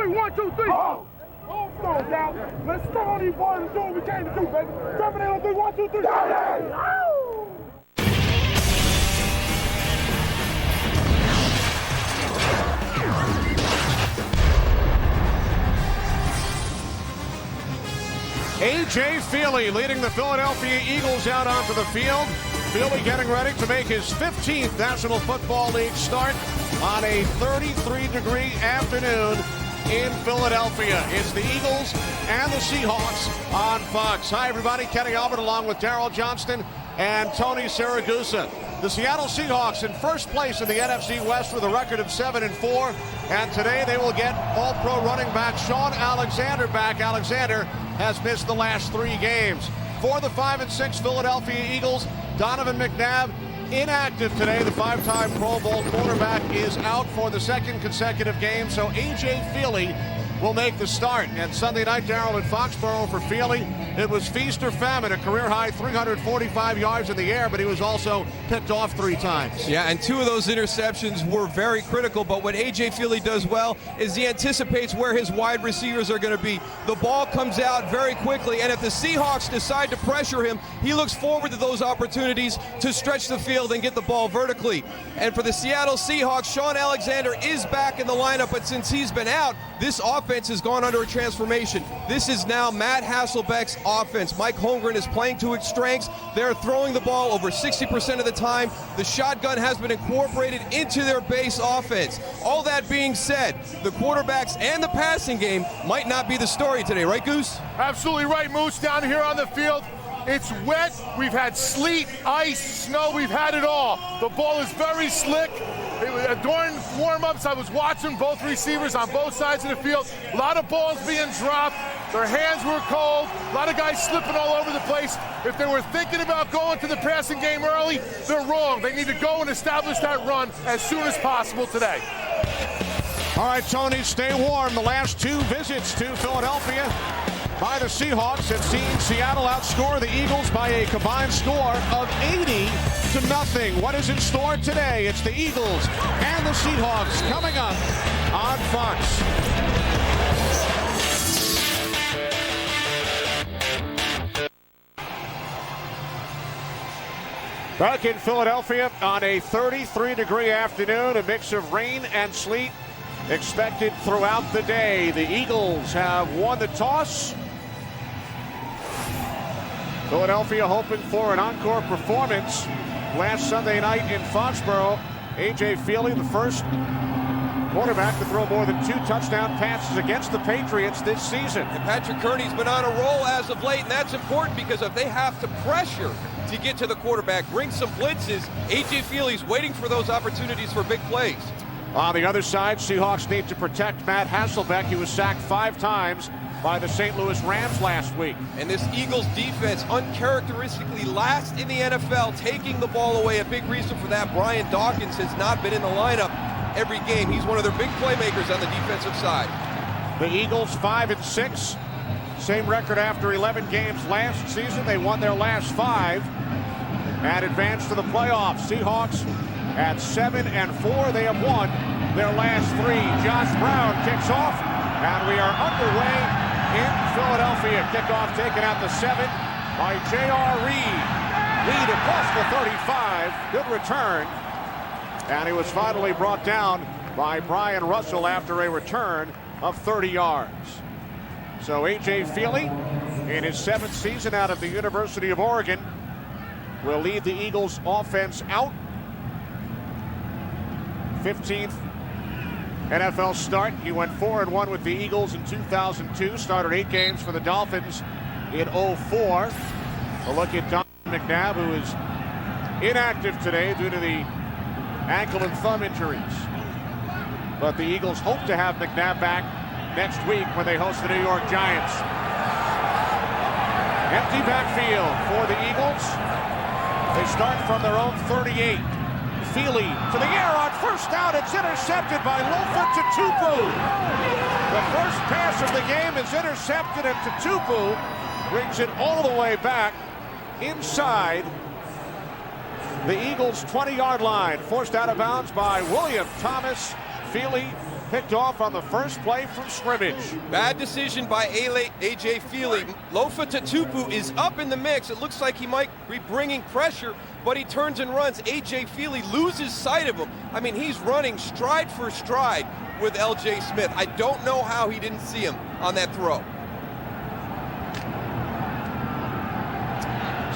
3. 1, 2, 3. Oh. Come on, y'all. Let's start on these boys and do what we came to do, baby. Terminate on 3. 1, 2, 3. A.J. Feely leading the Philadelphia Eagles out onto the field. Feely getting ready to make his 15th National Football League start on a 33-degree afternoon in Philadelphia. It's the Eagles and the Seahawks on Fox. Hi, everybody. Kenny Albert along with Daryl, Johnston, and Tony Siragusa. The Seattle Seahawks in first place in the NFC West with a record of 7-4. And today they will get All-Pro running back Shaun Alexander back. Alexander has missed the last 3 games. For the 5-6 Philadelphia Eagles, Donovan McNabb inactive today. The 5-time Pro Bowl quarterback is out for the 2nd consecutive game, so A.J. Feely will make the start. And Sunday night, Daryl, in Foxborough for Feely, it was feast or famine, a career-high 345 yards in the air, but he was also picked off 3 times. Yeah, and 2 of those interceptions were very critical, but what A.J. Feely does well is he anticipates where his wide receivers are going to be. The ball comes out very quickly, and if the Seahawks decide to pressure him, he looks forward to those opportunities to stretch the field and get the ball vertically. And for the Seattle Seahawks, Shaun Alexander is back in the lineup, but since he's been out, this offense has gone under a transformation. This is now Matt Hasselbeck's offense. Mike Holmgren is playing to its strengths. They're throwing the ball over 60% of the time. The shotgun has been incorporated into their base offense. All that being said, the quarterbacks and the passing game might not be the story today, right, Goose? Absolutely right, Moose. Down here on the field, it's wet. We've had sleet, ice, snow. We've had it all. The ball is very slick. During warm-ups, I was watching both receivers on both sides of the field. A lot of balls being dropped. Their hands were cold. A lot of guys slipping all over the place. If they were thinking about going to the passing game early, they're wrong. They need to go and establish that run as soon as possible today. All right, Tony, stay warm. The last 2 visits to Philadelphia by the Seahawks have seen Seattle outscore the Eagles by a combined score of 80-0. What is in store today? It's the Eagles and the Seahawks coming up on Fox. Back in Philadelphia on a 33-degree afternoon, a mix of rain and sleet expected throughout the day. The Eagles have won the toss. Philadelphia hoping for an encore performance last Sunday night in Foxborough. A.J. Feely, the first quarterback to throw more than 2 touchdown passes against the Patriots this season. And Patrick Kearney's been on a roll as of late, and that's important because if they have to pressure to get to the quarterback, bring some blitzes, A.J. Feely's waiting for those opportunities for big plays. On the other side, Seahawks need to protect Matt Hasselbeck. He was sacked 5 times by the St. Louis Rams last week. And this Eagles defense uncharacteristically last in the NFL, taking the ball away. A big reason for that, Brian Dawkins has not been in the lineup every game. He's one of their big playmakers on the defensive side. The Eagles 5-6, same record after 11 games last season. They won their last 5 and advanced to the playoffs. Seahawks at 7-4. They have won their last 3. Josh Brown kicks off, and we are underway in Philadelphia. Kickoff taken at the 7 by J.R. Reed. Reed across the 35. Good return. And he was finally brought down by Brian Russell after a return of 30 yards. So A.J. Feely, in his 7th season out of the University of Oregon, will lead the Eagles offense out. 15th NFL start. He went 4-1 with the Eagles in 2002. Started 8 games for the Dolphins in 2004. A look at Don McNabb, who is inactive today due to the ankle and thumb injuries. But the Eagles hope to have McNabb back next week when they host the New York Giants. Empty backfield for the Eagles. They start from their own 38. Feely to the air on first down. It's intercepted by Lofa Tatupu. The first pass of the game is intercepted, and Tatupu brings it all the way back inside the Eagles' 20-yard line. Forced out of bounds by William Thomas. Feely picked off on the first play from scrimmage. Bad decision by A.J. Feely. Lofa Tatupu is up in the mix. It looks like he might be bringing pressure, but he turns and runs. A.J. Feely loses sight of him. I mean, he's running stride for stride with L.J. Smith. I don't know how he didn't see him on that throw.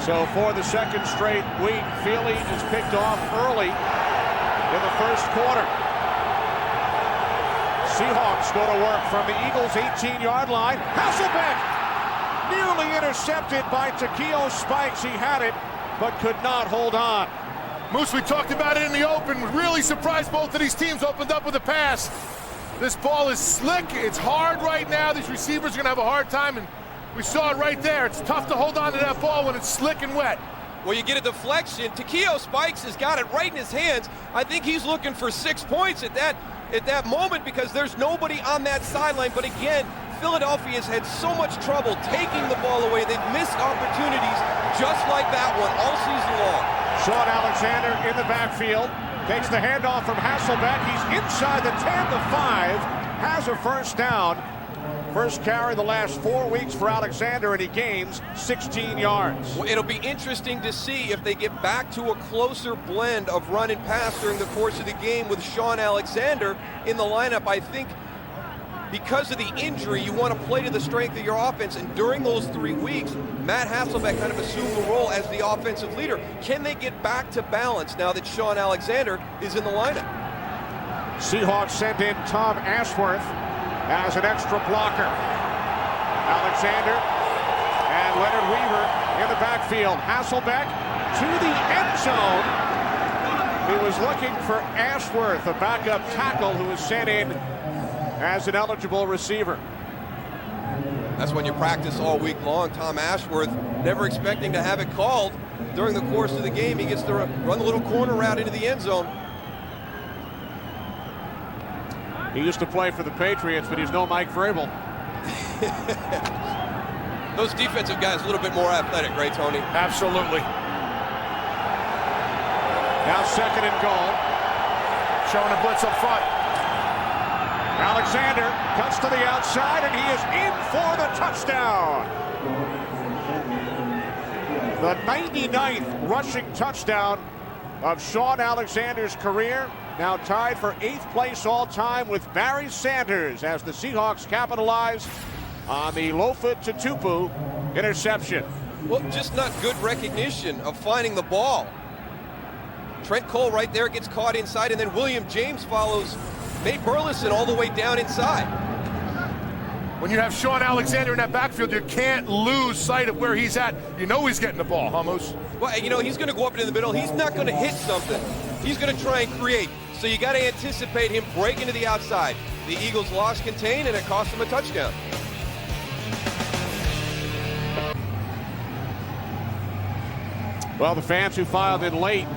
So for the second straight week, Feely is picked off early in the first quarter. Seahawks go to work from the Eagles' 18-yard line. Hasselbeck nearly intercepted by Takeo Spikes. He had it, but could not hold on. Moose, we talked about it in the open. Really surprised both of these teams opened up with a pass. This ball is slick. It's hard right now. These receivers are going to have a hard time, and we saw it right there. It's tough to hold on to that ball when it's slick and wet. Well, you get a deflection. Takeo Spikes has got it right in his hands. I think he's looking for 6 points at that moment because there's nobody on that sideline. But again, Philadelphia's had so much trouble taking the ball away. They've missed opportunities just like that one all season long. Sean Alexander in the backfield. Takes the handoff from Hasselbeck. He's inside the 10, the 5. Has a first down. First carry the last 4 weeks for Alexander, and he gains 16 yards. Well, it'll be interesting to see if they get back to a closer blend of run and pass during the course of the game with Sean Alexander in the lineup. I think because of the injury, you want to play to the strength of your offense, and during those 3 weeks, Matt Hasselbeck kind of assumed the role as the offensive leader. Can they get back to balance now that Sean Alexander is in the lineup? Seahawks send in Tom Ashworth as an extra blocker. Alexander and Leonard Weaver in the backfield. Hasselbeck to the end zone. He was looking for Ashworth, a backup tackle who was sent in as an eligible receiver. That's when you practice all week long. Tom Ashworth never expecting to have it called during the course of the game. He gets to run the little corner route into the end zone. He used to play for the Patriots, but he's no Mike Vrabel. Those defensive guys a little bit more athletic, right, Tony? Absolutely. Now second and goal. Showing a blitz up front. Alexander cuts to the outside, and he is in for the touchdown. The 99th rushing touchdown of Sean Alexander's career. Now tied for 8th place all time with Barry Sanders as the Seahawks capitalize on the Lofa Tatupu interception. Well, just not good recognition of finding the ball. Trent Cole right there gets caught inside, and then William James follows Nate Burleson all the way down inside. When you have Sean Alexander in that backfield, you can't lose sight of where he's at. You know he's getting the ball, Hummus. Well, you know, he's going to go up into the middle. He's not going to hit something. He's going to try and create. So you got to anticipate him breaking to the outside. The Eagles lost contain, and it cost them a touchdown. Well, the fans who filed in late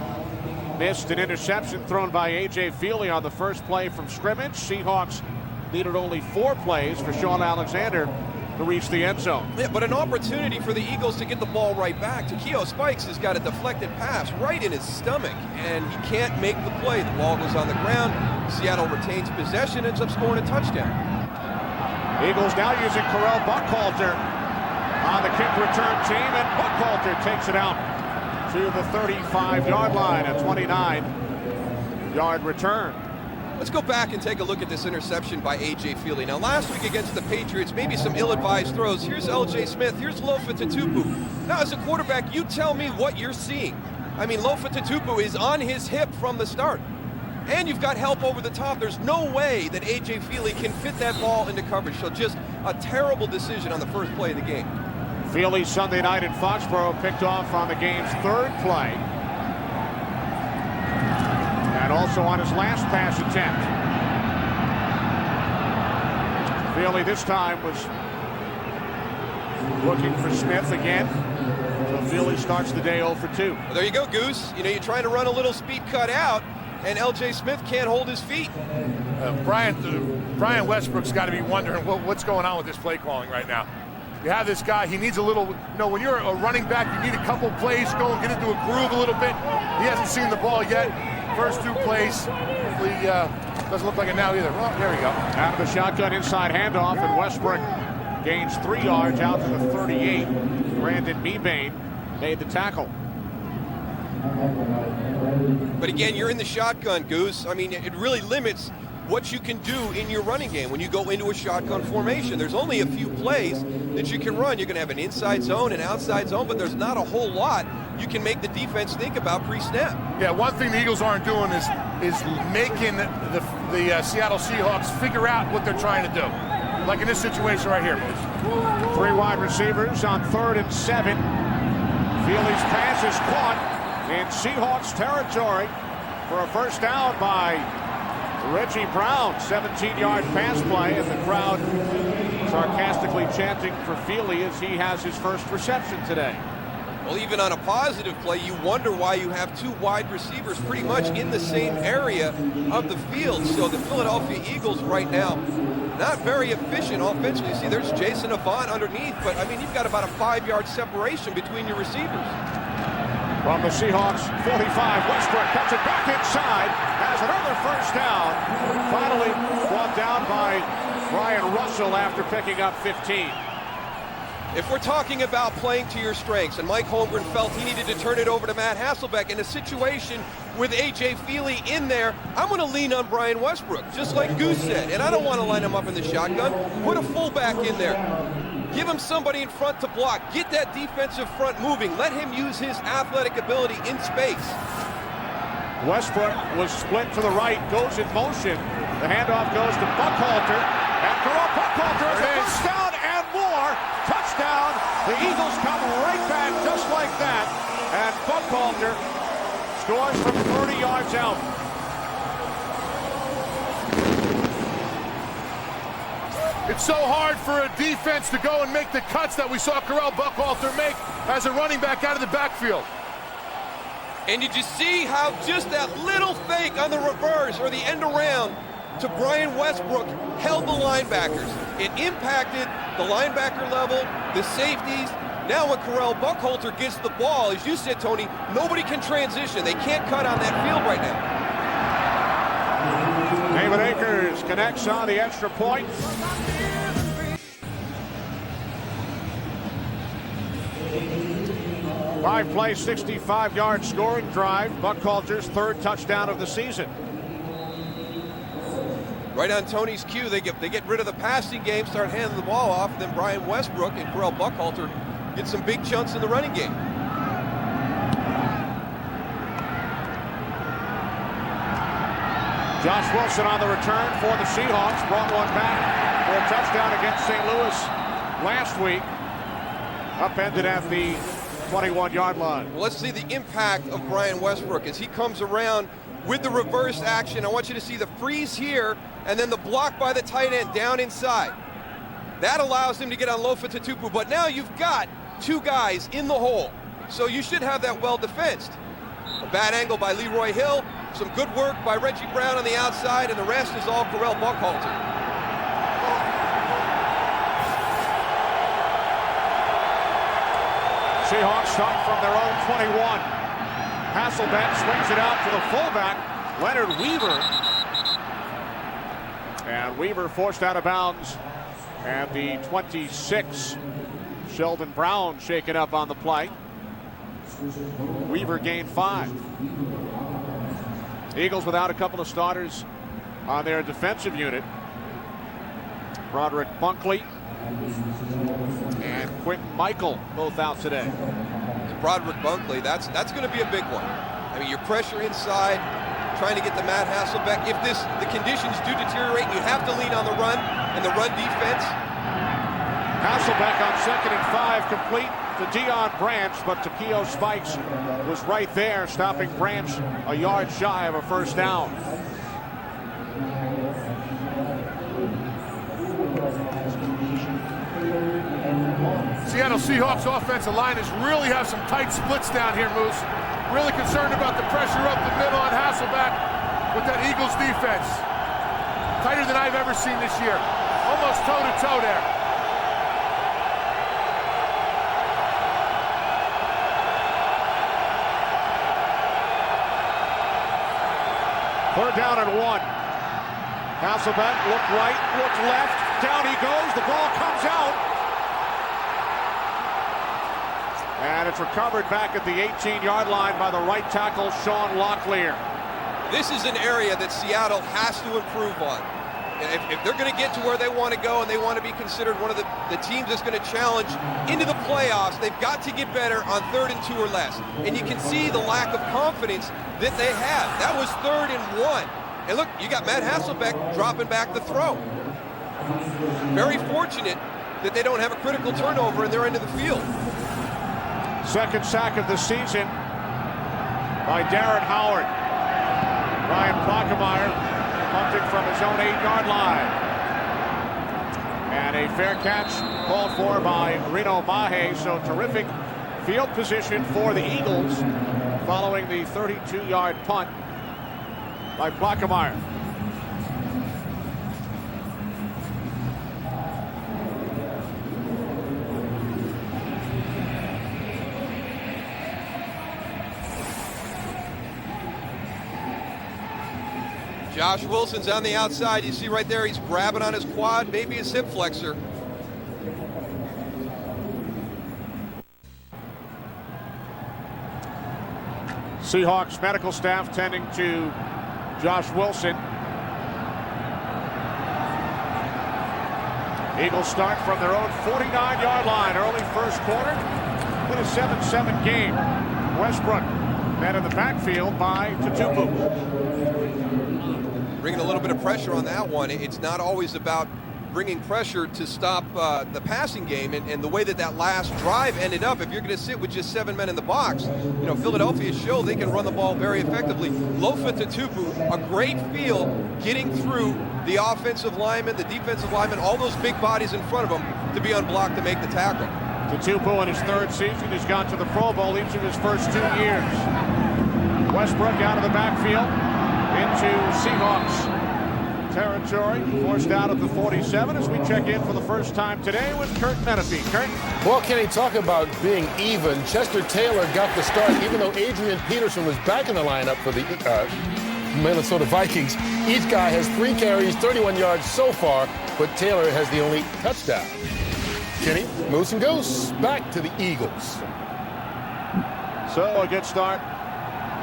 missed an interception thrown by A.J. Feely on the first play from scrimmage. Seahawks needed only 4 plays for Sean Alexander to reach the end zone. Yeah, but an opportunity for the Eagles to get the ball right back. Takeo Spikes has got a deflected pass right in his stomach, and he can't make the play. The ball goes on the ground. Seattle retains possession, ends up scoring a touchdown. Eagles now using Correll Buckhalter on the kick return team, and Buckhalter takes it out to the 35-yard line, a 29-yard return. Let's go back and take a look at this interception by A.J. Feely. Now, last week against the Patriots, maybe some ill-advised throws. Here's L.J. Smith. Here's Lofa Tatupu. Now, as a quarterback, you tell me what you're seeing. I mean, Lofa Tatupu is on his hip from the start. And you've got help over the top. There's no way that A.J. Feely can fit that ball into coverage. So just a terrible decision on the first play of the game. Feely Sunday night in Foxborough picked off on the game's 3rd play. And also on his last pass attempt. Feely this time was looking for Smith again. So Feely starts the day 0 for 2. Well, there you go, Goose. You know, you're trying to run a little speed cut out, and L.J. Smith can't hold his feet. Brian Westbrook's got to be wondering what's going on with this play calling right now. You have this guy, he needs a little, you know, when you're a running back, you need a couple plays, go and get into a groove a little bit. He hasn't seen the ball yet. First two plays, hopefully, doesn't look like it now either. Well, there we go. Out of the shotgun, inside handoff, and Westbrook gains 3 yards out to the 38. Brandon Mebane made the tackle. But again, you're in the shotgun, Goose. I mean, it really limits what you can do in your running game when you go into a shotgun formation. There's only a few plays that you can run. You're going to have an inside zone, an outside zone, but there's not a whole lot you can make the defense think about pre-snap. Yeah, one thing the Eagles aren't doing is making the Seattle Seahawks figure out what they're trying to do. Like in this situation right here. 3 wide receivers on 3rd and 7. Feely's pass is caught in Seahawks territory for a first down by Reggie Brown. 17-yard pass play, and the crowd sarcastically chanting for Feely as he has his first reception today. Well, even on a positive play, you wonder why you have 2 wide receivers pretty much in the same area of the field. So the Philadelphia Eagles right now, not very efficient offensively. You see, there's Jason Avant underneath, but I mean, you've got about a 5-yard separation between your receivers. From the Seahawks 45, Westbrook cuts it back inside, has another first down. Finally brought down by Brian Russell after picking up 15. If we're talking about playing to your strengths, and Mike Holmgren felt he needed to turn it over to Matt Hasselbeck in a situation with A.J. Feely in there, I'm going to lean on Brian Westbrook, just like Goose said, and I don't want to line him up in the shotgun. Put a fullback in there. Give him somebody in front to block. Get that defensive front moving. Let him use his athletic ability in space. Westbrook was split to the right, goes in motion. The handoff goes to Buckhalter. And Terrell Buckhalter is a first down and more. Touchdown. The Eagles come right back just like that. And Buckhalter scores from 30 yards out. It's so hard for a defense to go and make the cuts that we saw Terrell Buckhalter make as a running back out of the backfield. And did you see how just that little fake on the reverse or the end around to Brian Westbrook held the linebackers? It impacted the linebacker level, the safeties. Now when Terrell Buckhalter gets the ball, as you said, Tony, nobody can transition. They can't cut on that field right now. David Akers connects on the extra point. Five-play, 65-yard scoring drive. Buckhalter's 3rd touchdown of the season. Right on Tony's cue, they get rid of the passing game, start handing the ball off, and then Brian Westbrook and Terrell Buckhalter get some big chunks in the running game. Josh Wilson on the return for the Seahawks. Brought one back for a touchdown against St. Louis last week. Upended at the 21-yard line. Well, let's see the impact of Brian Westbrook as he comes around with the reverse action. I want you to see the freeze here and then the block by the tight end down inside. That allows him to get on Lofa Tatupu, but now you've got 2 guys in the hole. So you should have that well defensed. A bad angle by Leroy Hill, some good work by Reggie Brown on the outside, and the rest is all Terrell Buckhalter. Seahawks start from their own 21. Hasselbeck swings it out to the fullback, Leonard Weaver. And Weaver forced out of bounds at the 26. Sheldon Brown shaken up on the play. Weaver gained 5. Eagles without a couple of starters on their defensive unit. Broderick Bunkley and Quentin Michael both out today. And Broderick Bunkley, that's going to be a big one. I mean, your pressure inside, trying to get to Matt Hasselbeck. If the conditions do deteriorate, you have to lean on the run and the run defense. Hasselbeck on 2nd and 5, complete to Deion Branch, but Takeo Spikes was right there, stopping Branch a yard shy of a first down. Seattle Seahawks offensive line has really have some tight splits down here, Moose. Really concerned about the pressure up the middle on Hasselbeck with that Eagles defense. Tighter than I've ever seen this year. Almost toe-to-toe there. 3rd down and 1. Hasselbeck looked right, looked left. Down he goes. The ball comes out. And it's recovered back at the 18-yard line by the right tackle, Sean Locklear. This is an area that Seattle has to improve on. If they're going to get to where they want to go and they want to be considered one of the teams that's going to challenge into the playoffs, they've got to get better on 3rd and 2 or less. And you can see the lack of confidence that they have. That was 3rd and 1. And look, you got Matt Hasselbeck dropping back the throw. Very fortunate that they don't have a critical turnover in their end of the field. 2nd sack of the season by Darren Howard. Ryan Plockemeyer punting from his own 8-yard line. And a fair catch called for by Reno Mahe. So terrific field position for the Eagles following the 32-yard punt by Plockemeyer. Josh Wilson's on the outside. You see right there, he's grabbing on his quad, maybe his hip flexor. Seahawks medical staff tending to Josh Wilson. Eagles start from their own 49-yard line. Early 1st quarter in a 7-7 game. Westbrook met in the backfield by Tutupu. Bringing a little bit of pressure on that one. It's not always about bringing pressure to stop the passing game, and the way that last drive ended up, if you're going to sit with just 7 men in the box, you know, Philadelphia showed they can run the ball very effectively. Lofa Tutupu, a great feel getting through the offensive lineman, the defensive lineman, all those big bodies in front of him to be unblocked to make the tackle. Tutupu in his 3rd season has gone to the Pro Bowl each of his first 2 years. Westbrook out of the backfield into Seahawks territory, forced out at the 47 as we check in for the first time today with Kurt Menefee. Kurt? Well, Kenny, talk about being even. Chester Taylor got the start, even though Adrian Peterson was back in the lineup for the Minnesota Vikings. Each guy has 3 carries, 31 yards so far, but Taylor has the only touchdown. Kenny, Moose and Goose, back to the Eagles. So a good start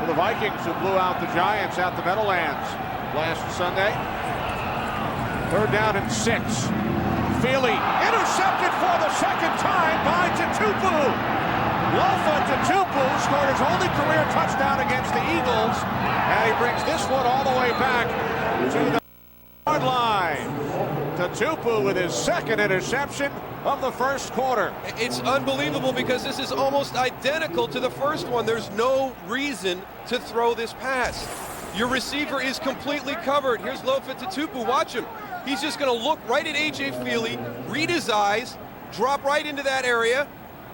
for the Vikings, who blew out the Giants at the Meadowlands last Sunday. 3rd down and 6. Feely intercepted for the 2nd time by Tutupu. Lofa Tutupu scored his only career touchdown against the Eagles, and he brings this one all the way back to the yard line. Tutupu with his 2nd interception of the 1st quarter. It's unbelievable because this is almost identical to the first one. There's no reason to throw this pass. Your receiver is completely covered. Here's Lofa Tutupu. Watch him. He's just going to look right at A.J. Feely, read his eyes, drop right into that area.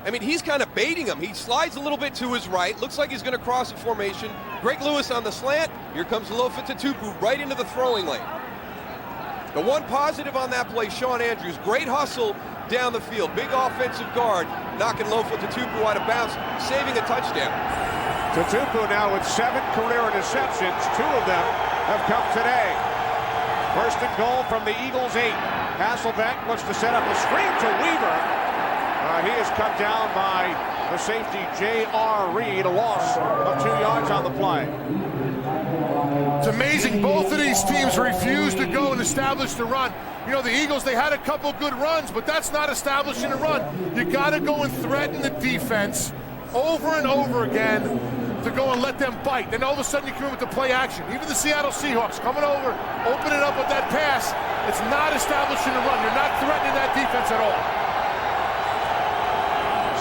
I mean, he's kind of baiting him. He slides a little bit to his right. Looks like he's going to cross the formation. Greg Lewis on the slant. Here comes Lofa Tutupu right into the throwing lane. The one positive on that play, Sean Andrews, great hustle down the field. Big offensive guard, knocking Lofa Tutupu out of bounds, saving a touchdown. Tutupu now with 7 career interceptions. 2 of them have come today. 1st and goal from the Eagles' 8. Hasselbeck looks to set up a screen to Weaver. He is cut down by the safety J.R. Reed, a loss of 2 yards on the play. It's amazing both of these teams refuse to go and establish the run. You know, the Eagles, they had a couple good runs, but that's not establishing a run. You got to go and threaten the defense over and over again to go and let them bite. Then all of a sudden you come in with the play action. Even the Seattle Seahawks coming over, opening up with that pass. It's not establishing a run. You're not threatening that defense at all.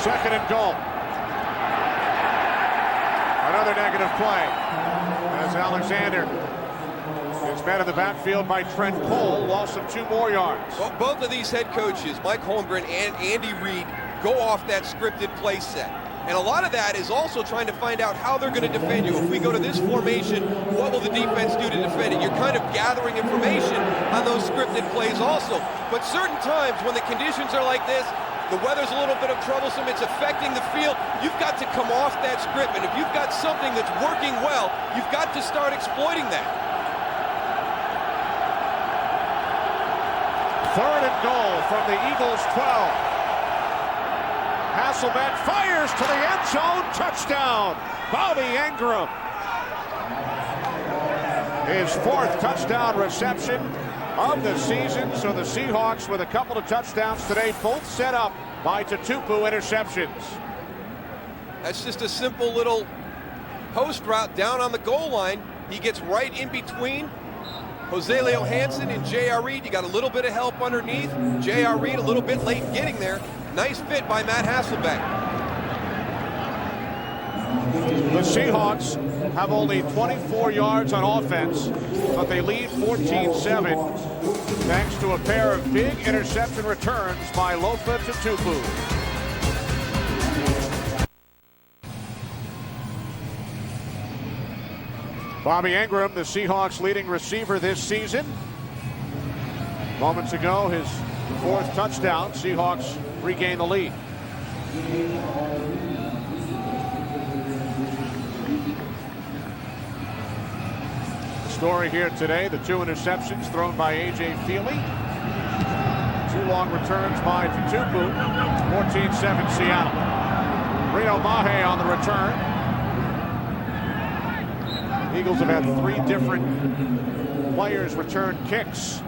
2nd and goal. Another negative play as Alexander is met in the backfield by Trent Cole, loss of 2 more yards. Well, both of these head coaches, Mike Holmgren and Andy Reid, go off that scripted play set. And a lot of that is also trying to find out how they're going to defend you. If we go to this formation, what will the defense do to defend it? You're kind of gathering information on those scripted plays also. But certain times when the conditions are like this, the weather's a little bit of troublesome, it's affecting the field, you've got to come off that script. And if you've got something that's working well, you've got to start exploiting that. Third and goal from the Eagles' 12. Hasselbeck fires to the end zone. Touchdown, Bobby Ingram. His fourth touchdown reception of the season. So the Seahawks with a couple of touchdowns today, both set up by Tutupu interceptions. That's just a simple little post route down on the goal line. He gets right in between Jose Leo Hansen and J.R. Reed. You got a little bit of help underneath. J.R. Reed a little bit late getting there. Nice fit by Matt Hasselbeck. The Seahawks have only 24 yards on offense, but they lead 14-7 thanks to a pair of big interception returns by Lofa Tutupu. Bobby Ingram, the Seahawks' leading receiver this season. Moments ago, his fourth touchdown. Seahawks regain the lead. The story here today, the two interceptions thrown by A.J. Feely. Two long returns by Tutupu. 14-7 Seattle. Reno Mahe on the return. Eagles have had three different players return kicks.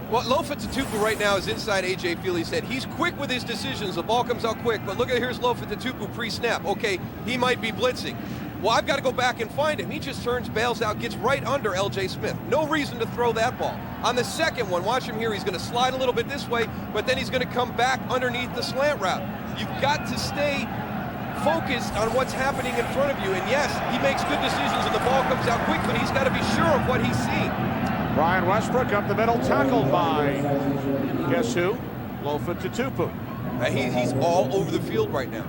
Well, Lofa Tutupu right now is inside A.J. Feely's head. He's quick with his decisions. The ball comes out quick. But look at here's Lofa Tutupu pre-snap. Okay, he might be blitzing. Well, I've got to go back and find him. He just turns, bails out, gets right under L.J. Smith. No reason to throw that ball. On the second one, watch him here. He's going to slide a little bit this way, but then he's going to come back underneath the slant route. You've got to stay focused on what's happening in front of you. And yes, he makes good decisions and the ball comes out quick, but he's got to be sure of what he's seeing. Brian Westbrook up the middle, tackled by, guess who? Lofa Tutupu. He's all over the field right now.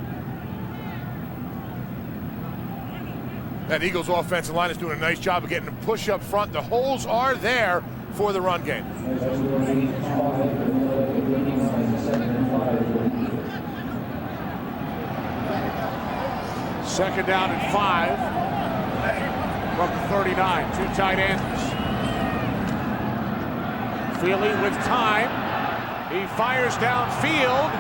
That Eagles offensive line is doing a nice job of getting them push up front. The holes are there for the run game. Second down and 5 from the 39. Two tight ends. Feely with time. He fires downfield.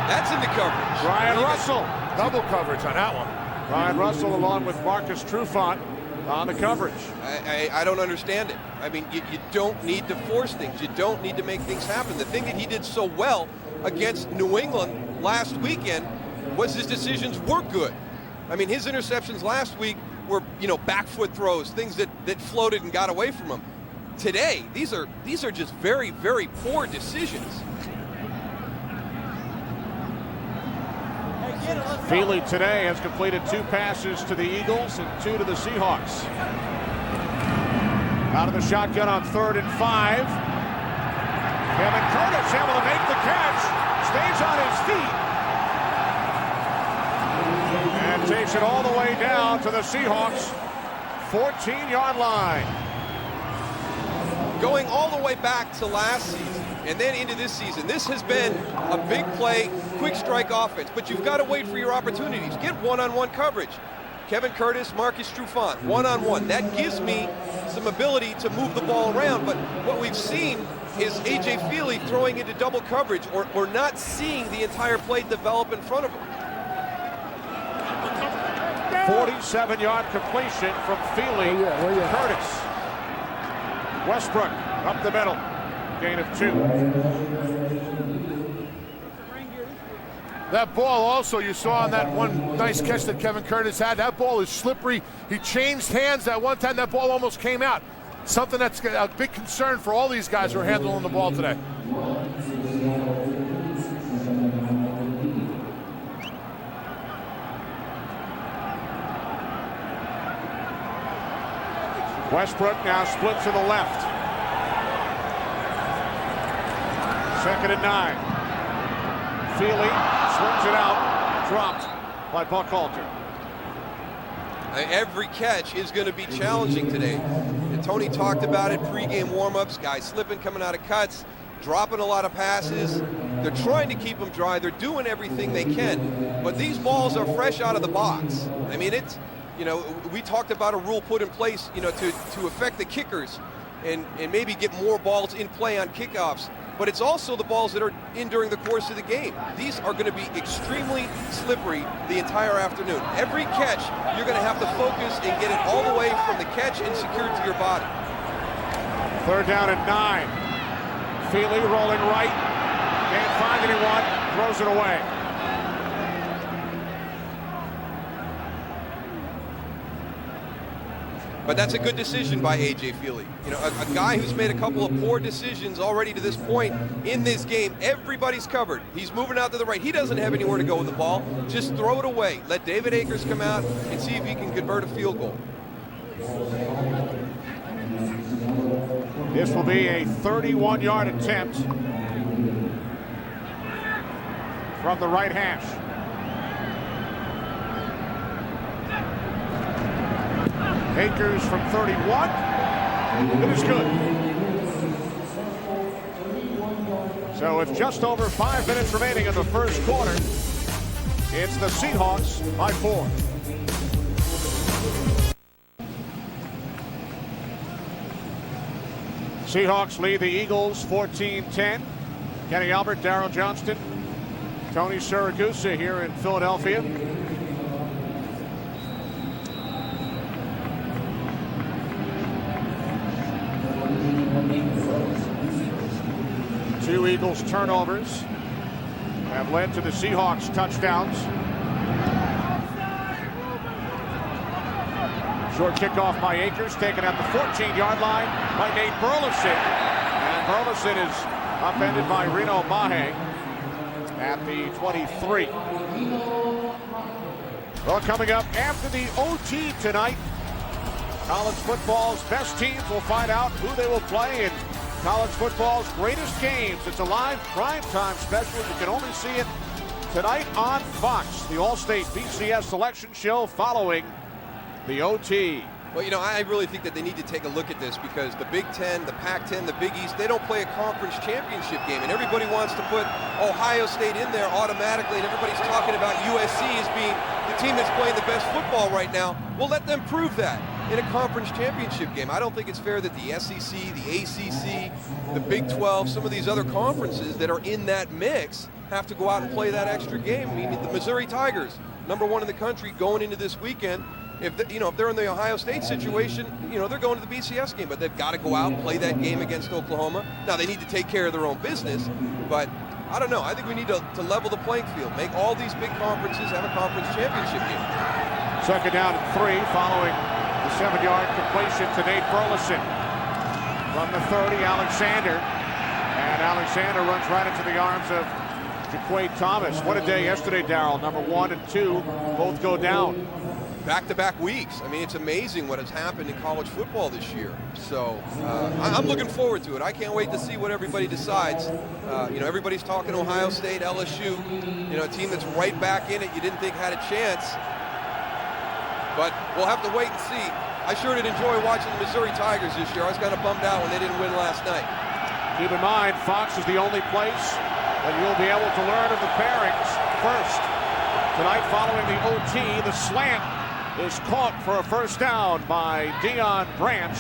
That's into coverage. Ryan Russell. Double coverage on that one. Ryan Russell along with Marcus Trufant on the coverage. I don't understand it. I mean, you don't need to force things. You don't need to make things happen. The thing that he did so well against New England last weekend was his decisions were good. I mean, his interceptions last week were, back foot throws, things that floated and got away from him. Today, these are just very, very poor decisions. Feely today has completed 2 passes to the Eagles and 2 to the Seahawks. Out of the shotgun on 3rd and 5. Kevin Curtis able to make the catch. Stays on his feet. And takes it all the way down to the Seahawks 14-yard line. Going all the way back to last season and then into this season, this has been a big play, quick strike offense, but you've got to wait for your opportunities. Get one-on-one coverage. Kevin Curtis, Marcus Trufant, one-on-one. That gives me some ability to move the ball around, but what we've seen is A.J. Feely throwing into double coverage or not seeing the entire play develop in front of him. 47-yard completion from Feely to Curtis. Westbrook up the middle, gain of 2. That ball also you saw on that one nice catch that Kevin Curtis had. That ball is slippery. He changed hands that one time. That ball almost came out. Something that's a big concern for all these guys who are handling the ball today. Westbrook now split to the left. 2nd and 9. Feely swings it out, dropped by Buckhalter. Every catch is going to be challenging today. And Tony talked about it, pregame warm-ups, guys slipping, coming out of cuts, dropping a lot of passes. They're trying to keep them dry. They're doing everything they can. But these balls are fresh out of the box. I mean, it's, we talked about a rule put in place, to affect the kickers. and maybe get more balls in play on kickoffs. But it's also the balls that are in during the course of the game. These are going to be extremely slippery the entire afternoon. Every catch, you're going to have to focus and get it all the way from the catch and secured to your body. 3rd down and 9. Feely rolling right. Can't find anyone. Throws it away. But that's a good decision by A.J. Feely. You know, a guy who's made a couple of poor decisions already to this point in this game. Everybody's covered. He's moving out to the right. He doesn't have anywhere to go with the ball. Just throw it away. Let David Akers come out and see if he can convert a field goal. This will be a 31-yard attempt from the right hash. Akers from 31. It is good. So with just over 5 minutes remaining in the first quarter, it's the Seahawks by 4. Seahawks lead the Eagles 14-10. Kenny Albert, Daryl Johnston, Tony Siragusa here in Philadelphia. Two Eagles turnovers have led to the Seahawks touchdowns. Short kickoff by Akers, taken at the 14-yard line by Nate Burleson. And Burleson is upended by Reno Mahe at the 23. Well, coming up after the OT tonight, college football's best teams will find out who they will play in college football's greatest games. It's a live primetime special. You can only see it tonight on Fox, the All-State BCS selection show following the OT. Well, you know, I really think that they need to take a look at this because the Big Ten, the Pac-10, the Big East, they don't play a conference championship game, and everybody wants to put Ohio State in there automatically, and everybody's talking about USC as being the team that's playing the best football right now. Well, let them prove that in a conference championship game. I don't think it's fair that the SEC, the ACC, the Big 12, some of these other conferences that are in that mix have to go out and play that extra game. I mean, the Missouri Tigers, #1 in the country, going into this weekend. If they're in the Ohio State situation, they're going to the BCS game, but they've got to go out and play that game against Oklahoma. Now, they need to take care of their own business, but I don't know. I think we need to level the playing field, make all these big conferences have a conference championship game. 2nd down and 3 following the 7-yard completion to Nate Burleson. From the 30, Alexander. And Alexander runs right into the arms of Jaquay Thomas. What a day yesterday, Daryl. #1 and 2 both go down. Back-to-back weeks. I mean, it's amazing what has happened in college football this year. So I'm looking forward to it. I can't wait to see what everybody decides. Everybody's talking Ohio State, LSU, a team that's right back in it. You didn't think had a chance. But we'll have to wait and see. I sure did enjoy watching the Missouri Tigers this year. I was kind of bummed out when they didn't win last night. Keep in mind, Fox is the only place that you'll be able to learn of the pairings first. Tonight, following the OT, the slant is caught for a first down by Deion Branch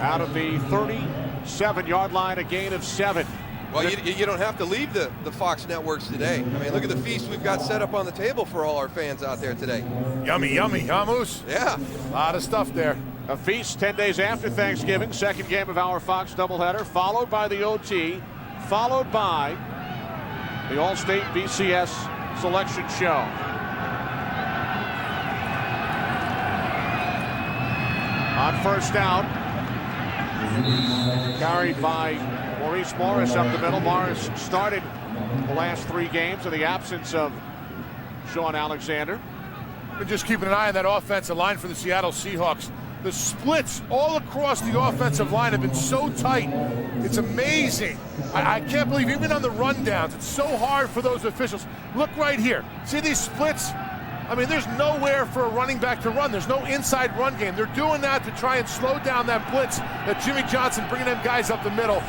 out of the 37-yard line, a gain of 7. Well, you don't have to leave the Fox networks today. I mean, look at the feast we've got set up on the table for all our fans out there today. Yummy, yummy, huh, Moose? Yeah. A lot of stuff there. A feast 10 days after Thanksgiving, second game of our Fox doubleheader, followed by the OT, followed by the All-State BCS selection show. On first down, carried by Maurice Morris up the middle. Morris started the last 3 games in the absence of Sean Alexander. Been just keeping an eye on that offensive line for the Seattle Seahawks. The splits all across the offensive line have been so tight. It's amazing. I can't believe, even on the rundowns, it's so hard for those officials. Look right here. See these splits? I mean, there's nowhere for a running back to run. There's no inside run game. They're doing that to try and slow down that blitz that Jimmy Johnston bringing them guys up the middle,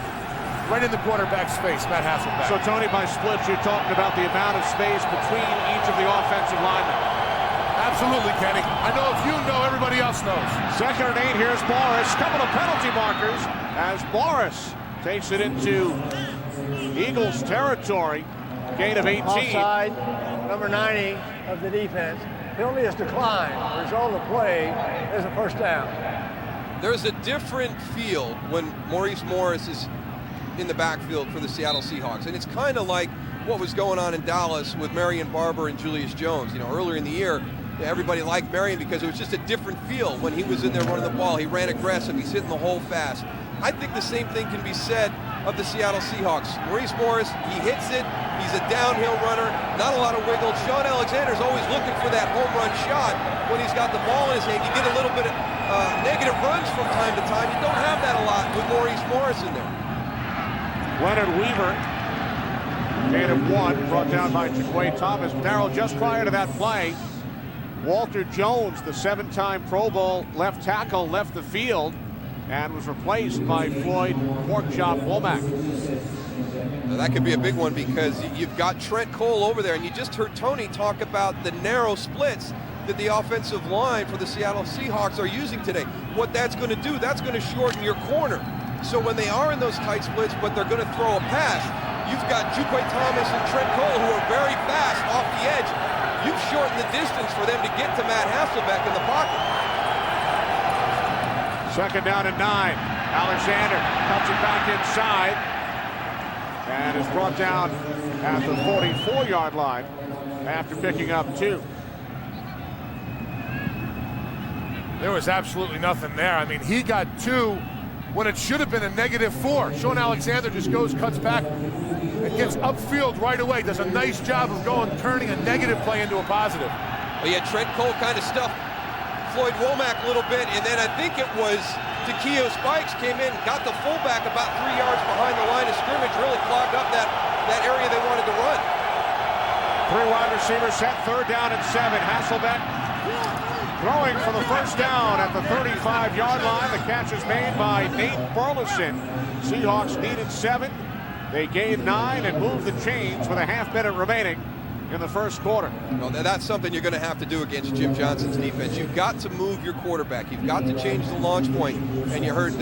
right in the quarterback's face. Matt Hasselbeck. So, Tony, by splits, you're talking about the amount of space between each of the offensive linemen. Absolutely, Kenny. I know if you know, everybody else knows. 2nd and 8, here's Morris. Couple of penalty markers as Morris takes it into Eagles territory. Gain of 18. Offside, number 90 of the defense. Penalty is declined. The result of the play is a first down. There's a different feel when Maurice Morris is in the backfield for the Seattle Seahawks. And it's kind of like what was going on in Dallas with Marion Barber and Julius Jones. You know, earlier in the year, everybody liked Marion because it was just a different feel when he was in there running the ball. He ran aggressive. He's hitting the hole fast. I think the same thing can be said of the Seattle Seahawks. Maurice Morris, he hits it. He's a downhill runner. Not a lot of wiggle. Sean Alexander's always looking for that home run shot when he's got the ball in his hand. You get a little bit of negative runs from time to time. You don't have that a lot with Maurice Morris in there. Leonard Weaver, gain of 1, brought down by Jaquay Thomas. Daryl, just prior to that play, Walter Jones, the 7-time Pro Bowl left tackle, left the field and was replaced by Floyd Porkchop Womack. Now that could be a big one because you've got Trent Cole over there, and you just heard Tony talk about the narrow splits that the offensive line for the Seattle Seahawks are using today. What that's going to do, that's going to shorten your corner. So when they are in those tight splits, but they're going to throw a pass, you've got Jaquay Thomas and Trent Cole who are very fast off the edge. You've shortened the distance for them to get to Matt Hasselbeck in the pocket. 2nd down and 9. Alexander cuts it back inside and is brought down at the 44-yard line after picking up 2. There was absolutely nothing there. I mean, he got 2 when it should have been a -4. Sean Alexander just goes, cuts back, and gets upfield right away. Does a nice job of turning a negative play into a positive. Well, yeah, Trent Cole kind of stuffed Floyd Womack a little bit, and then I think it was Takeo Spikes came in, got the fullback about 3 yards behind the line of scrimmage, really clogged up that area they wanted to run. 3 wide receivers set, 3rd down and 7. Hasselbeck throwing for the first down at the 35-yard line. The catch is made by Nate Burleson. Seahawks needed 7. They gained 9 and moved the chains with a half-minute remaining in the first quarter. Well, that's something you're going to have to do against Jim Johnston's defense. You've got to move your quarterback. You've got to change the launch point. And you heard,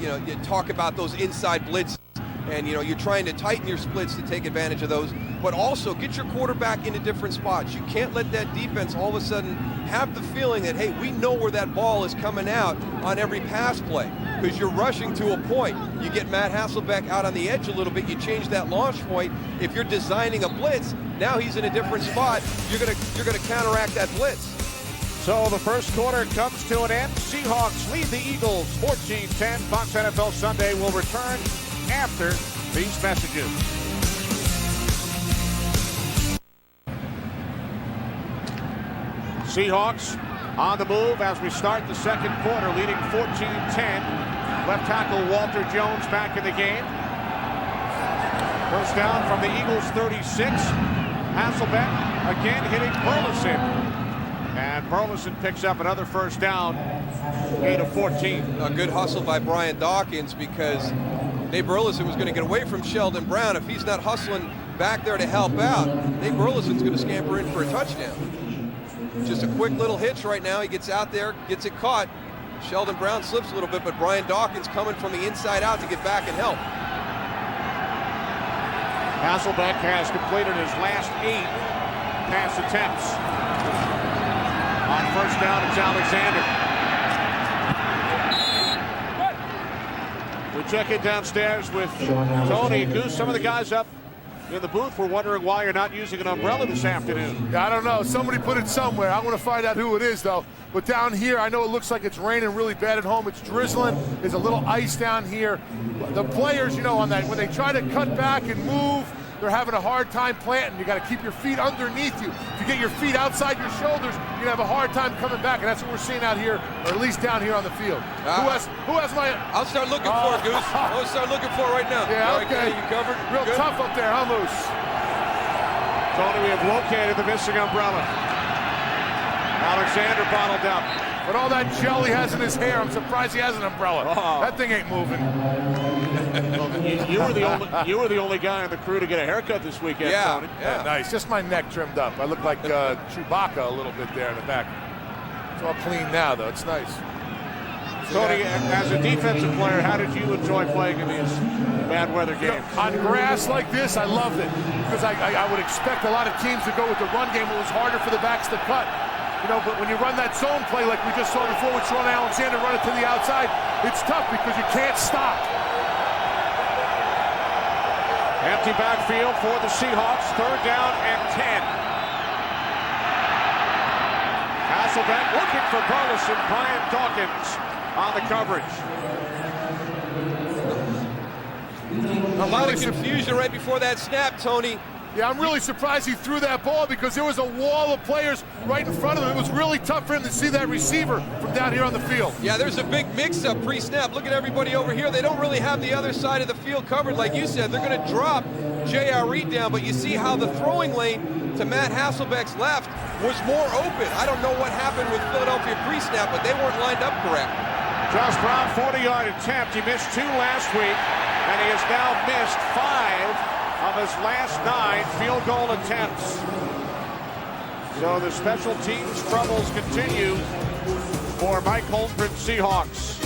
you talk about those inside blitzes. And, you're trying to tighten your splits to take advantage of those. But also get your quarterback into different spots. You can't let that defense all of a sudden have the feeling that, hey, we know where that ball is coming out on every pass play. Because you're rushing to a point. You get Matt Hasselbeck out on the edge a little bit. You change that launch point. If you're designing a blitz, now he's in a different spot. You're gonna counteract that blitz. So the first quarter comes to an end. Seahawks lead the Eagles 14-10. Fox NFL Sunday will return after these messages. Seahawks on the move as we start the second quarter, leading 14-10. Left tackle Walter Jones back in the game. First down from the Eagles 36. Hasselbeck again hitting Burleson. And Burleson picks up another first down, gain of 14. A good hustle by Brian Dawkins because Nate Burleson was going to get away from Sheldon Brown. If he's not hustling back there to help out, Nate Burleson's going to scamper in for a touchdown. Just a quick little hitch right now. He gets out there, gets it caught. Sheldon Brown slips a little bit, but Brian Dawkins coming from the inside out to get back and help. Hasselbeck has completed his last 8 pass attempts. On first down, it's Alexander. We check in downstairs with Tony and Goose. Some of the guys up in the booth were wondering why you're not using an umbrella this afternoon. I don't know. Somebody put it somewhere. I'm going to find out who it is, though. But down here, I know it looks like it's raining really bad at home. It's drizzling. There's a little ice down here. The players, on that, when they try to cut back and move, they're having a hard time planting. You got to keep your feet underneath you. If you get your feet outside your shoulders, you're going to have a hard time coming back, and that's what we're seeing out here, or at least down here on the field. Who has my... I'll start looking for it, Goose. I'll start looking for it right now. Yeah, okay. You covered? Real Good? tough up there, huh, Moose? Tony, we have located the missing umbrella. Alexander bottled up. With all that gel he has in his hair, I'm surprised he has an umbrella. Oh. That thing ain't moving. You were the only guy on the crew to get a haircut this weekend, Tony. Yeah, nice. Just my neck trimmed up. I look like Chewbacca a little bit there in the back. It's all clean now, though. It's nice. Tony, as a defensive player, how did you enjoy playing in these bad weather games? On grass like this, I loved it. Because I would expect a lot of teams to go with the run game. It was harder for the backs to cut. You know, but when you run that zone play like we just saw before with Sean Alexander, run it to the outside, it's tough because you can't stop. Empty backfield for the Seahawks. 3rd down and 10. Hasselbeck looking for Burleson. Brian Dawkins on the coverage. A lot of confusion right before that snap, Tony. Yeah, I'm really surprised he threw that ball because there was a wall of players right in front of him. It was really tough for him to see that receiver from down here on the field. Yeah, there's a big mix-up pre-snap. Look at everybody over here. They don't really have the other side of the field covered. Like you said, they're going to drop J.R. Reed down, but you see how the throwing lane to Matt Hasselbeck's left was more open. I don't know what happened with Philadelphia pre-snap, but they weren't lined up correct. Josh Brown, 40-yard attempt. He missed 2 last week, and he has now missed 5 of his last 9 field goal attempts. So the special teams troubles continue for Mike Holmgren's Seahawks.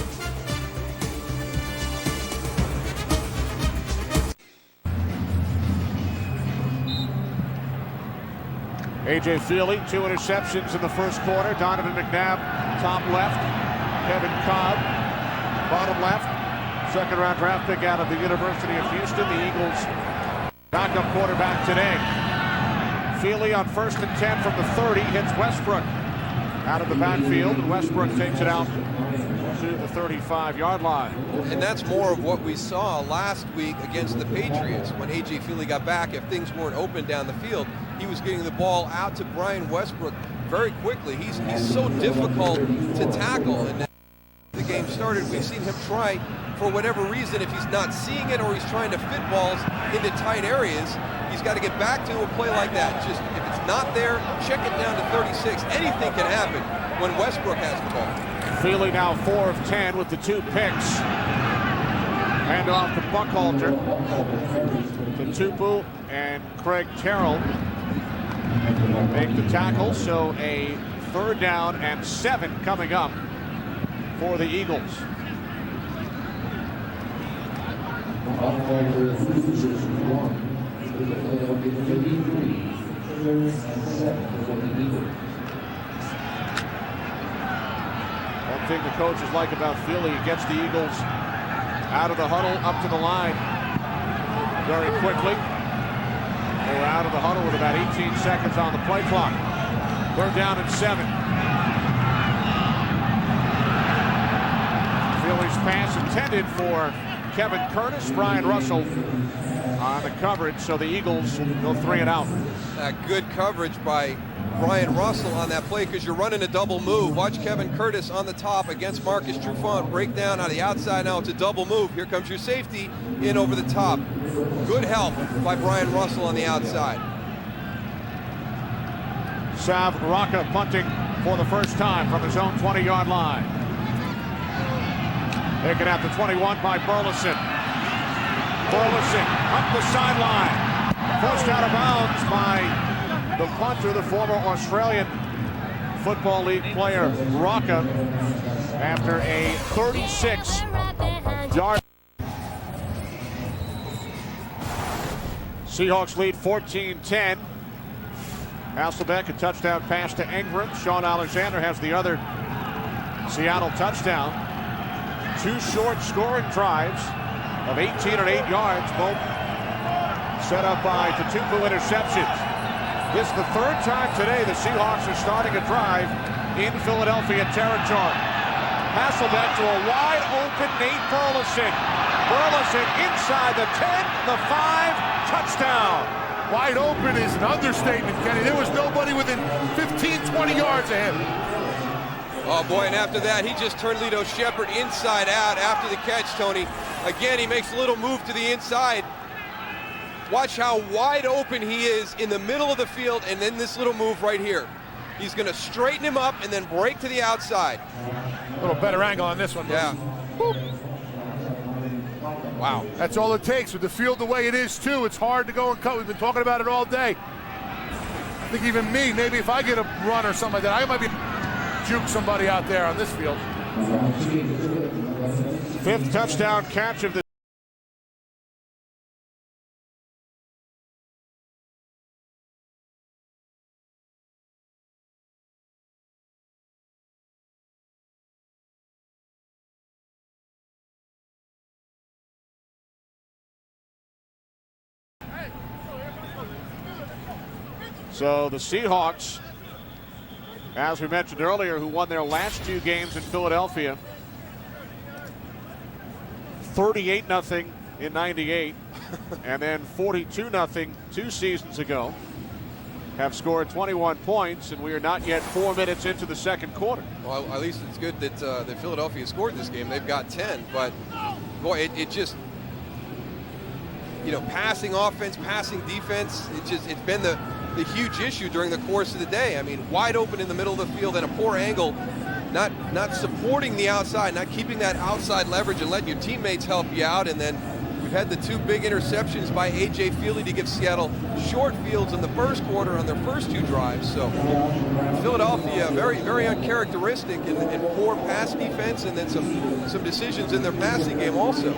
A.J. Feely, 2 interceptions in the first quarter. Donovan McNabb, top left. Kevin Cobb, bottom left. 2nd-round draft pick out of the University of Houston. The Eagles backup quarterback today. Feely on 1st and 10 from the 30 hits Westbrook out of the backfield, and Westbrook takes it out to the 35-yard line. And that's more of what we saw last week against the Patriots. When A.J. Feely got back, if things weren't open down the field, he was getting the ball out to Brian Westbrook very quickly. He's so difficult to tackle. And the game started, we've seen him try, for whatever reason, if he's not seeing it or he's trying to fit balls into tight areas, he's got to get back to a play like that. Just if it's not there, check it down to 36. Anything can happen when Westbrook has the ball. Feely now 4 of 10 with the 2 picks. Hand off to Buckhalter, to Tupu and Craig Terrell make the tackle. So a 3rd down and 7 coming up for the Eagles. One thing the coaches like about Feely, he gets the Eagles out of the huddle, up to the line very quickly. They were out of the huddle with about 18 seconds on the play clock. 3rd down and 7. Feely's pass intended for Kevin Curtis. Brian Russell on the coverage, so the Eagles go 3 and out. Good coverage by Brian Russell on that play because you're running a double move. Watch Kevin Curtis on the top against Marcus Trufant. Break down on the outside now. It's a double move. Here comes your safety in over the top. Good help by Brian Russell on the outside. Sav Rocca punting for the first time from his own 20-yard line. Taken at the 21 by Burleson. Burleson up the sideline. Forced out of bounds by the punter, the former Australian Football League player, Rocca, after a 36-yard. Seahawks lead 14-10. Hasselbeck, a touchdown pass to Ingram. Sean Alexander has the other Seattle touchdown. 2 short scoring drives of 18 and 8 yards, both set up by Tupu interceptions. This is the 3rd time today the Seahawks are starting a drive in Philadelphia territory. Hasselbeck to a wide open Nate Burleson. Burleson inside the 10, the 5, touchdown. Wide open is an understatement, Kenny. There was nobody within 15, 20 yards of him. Oh boy, and after that, he just turned Lito Shepherd inside out after the catch, Tony. Again, he makes a little move to the inside. Watch how wide open he is in the middle of the field, and then this little move right here. He's going to straighten him up and then break to the outside. A little better angle on this one. Yeah. Wow. That's all it takes. With the field the way it is, too, it's hard to go and cut. We've been talking about it all day. I think even me, maybe if I get a run or something like that, I might be juke somebody out there on this field. 5th touchdown catch of the So the Seahawks, as we mentioned earlier, who won their last 2 games in Philadelphia, 38-0 in '98, and then 42-0 2 seasons ago, have scored 21 points, and we are not yet 4 minutes into the second quarter. Well, at least it's good that that Philadelphia scored this game. They've got 10, but boy, it just, you know, passing offense, passing defense, it's been the huge issue during the course of the day. I mean, wide open in the middle of the field and a poor angle, not supporting the outside, not keeping that outside leverage and letting your teammates help you out. And then we've had the 2 big interceptions by A.J. Feely to give Seattle short fields in the first quarter on their first 2 drives. So Philadelphia, very, very uncharacteristic and poor pass defense, and then some decisions in their passing game also.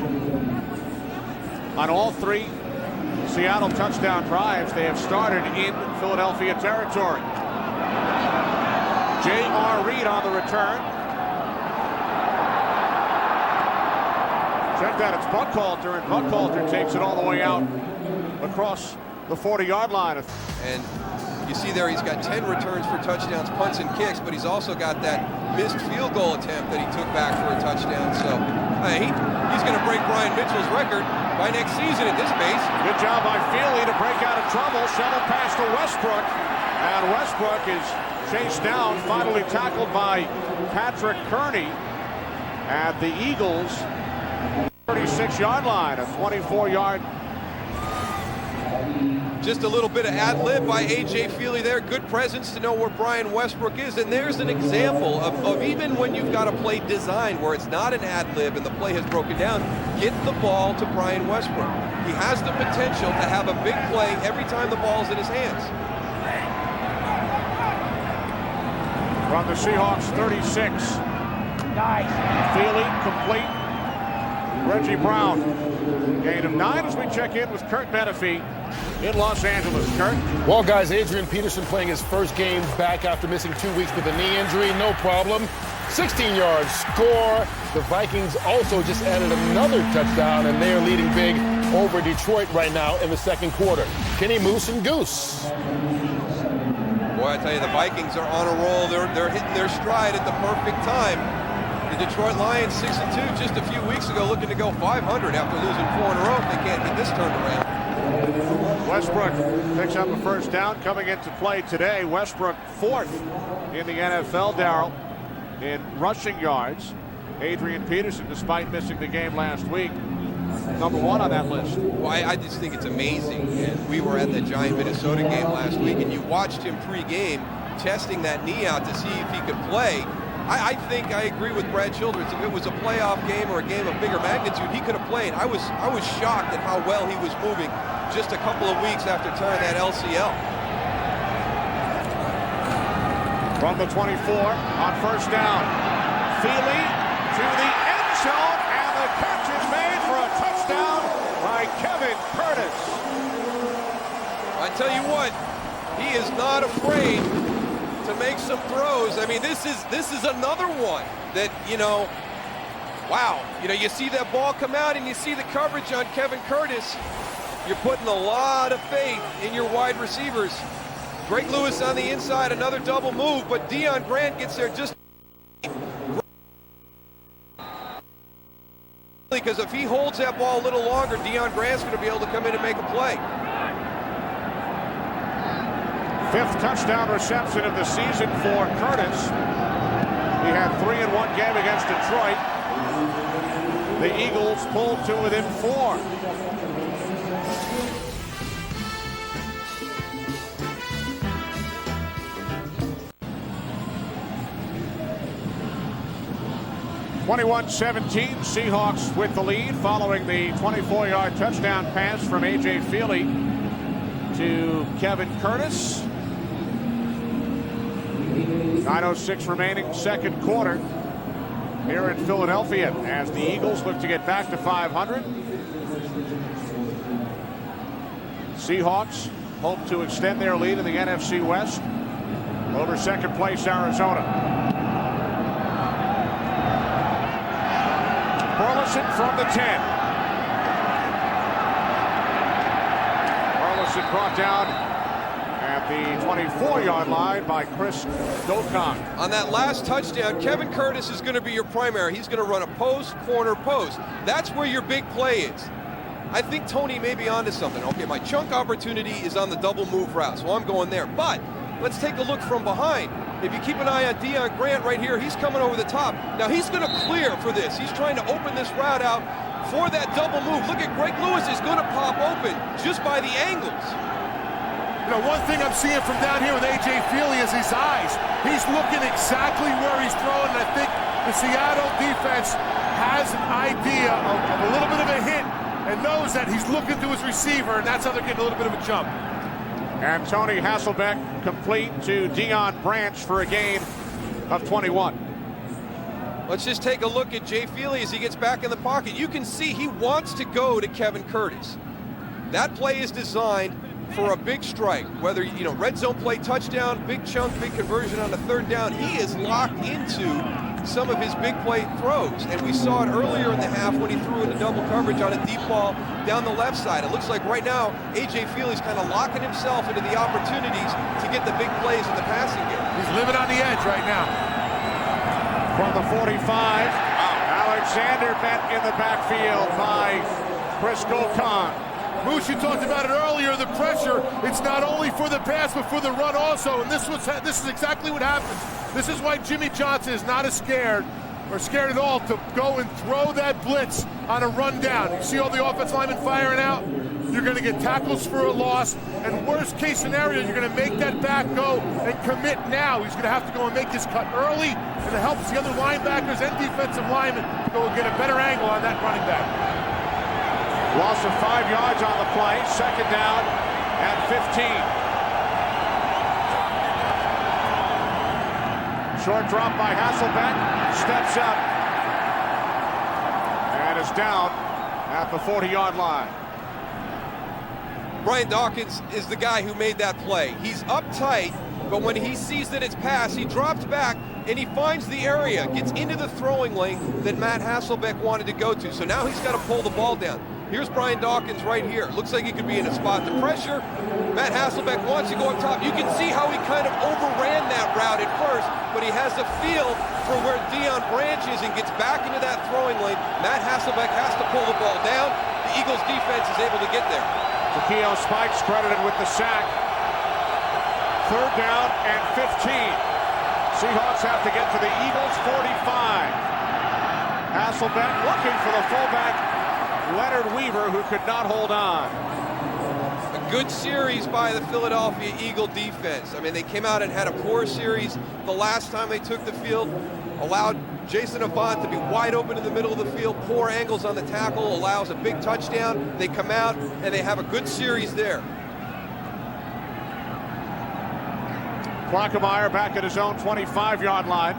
On all 3 Seattle touchdown drives, they have started in Philadelphia territory. J.R. Reed on the return. Check that, it's Buckhalter, and Buckhalter takes it all the way out across the 40-yard line. And you see there he's got 10 returns for touchdowns, punts and kicks, but he's also got that missed field goal attempt that he took back for a touchdown. So he's going to break Brian Mitchell's record by next season at this pace. Good job by Feely to break out of trouble. Shuttle pass to Westbrook. And Westbrook is chased down, finally tackled by Patrick Kearney at the Eagles' 36-yard line, a 24-yard. Just a little bit of ad-lib by A.J. Feely there. Good presence to know where Brian Westbrook is. And there's an example of even when you've got a play designed where it's not an ad-lib and the play has broken down, get the ball to Brian Westbrook. He has the potential to have a big play every time the ball's in his hands. From the Seahawks 36. Nice. Feely complete. Reggie Brown. Gain of 9 as we check in with Kurt Menefee in Los Angeles. Kurt? Well, guys, Adrian Peterson playing his first game back after missing 2 weeks with a knee injury. No problem. 16-yard score. The Vikings also just added another touchdown, and they are leading big over Detroit right now in the second quarter. Kenny Moose and Goose. Boy, I tell you, the Vikings are on a roll. They're hitting their stride at the perfect time. The Detroit Lions 6-2 just a few weeks ago, looking to go 500 after losing 4 in a row if they can't get this turned around. Westbrook picks up a first down coming into play today. Westbrook 4th in the NFL, Daryl, in rushing yards. Adrian Peterson, despite missing the game last week, number 1 on that list. Well, I just think it's amazing. And we were at the Giant-Minnesota game last week, and you watched him pre-game testing that knee out to see if he could play. I think I agree with Brad Childress. If it was a playoff game or a game of bigger magnitude, he could have played. I was shocked at how well he was moving just a couple of weeks after tearing that LCL. From the 24 on first down, Feely to the end zone, and the catch is made for a touchdown by Kevin Curtis. I tell you what, he is not afraid to make some throws. I mean, this is another one that, you know, wow. You know, you see that ball come out and you see the coverage on Kevin Curtis. You're putting a lot of faith in your wide receivers. Greg Lewis on the inside, another double move, but Deion Grant gets there just because if he holds that ball a little longer, Deion Grant's going to be able to come in and make a play. 5th touchdown reception of the season for Curtis. He had 3 in one game against Detroit. The Eagles pulled to within 4. 21-17, Seahawks with the lead following the 24-yard touchdown pass from A.J. Feely to Kevin Curtis. 9:06 remaining, second quarter here in Philadelphia as the Eagles look to get back to 500. Seahawks hope to extend their lead in the NFC West over second place Arizona. Burleson from the 10. Burleson brought down at the 24-yard line by Chris Dokong. On that last touchdown, Kevin Curtis is going to be your primary. He's going to run a post, corner, post. That's where your big play is. I think Tony may be onto something. Okay, my chunk opportunity is on the double move route, so I'm going there. But let's take a look from behind. If you keep an eye on Deion Grant right here, he's coming over the top. Now he's going to clear for this. He's trying to open this route out for that double move. Look at Greg Lewis is going to pop open just by the angles. You know, one thing I'm seeing from down here with A.J. Feely is his eyes. He's looking exactly where he's throwing, and I think the Seattle defense has an idea of a little bit of a hit and knows that he's looking to his receiver, and that's how they're getting a little bit of a jump. And Tony Hasselbeck complete to Deion Branch for a gain of 21. Let's just take a look at Jay Feely as he gets back in the pocket. You can see he wants to go to Kevin Curtis. That play is designed for a big strike, whether, you know, red zone play, touchdown, big chunk, big conversion on a third down. He is locked into some of his big play throws, and we saw it earlier in the half when he threw into double coverage on a deep ball down the left side. It looks like right now A.J. Feely's kind of locking himself into the opportunities to get the big plays in the passing game. He's living on the edge right now. From the 45, Alexander met in the backfield by Chris Dokong. Moose, you talked about it earlier, the pressure, it's not only for the pass, but for the run also, and this is exactly what happened. This is why Jimmy Johnston is not as scared, or scared at all, to go and throw that blitz on a rundown. You see all the offensive linemen firing out? You're going to get tackles for a loss, and worst case scenario, you're going to make that back go and commit now. He's going to have to go and make his cut early, and it helps the other linebackers and defensive linemen to go and get a better angle on that running back. Loss of 5 yards on the play, second down at 15. Short drop by Hasselbeck, steps up, and is down at the 40-yard line. Brian Dawkins is the guy who made that play. He's uptight, but when he sees that it's pass, he drops back and he finds the area, gets into the throwing lane that Matt Hasselbeck wanted to go to. So now he's got to pull the ball down. Here's Brian Dawkins right here. Looks like he could be in a spot to pressure. Matt Hasselbeck wants to go up top. You can see how he kind of overran that route at first, but he has a feel for where Deion Branch is and gets back into that throwing lane. Matt Hasselbeck has to pull the ball down. The Eagles defense is able to get there. Takeo Spikes credited with the sack. Third down and 15. Seahawks have to get to the Eagles 45. Hasselbeck looking for the fullback, Leonard Weaver, who could not hold on. A good series by the Philadelphia Eagle defense. I mean, they came out and had a poor series the last time they took the field, allowed Jason Avant to be wide open in the middle of the field, poor angles on the tackle, allows a big touchdown. They come out and they have a good series there. Klockemeyer back at his own 25-yard line.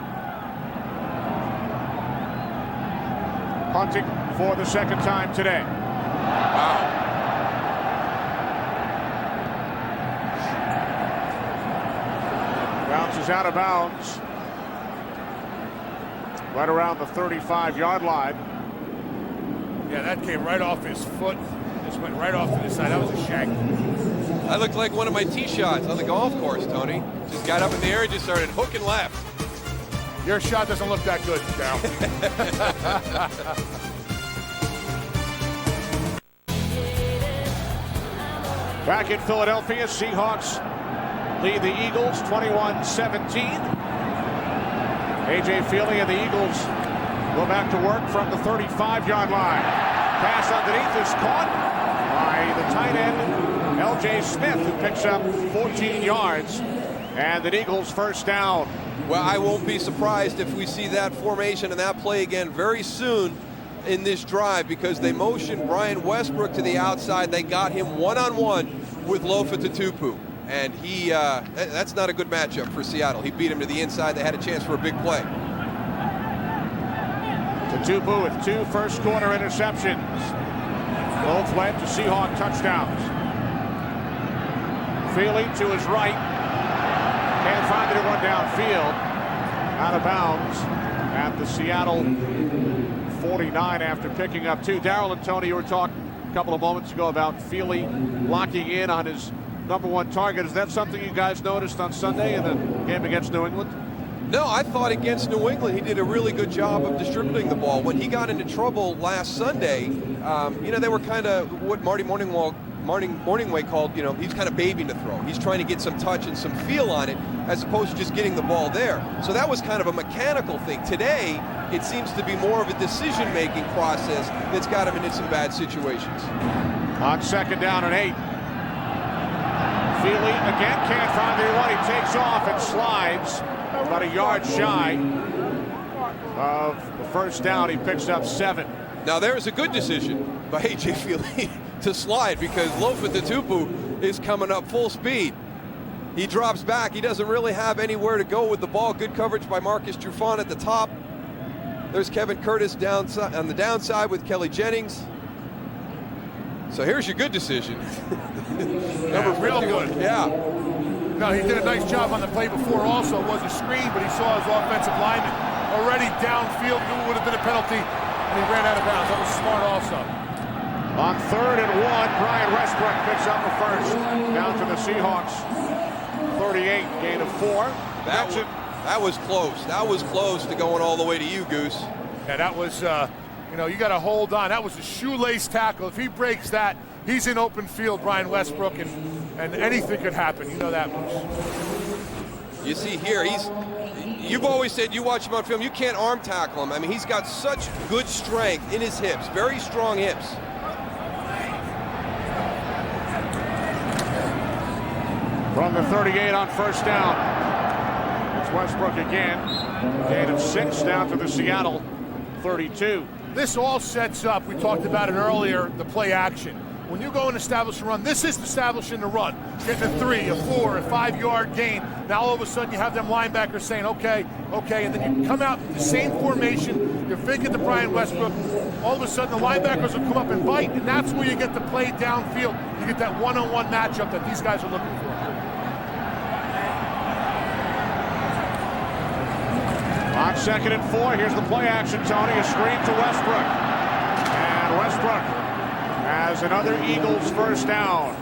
Punting for the second time today. Wow. Bounces out of bounds. Right around the 35-yard line. Yeah, that came right off his foot. Just went right off to the side. That was a shank. That looked like one of my tee shots on the golf course, Tony. Just got up in the air and just started hooking left. Your shot doesn't look that good, Daryl. Back in Philadelphia, Seahawks lead the Eagles 21-17. A.J. Feely and the Eagles go back to work from the 35-yard line. Pass underneath is caught by the tight end, L.J. Smith, who picks up 14 yards. And the Eagles first down. Well, I won't be surprised if we see that formation and that play again very soon in this drive, because they motioned Brian Westbrook to the outside. They got him one-on-one with Lofa Tatupu. And that's not a good matchup for Seattle. He beat him to the inside. They had a chance for a big play. Tatupu with 2 first-quarter interceptions. Both led to Seahawk touchdowns. Feely to his right. Can't find anyone downfield. Out of bounds at the Seattle 49 after picking up 2. Daryl and Tony, you were talking a couple of moments ago about Feely locking in on his #1 target. Is that something you guys noticed on Sunday in the game against New England? No, I thought against New England he did a really good job of distributing the ball. When he got into trouble last Sunday, they were kind of what Marty Morningway called, he's kind of babying the throw. He's trying to get some touch and some feel on it as opposed to just getting the ball there. So that was kind of a mechanical thing. Today, it seems to be more of a decision-making process that's got him into some bad situations. On 2nd down and 8. Feely again can't find anyone. He takes off and slides about a yard shy of the first down. He picks up 7. Now there's a good decision by A.J. Feely to slide, because Lofa Tatupu is coming up full speed. He drops back. He doesn't really have anywhere to go with the ball. Good coverage by Marcus Trufant at the top. There's Kevin Curtis downside, on the downside with Kelly Jennings. So here's your good decision. Real good. Yeah. No, he did a nice job on the play before also. It was a screen, but he saw his offensive lineman already downfield, knew it would have been a penalty, and he ran out of bounds. That was smart also. On 3rd and 1, Brian Westbrook picks up the first. Down to the Seahawks 38, gain of 4. That was close. That was close to going all the way to you, Goose. Yeah, that was, you got to hold on. That was a shoelace tackle. If he breaks that, he's in open field, Brian Westbrook, and anything could happen. You know that much. You see here, you've always said you watch him on film, you can't arm tackle him. I mean, he's got such good strength in his hips, very strong hips. From the 38 on 1st down. It's Westbrook again. Gain of 6 down to the Seattle 32. This all sets up, we talked about it earlier, the play action. When you go and establish a run, this is establishing the run. Getting a 3, a 4, a 5-yard gain. Now all of a sudden you have them linebackers saying, okay, and then you come out in the same formation, you're faking to Brian Westbrook. All of a sudden the linebackers will come up and bite, and that's where you get the play downfield. You get that one-on-one matchup that these guys are looking for. On 2nd and 4, here's the play action, Tony. A screen to Westbrook. And Westbrook has another Eagles first down.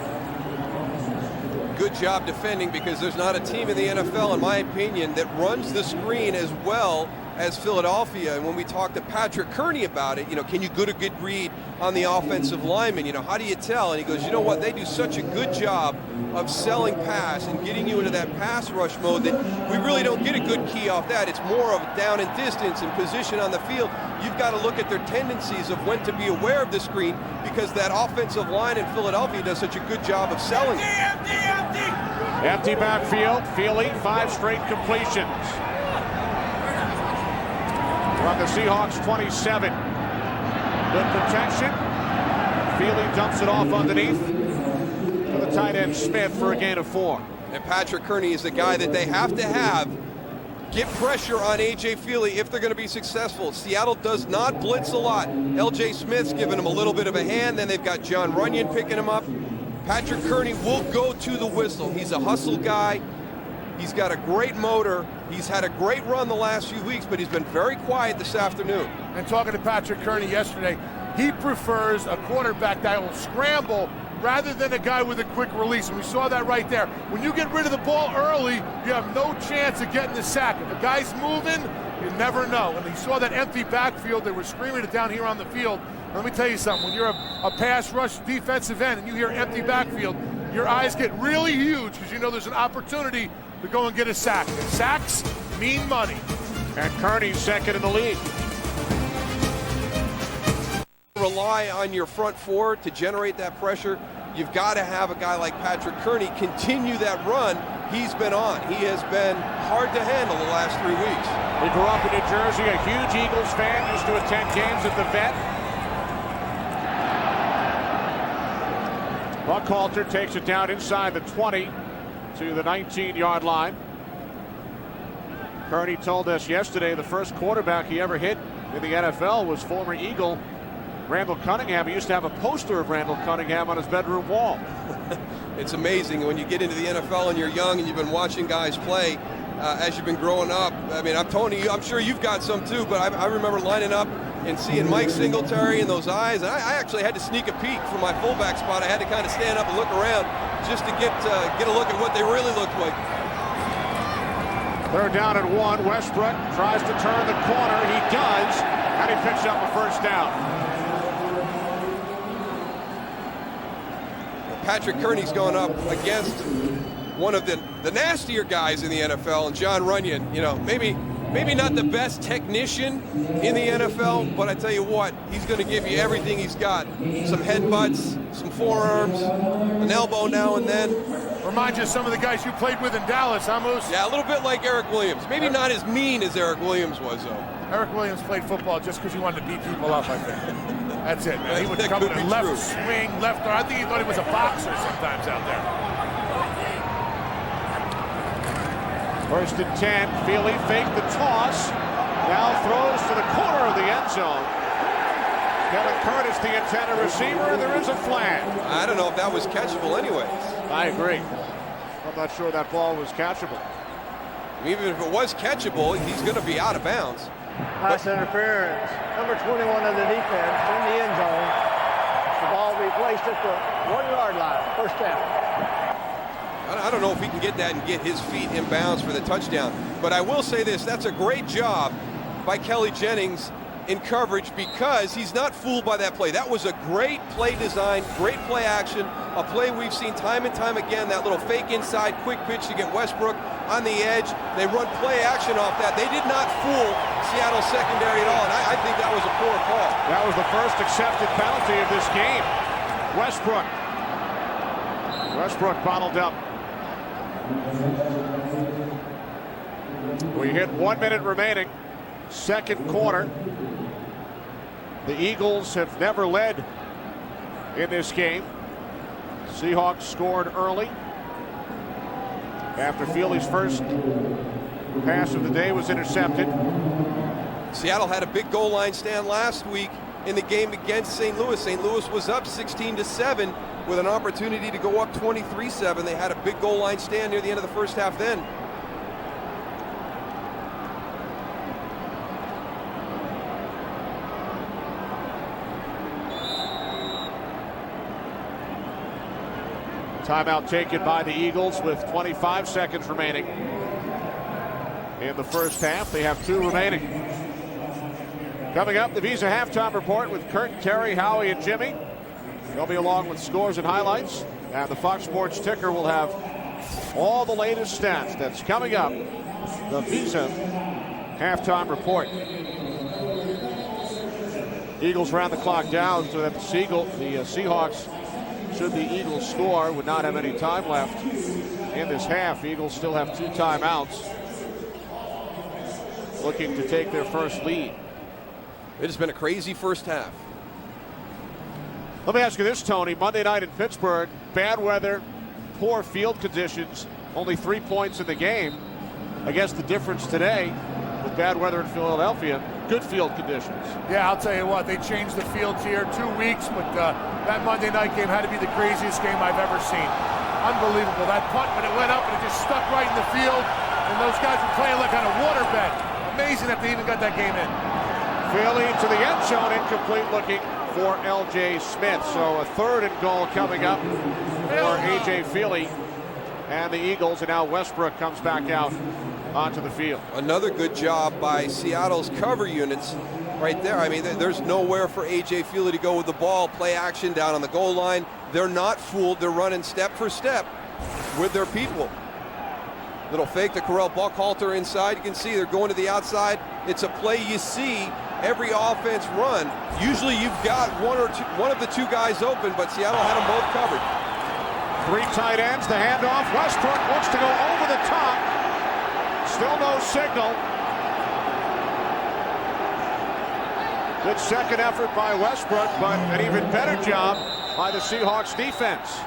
Good job defending, because there's not a team in the NFL, in my opinion, that runs the screen as well as Philadelphia. And when we talked to Patrick Kearney about it, can you get a good read on the offensive lineman? How do you tell? And he goes, you know what? They do such a good job of selling pass and getting you into that pass rush mode that we really don't get a good key off that. It's more of down and distance and position on the field. You've got to look at their tendencies of when to be aware of the screen, because that offensive line in Philadelphia does such a good job of selling it. Empty backfield. Feely, 5 straight completions. From the Seahawks 27. Good protection. Feely dumps it off underneath to the tight end Smith for a gain of 4. And Patrick Kearney is the guy that they have to have get pressure on A.J. Feely if they're going to be successful. Seattle does not blitz a lot. L.J. Smith's giving him a little bit of a hand. Then they've got John Runyon picking him up. Patrick Kearney will go to the whistle. He's a hustle guy. He's got a great motor. He's had a great run the last few weeks, but he's been very quiet this afternoon. And talking to Patrick Kearney yesterday, he prefers a quarterback that will scramble rather than a guy with a quick release. And we saw that right there. When you get rid of the ball early, you have no chance of getting the sack. If a guy's moving, you never know. And he saw that empty backfield. They were screaming it down here on the field. Let me tell you something. When you're a pass rush defensive end and you hear empty backfield, your eyes get really huge, because you know there's an opportunity to go and get a sack. And sacks mean money. And Kearney's second in the league. Rely on your front four to generate that pressure. You've got to have a guy like Patrick Kearney continue that run he's been on. He has been hard to handle the last 3 weeks. He grew up in New Jersey, a huge Eagles fan, used to attend games at the Vet. Buckhalter takes it down inside the 20 to the 19-yard line. Kearney told us yesterday the first quarterback he ever hit in the NFL was former Eagle Randall Cunningham. He used to have a poster of Randall Cunningham on his bedroom wall. It's amazing when you get into the NFL and you're young and you've been watching guys play as you've been growing up. I mean, I'm telling you, I'm sure you've got some too, but I remember lining up and seeing Mike Singletary in those eyes. And I actually had to sneak a peek from my fullback spot. I had to kind of stand up and look around just to get a look at what they really looked like. Third down and 1. Westbrook tries to turn the corner. He does, and he picks up a first down. Patrick Kearney's going up against one of the nastier guys in the NFL, and John Runyon. You know, maybe not the best technician in the NFL, but I tell you what, he's going to give you everything he's got. Some headbutts, some forearms, an elbow now and then. Reminds you of some of the guys you played with in Dallas, huh, Moose? Yeah, a little bit like Eric Williams. Maybe not as mean as Eric Williams was, though. Eric Williams played football just because he wanted to beat people up, I think. That's it, man. He would come in left swing, left arm. I think he thought he was a boxer sometimes out there. First and 10. Feely faked the toss. Now throws to the corner of the end zone. Kevin Curtis, the intended receiver, and there is a flag. I don't know if that was catchable anyways. I agree. I'm not sure that ball was catchable. Even if it was catchable, he's going to be out of bounds. Pass interference. Number 21 of the defense in the end zone. The ball will be placed at the 1-yard line. First down. I don't know if he can get that and get his feet in bounds for the touchdown. But I will say this, that's a great job by Kelly Jennings in coverage because he's not fooled by that play. That was a great play design, great play action, a play we've seen time and time again, that little fake inside, quick pitch to get Westbrook on the edge. They run play action off that. They did not fool Seattle's secondary at all, and I think that was a poor call. That was the first accepted penalty of this game. Westbrook bottled up. We hit 1 minute remaining. Second quarter. The Eagles have never led in this game. Seahawks scored early after Feely's first pass of the day was intercepted. Seattle had a big goal line stand last week in the game against St. Louis. St. Louis was up 16-7 with an opportunity to go up 23-7. They had a big goal line stand near the end of the first half then. Timeout taken by the Eagles with 25 seconds remaining in the first half. They have 2 remaining. Coming up, the Visa Halftime Report with Kurt, Terry, Howie, and Jimmy. They'll be along with scores and highlights. And the Fox Sports Ticker will have all the latest stats. That's coming up. The Visa Halftime Report. Eagles round the clock down so that the Seahawks, should the Eagles score, would not have any time left in this half. Eagles still have 2 timeouts, looking to take their first lead. It has been a crazy first half. Let me ask you this, Tony. Monday night in Pittsburgh, bad weather, poor field conditions, only 3 points in the game. I guess the difference today with bad weather in Philadelphia, good field conditions. Yeah, I'll tell you what, they changed the fields here 2 weeks, but that Monday night game had to be the craziest game I've ever seen. Unbelievable. That punt, when it went up and it just stuck right in the field, and those guys were playing like on a waterbed. Amazing that they even got that game in. Feely to the end zone, incomplete, looking for L.J. Smith. So a 3rd and goal coming up for A.J. Feely and the Eagles, and now Westbrook comes back out onto the field. Another good job by Seattle's cover units right there. I mean, there's nowhere for A.J. Feely to go with the ball. Play action down on the goal line. They're not fooled. They're running step for step with their people. Little fake to Corral Buckhalter inside. You can see they're going to the outside. It's a play you see every offense run. Usually you've got one of the 2 guys open, but Seattle had them both covered. 3 tight ends, the handoff. Westbrook looks to go over the top Still no signal. Good second effort by Westbrook, but an even better job by the Seahawks defense.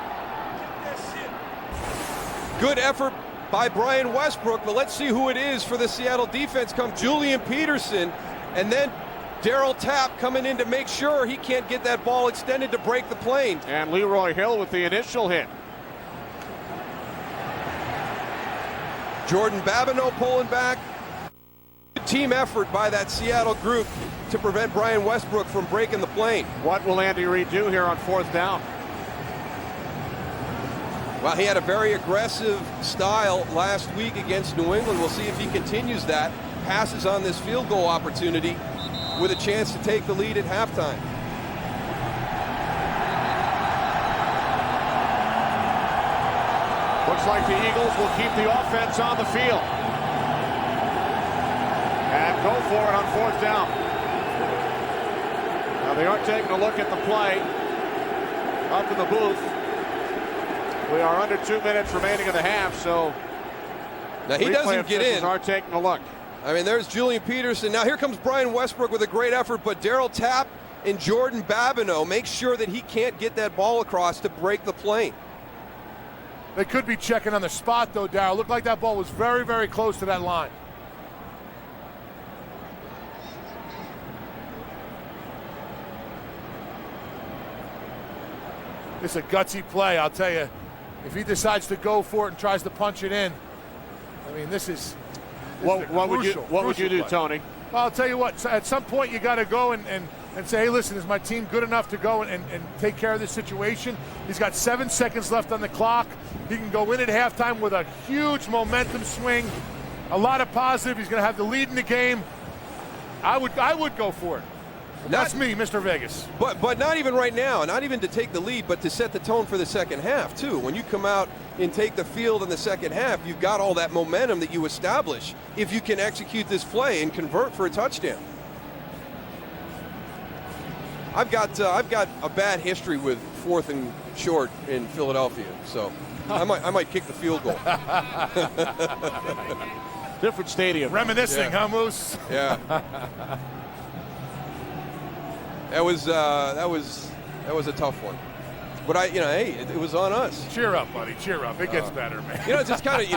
Good effort by Brian Westbrook, but let's see who it is for the Seattle defense. Come Julian Peterson, and then Daryl Tapp coming in to make sure he can't get that ball extended to break the plane. And Leroy Hill with the initial hit. Jordan Babineau pulling back. Good team effort by that Seattle group to prevent Brian Westbrook from breaking the plane. What will Andy Reid do here on 4th down? Well, he had a very aggressive style last week against New England. We'll see if he continues that. Passes on this field goal opportunity with a chance to take the lead at halftime. Looks like the Eagles will keep the offense on the field. And go for it on 4th down. Now they are taking a look at the play up in the booth. We are under 2 minutes remaining in the half, so now he doesn't get in. Are taking a look. I mean, there's Julian Peterson. Now here comes Brian Westbrook with a great effort, but Daryl Tapp and Jordan Babineau make sure that he can't get that ball across to break the plane. They could be checking on the spot, though, Daryl. Looked like that ball was very, very close to that line. It's a gutsy play, I'll tell you. If he decides to go for it and tries to punch it in, I mean, this is what would you do, play. Tony? Well, I'll tell you what, at some point you got to go and say, hey, listen, is my team good enough to go and take care of this situation? He's got 7 seconds left on the clock. He can go in at halftime with a huge momentum swing, a lot of positive. He's going to have the lead in the game. I would go for it. That's me, Mr. Vegas. But not even right now, not even to take the lead, but to set the tone for the second half, too. When you come out and take the field in the second half, you've got all that momentum that you establish if you can execute this play and convert for a touchdown. I've got a bad history with 4th and short in Philadelphia, so I might kick the field goal. Different stadium. Reminiscing, huh, Moose? Yeah. That was a tough one, but hey, it was on us. Cheer up, buddy. Cheer up. It gets better, man. It's just kind of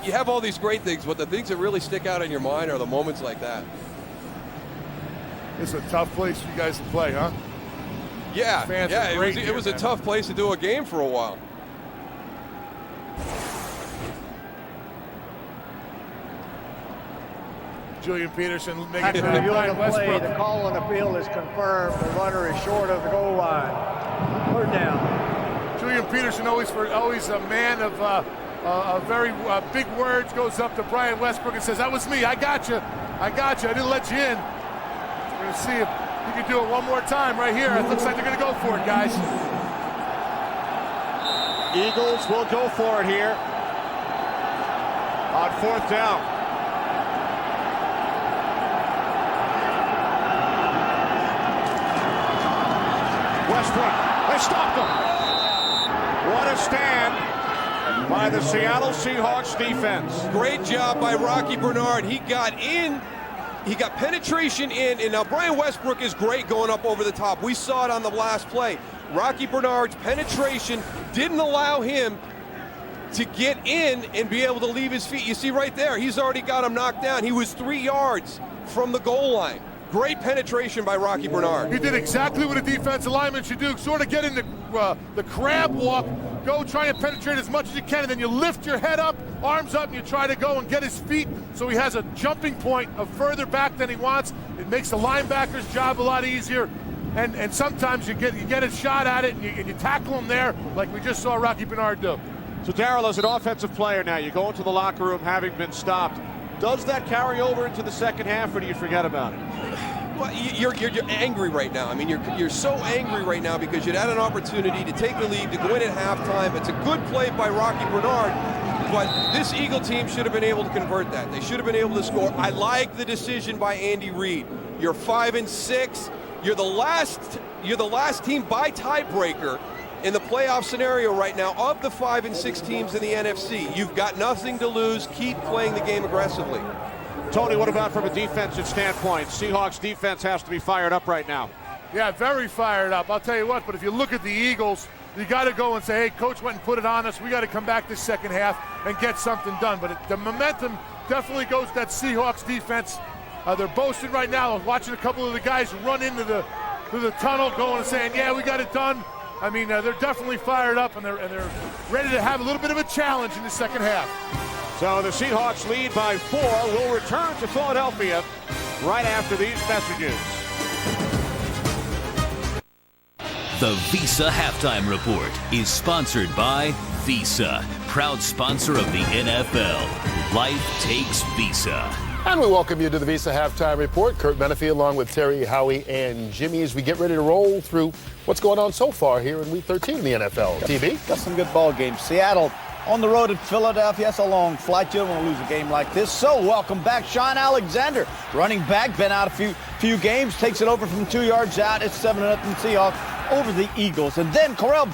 you have all these great things, but the things that really stick out in your mind are the moments like that. It's a tough place for you guys to play, huh? Yeah, Fans yeah. are great It was a man. tough place to do a game for a while. Julian Peterson making After Brian reviewing the play, Westbrook. the call on the field is confirmed. The runner is short of the goal line. 3rd down. Julian Peterson, always a man of very big words, goes up to Brian Westbrook and says, "That was me. I got you. I didn't let you in." We're going to see if he can do it one more time right here. It looks like they're going to go for it, guys. Eagles will go for it here on 4th down. Westbrook, they stopped him. What a stand by the Seattle Seahawks defense. Great job by Rocky Bernard. He got in. He got penetration in, and now Brian Westbrook is great going up over the top. We saw it on the last play. Rocky Bernard's penetration didn't allow him to get in and be able to leave his feet. You see right there, he's already got him knocked down. He was 3 yards from the goal line. Great penetration by Rocky Bernard. He did exactly what a defensive lineman should do. Sort of get in the crab walk, go try and penetrate as much as you can, and then you lift your head up, arms up, and you try to go and get his feet so he has a jumping point of further back than he wants. It makes the linebacker's job a lot easier. And sometimes you get a shot at it and you tackle him there like we just saw Rocky Bernard do. So Daryl, as an offensive player now, you go into the locker room having been stopped. Does that carry over into the second half, or do you forget about it? Well, you're angry right now. I mean, you're so angry right now because you'd had an opportunity to take the lead, to go in at halftime. It's a good play by Rocky Bernard, but this Eagle team should have been able to convert that. They should have been able to score. I like the decision by Andy Reid. You're 5-6. You're the last team by tiebreaker in the playoff scenario right now, of the 5 and 6 teams in the NFC, you've got nothing to lose. Keep playing the game aggressively. Tony, what about from a defensive standpoint? Seahawks defense has to be fired up right now. Yeah, very fired up. I'll tell you what, but if you look at the Eagles, you got to go and say, hey, coach went and put it on us. We got to come back this second half and get something done. But the momentum definitely goes to that Seahawks defense. They're boasting right now. I was watching a couple of the guys run into the tunnel going and saying, yeah, we got it done. I mean, they're definitely fired up, and they're ready to have a little bit of a challenge in the second half. So the Seahawks lead by 4. Will return to Philadelphia right after these messages. The Visa Halftime Report is sponsored by Visa, proud sponsor of the NFL. Life takes Visa. And we welcome you to the Visa Halftime Report. Kurt Menefee along with Terry, Howie, and Jimmy as we get ready to roll through what's going on so far here in Week 13 in the NFL. TB? Got some good ball games. Seattle on the road at Philadelphia. That's a long flight. You don't want to lose a game like this. So welcome back, Sean Alexander, running back, been out a few games, takes it over from 2 yards out. It's 7-0 Seahawks over the Eagles. And then Correll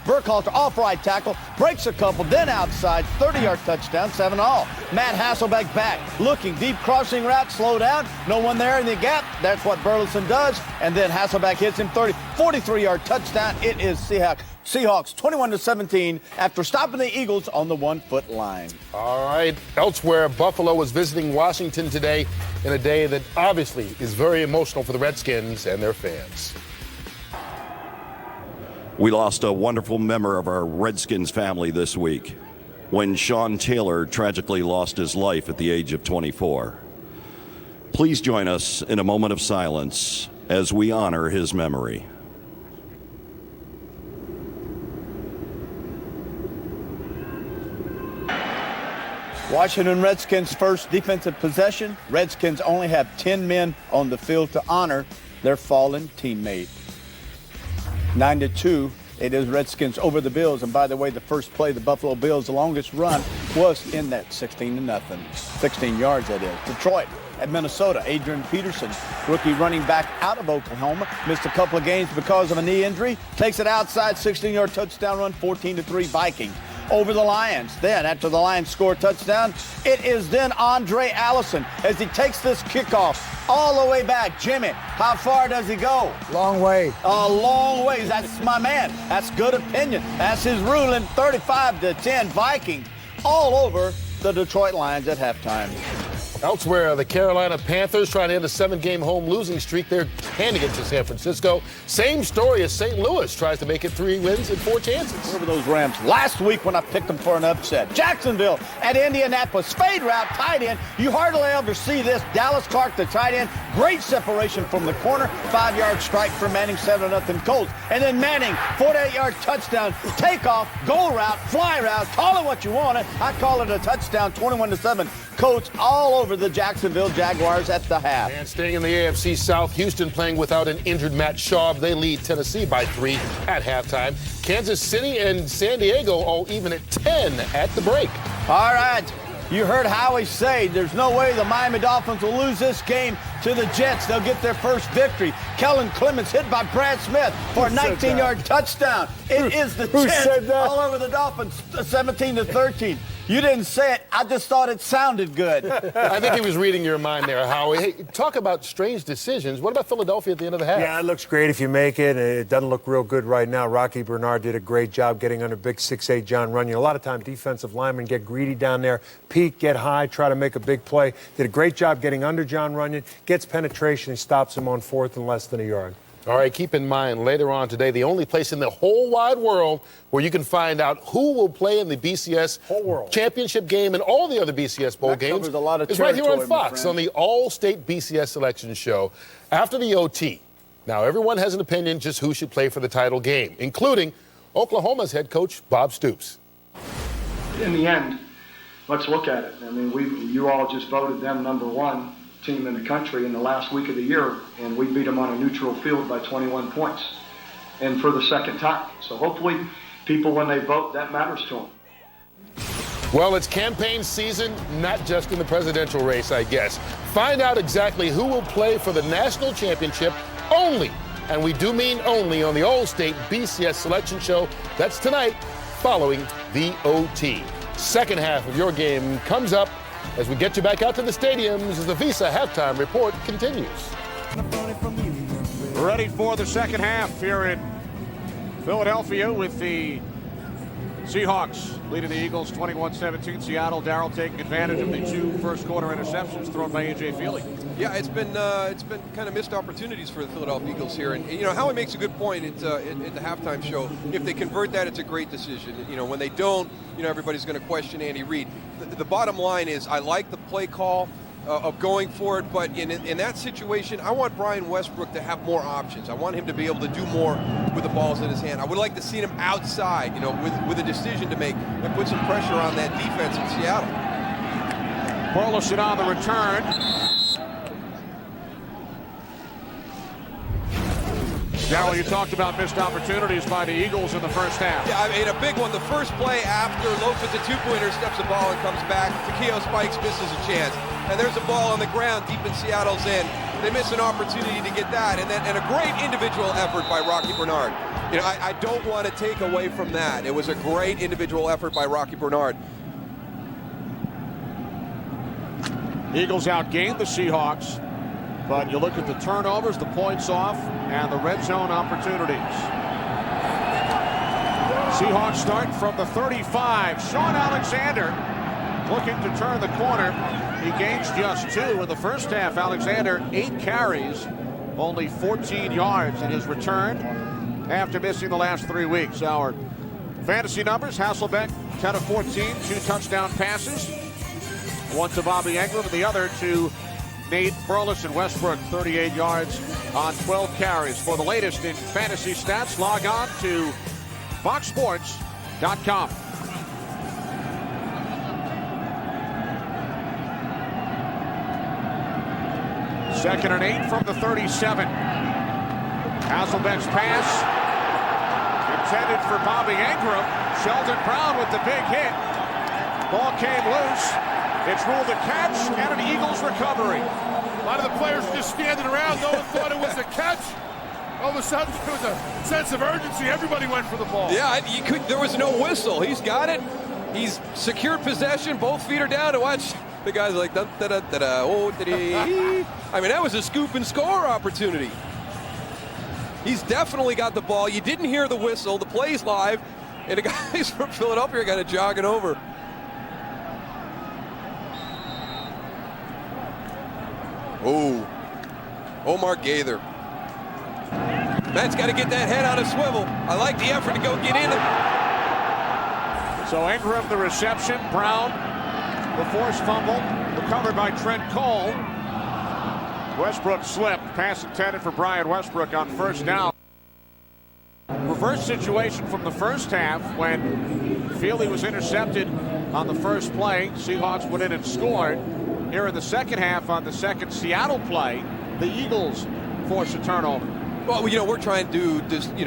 Burkhalter, off right tackle, breaks a couple, then outside, 30-yard touchdown, 7-all. Matt Hasselbeck back, looking, deep crossing route, slow down, no one there in the gap. That's what Burleson does. And then Hasselbeck hits him 43-yard touchdown. It is Seahawks 21-17 after stopping the Eagles on the 1-foot line. All right. Elsewhere, Buffalo was visiting Washington today in a day that obviously is very emotional for the Redskins and their fans. We lost a wonderful member of our Redskins family this week when Sean Taylor tragically lost his life at the age of 24. Please join us in a moment of silence as we honor his memory. Washington Redskins' first defensive possession. Redskins only have 10 men on the field to honor their fallen teammate. 9-2, it is Redskins over the Bills. And by the way, the first play, the Buffalo Bills, the longest run was in that 16-0. 16 yards, that is. Detroit at Minnesota. Adrian Peterson, rookie running back out of Oklahoma, missed a couple of games because of a knee injury. Takes it outside, 16-yard touchdown run, 14-3 Vikings. Over the Lions. Then, after the Lions score a touchdown, it is then Andre Allison as he takes this kickoff all the way back. Jimmy, how far does he go? Long way. A long ways. That's my man. That's good opinion. That's his ruling. 35-10 Vikings all over the Detroit Lions at halftime. Elsewhere, the Carolina Panthers trying to end a 7-game home losing streak. They're handing it to San Francisco. Same story as St. Louis tries to make it 3 wins and 4 chances. Over those Rams last week when I picked them for an upset. Jacksonville at Indianapolis. Fade route, tight end. You hardly ever see this. Dallas Clark, the tight end. Great separation from the corner. 5-yard strike for Manning, 7-0 Colts. And then Manning, 48-yard touchdown. Takeoff, goal route, fly route. Call it what you want it. I call it a touchdown, 21-7. Colts all over the Jacksonville Jaguars at the half. And staying in the AFC South, Houston playing without an injured Matt Schaub. They lead Tennessee by 3 at halftime. Kansas City and San Diego all even at 10 at the break. All right. You heard Howie say there's no way the Miami Dolphins will lose this game to the Jets. They'll get their first victory. Kellen Clemens hit by Brad Smith for a 19-yard touchdown. It is the Jets all over the Dolphins, 17-13. You didn't say it. I just thought it sounded good. I think he was reading your mind there, Howie. Hey, talk about strange decisions. What about Philadelphia at the end of the half? Yeah, it looks great if you make it. It doesn't look real good right now. Rocky Bernard did a great job getting under big 6'8" John Runyon. A lot of times defensive linemen get greedy down there, peek, get high, try to make a big play. Did a great job getting under John Runyon, gets penetration, and stops him on 4th and less than a yard. All right, keep in mind, later on today, the only place in the whole wide world where you can find out who will play in the BCS championship game and all the other BCS bowl games covers a lot of is right here on territory, Fox on the All-State BCS Selection Show after the OT. Now, everyone has an opinion just who should play for the title game, including Oklahoma's head coach, Bob Stoops. In the end, let's look at it. I mean, you all just voted them #1 team in the country in the last week of the year, and we beat them on a neutral field by 21 points, and for the second time. So hopefully people, when they vote, that matters to them. Well, it's campaign season, not just in the presidential race, I guess. Find out exactly who will play for the national championship only and we do mean only on the All-State BCS Selection Show. That's tonight, following the OT. Second half of your game comes up as we get you back out to the stadiums as the Visa Halftime Report continues. Ready for the second half here in Philadelphia with the Seahawks leading the Eagles 21-17. Seattle, Daryl taking advantage of the 2 first-quarter interceptions thrown by A.J. Feely. Yeah, it's been kind of missed opportunities for the Philadelphia Eagles here, and you know Howie makes a good point at the halftime show. If they convert that, it's a great decision. You know, when they don't, you know everybody's going to question Andy Reid. The bottom line is, I like the play call of going for it, but in that situation, I want Brian Westbrook to have more options. I want him to be able to do more with the balls in his hand. I would like to see him outside, you know, with a decision to make and put some pressure on that defense in Seattle. Burleson on the return. Daryl, you talked about missed opportunities by the Eagles in the first half. Yeah, I mean, a big one. The first play after Lopez, a 2-pointer, steps the ball and comes back. Takeo Spikes misses a chance. And there's a ball on the ground deep in Seattle's end. They miss an opportunity to get that. And a great individual effort by Rocky Bernard. You know, I don't want to take away from that. It was a great individual effort by Rocky Bernard. Eagles outgained the Seahawks, but you look at the turnovers, the points off, and the red zone opportunities. Seahawks start from the 35. Sean Alexander looking to turn the corner. He gains just 2 in the first half. Alexander, 8 carries, only 14 yards in his return after missing the last 3 weeks. Our fantasy numbers: Hasselbeck, 10 of 14, 2 touchdown passes. One to Bobby Engram and the other to Nate Burleson. Westbrook, 38 yards on 12 carries. For the latest in fantasy stats, log on to foxsports.com. Second and 8 from the 37. Hasselbeck's pass intended for Bobby Engram. Sheldon Brown with the big hit. Ball came loose. It's ruled a catch and an Eagles recovery. A lot of the players were just standing around. No one thought it was a catch. All of a sudden, there was a sense of urgency. Everybody went for the ball. Yeah, there was no whistle. He's got it. He's secured possession. Both feet are down to watch. The guy's like, da da da da da. Oh, da-dee. I mean, that was a scoop and score opportunity. He's definitely got the ball. You didn't hear the whistle. The play's live, and the guys from Philadelphia are kind of jogging over. Oh, Omar Gaither. Matt's got to get that head on a swivel. I like the effort to go get in it. So Engram the reception. Brown the forced fumble. Recovered by Trent Cole. Westbrook slipped. Pass intended for Brian Westbrook on first down. Reverse situation from the first half when Feely was intercepted on the first play. Seahawks went in and scored. Here in the second half on the second Seattle play, the Eagles forced a turnover. Well, you know, we're trying to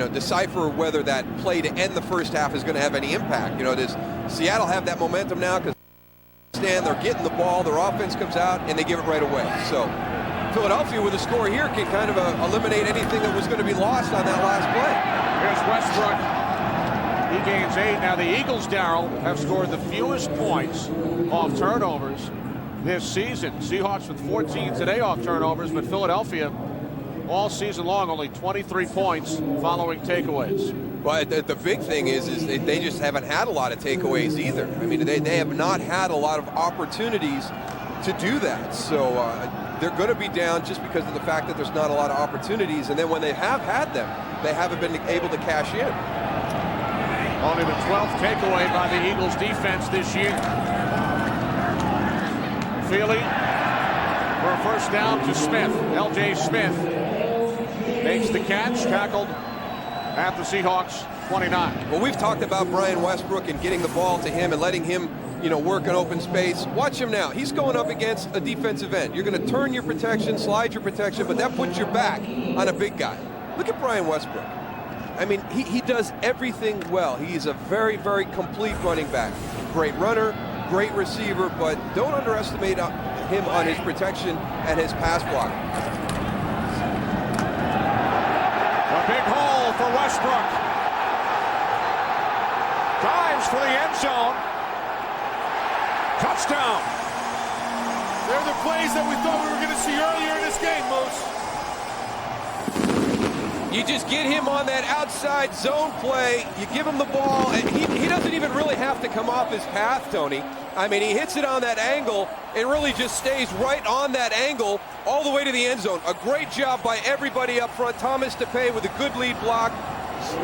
decipher whether that play to end the first half is going to have any impact. You know, does Seattle have that momentum now? Because they're getting the ball, their offense comes out, and they give it right away. So Philadelphia with a score here can kind of eliminate anything that was going to be lost on that last play. Here's Westbrook. He gains 8. Now the Eagles, Daryl, have scored the fewest points off turnovers this season. Seahawks with 14 today off turnovers, but Philadelphia all season long only 23 points following takeaways. Well, the big thing is they just haven't had a lot of takeaways either. I mean, they have not had a lot of opportunities to do that. So they're going to be down just because of the fact that there's not a lot of opportunities. And then when they have had them, they haven't been able to cash in. Only the 12th takeaway by the Eagles defense this year. Feely for a first down to Smith. L.J. Smith makes the catch, tackled at the Seahawks 29. Well, we've talked about Brian Westbrook and getting the ball to him and letting him, you know, work in open space. Watch him now. He's going up against a defensive end. You're going to turn your protection, slide your protection, but that puts your back on a big guy. Look at Brian Westbrook. I mean, he does everything well. He's a very, very complete running back. Great runner, great receiver, but don't underestimate him on his protection and his pass block. Westbrook dives for the end zone. Touchdown. They're the plays that we thought we were going to see earlier in this game, Moose. You just get him on that outside zone play, you give him the ball, and he doesn't even really have to come off his path, Tony. I mean, he hits it on that angle and really just stays right on that angle all the way to the end zone. A great job by everybody up front. Thomas DePay with a good lead block.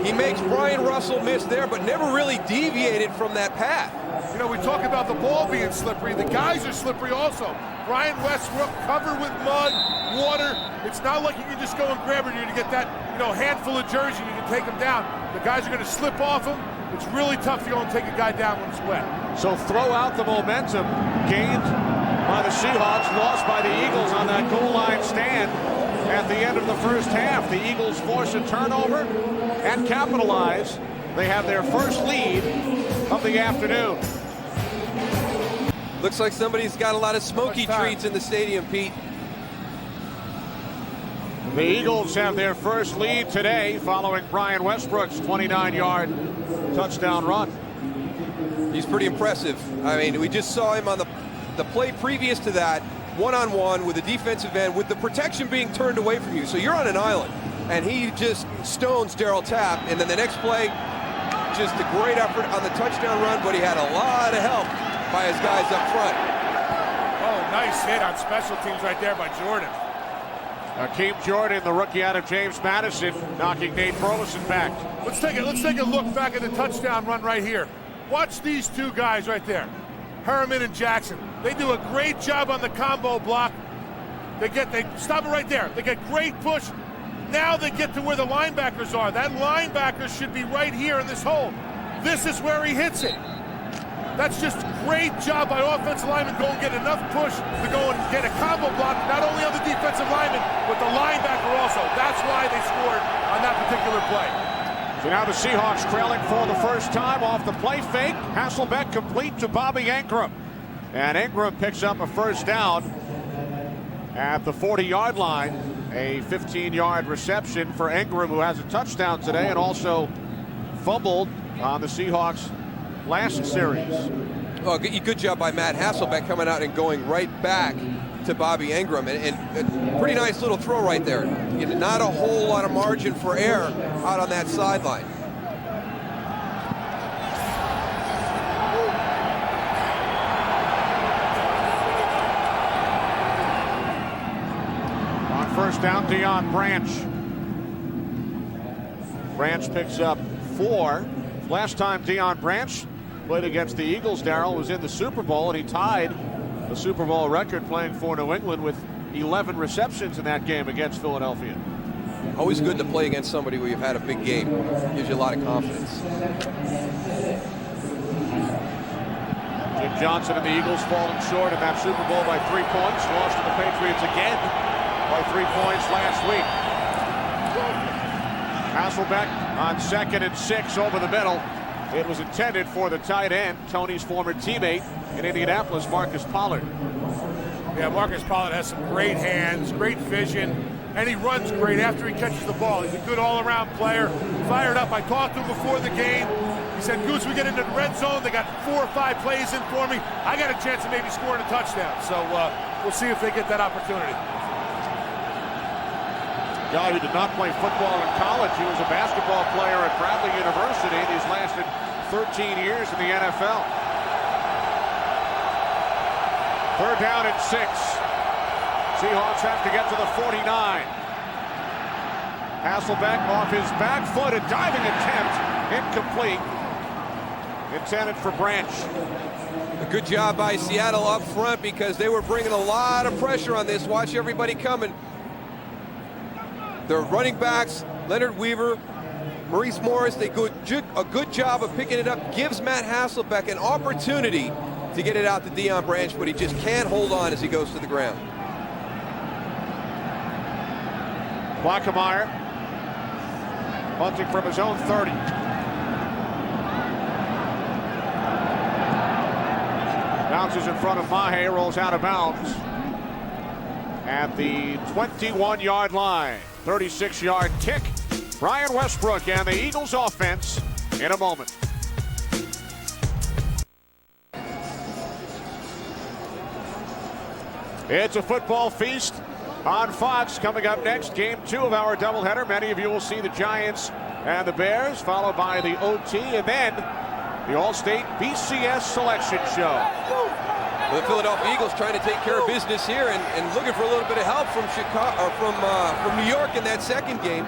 He makes Brian Russell miss there, but never really deviated from that path. You know, we talk about the ball being slippery. The guys are slippery also. Brian Westbrook covered with mud, water. It's not like you can just go and grab it. You're going to get that, handful of jersey. You can take him down. The guys are going to slip off him. It's really tough to go and take a guy down when it's wet. So throw out the momentum gained by the Seahawks, lost by the Eagles on that goal line stand at the end of the first half. The Eagles force a turnover and capitalize. They have their first lead of the afternoon. Looks like somebody's got a lot of smoky treats in the stadium, Pete. The Eagles have their first lead today following Brian Westbrook's 29-yard touchdown run. He's pretty impressive. I mean, we just saw him on the play previous to that, one-on-one with the defensive end, with the protection being turned away from you. So you're on an island, and he just stones Daryl Tapp. And then the next play, just a great effort on the touchdown run, but he had a lot of help by his guys up front. Oh, nice hit on special teams right there by Jordan. Akeem Jordan, the rookie out of James Madison, knocking Nate Burleson back. Let's take a look back at the touchdown run right here. Watch these two guys right there, Herman and Jackson. They do a great job on the combo block. They stop it right there. They get great push. Now they get to where the linebackers are. That linebacker should be right here in this hole. This is where he hits it. That's just great job by offensive linemen. Go and get enough push to go and get a combo block, not only on the defensive lineman, but the linebacker also. That's why they scored on that particular play. So now the Seahawks trailing for the first time off the play fake. Hasselbeck complete to Bobby Ingram. And Ingram picks up a first down at the 40-yard line. A 15-yard reception for Ingram, who has a touchdown today and also fumbled on the Seahawks last series. Well, good job by Matt Hasselbeck coming out and going right back to Bobby Ingram. And pretty nice little throw right there. Not a whole lot of margin for error out on that sideline. On first down, Deion Branch. Branch picks up 4. Last time Deion Branch played against the Eagles, Daryl, was in the Super Bowl, and he tied the Super Bowl record playing for New England with 11 receptions in that game against Philadelphia. Always good to play against somebody where you've had a big game. Gives you a lot of confidence. Jim Johnston and the Eagles falling short in that Super Bowl by 3 points. Lost to the Patriots again by 3 points last week. Hasselbeck on 2nd and 6 over the middle. It was intended for the tight end, Tony's former teammate in Indianapolis, Marcus Pollard. Yeah, Marcus Pollard has some great hands, great vision, and he runs great after he catches the ball. He's a good all-around player, fired up. I talked to him before the game. He said, Goose, we get into the red zone. They got 4 or 5 plays in for me. I got a chance of maybe scoring a touchdown. So we'll see if they get that opportunity. Guy who did not play football in college. He was a basketball player at Bradley University, and he's lasted 13 years in the NFL. 3rd down and 6. Seahawks have to get to the 49. Hasselbeck off his back foot, a diving attempt, incomplete. Intended for Branch. A good job by Seattle up front because they were bringing a lot of pressure on this. Watch everybody coming. Their running backs, Leonard Weaver, Maurice Morris, they do a good job of picking it up. Gives Matt Hasselbeck an opportunity to get it out to Deion Branch, but he just can't hold on as he goes to the ground. Wackemeyer punting from his own 30. Bounces in front of Mahe, rolls out of bounds at the 21-yard line. 36-yard kick Brian Westbrook and the Eagles offense in a moment. It's a football feast on Fox. Coming up next, game 2 of our doubleheader. Many of you will see the Giants and the Bears, followed by the OT, and then the All-State BCS selection show. The Philadelphia Eagles trying to take care of business here and looking for a little bit of help from Chicago, or from New York in that second game.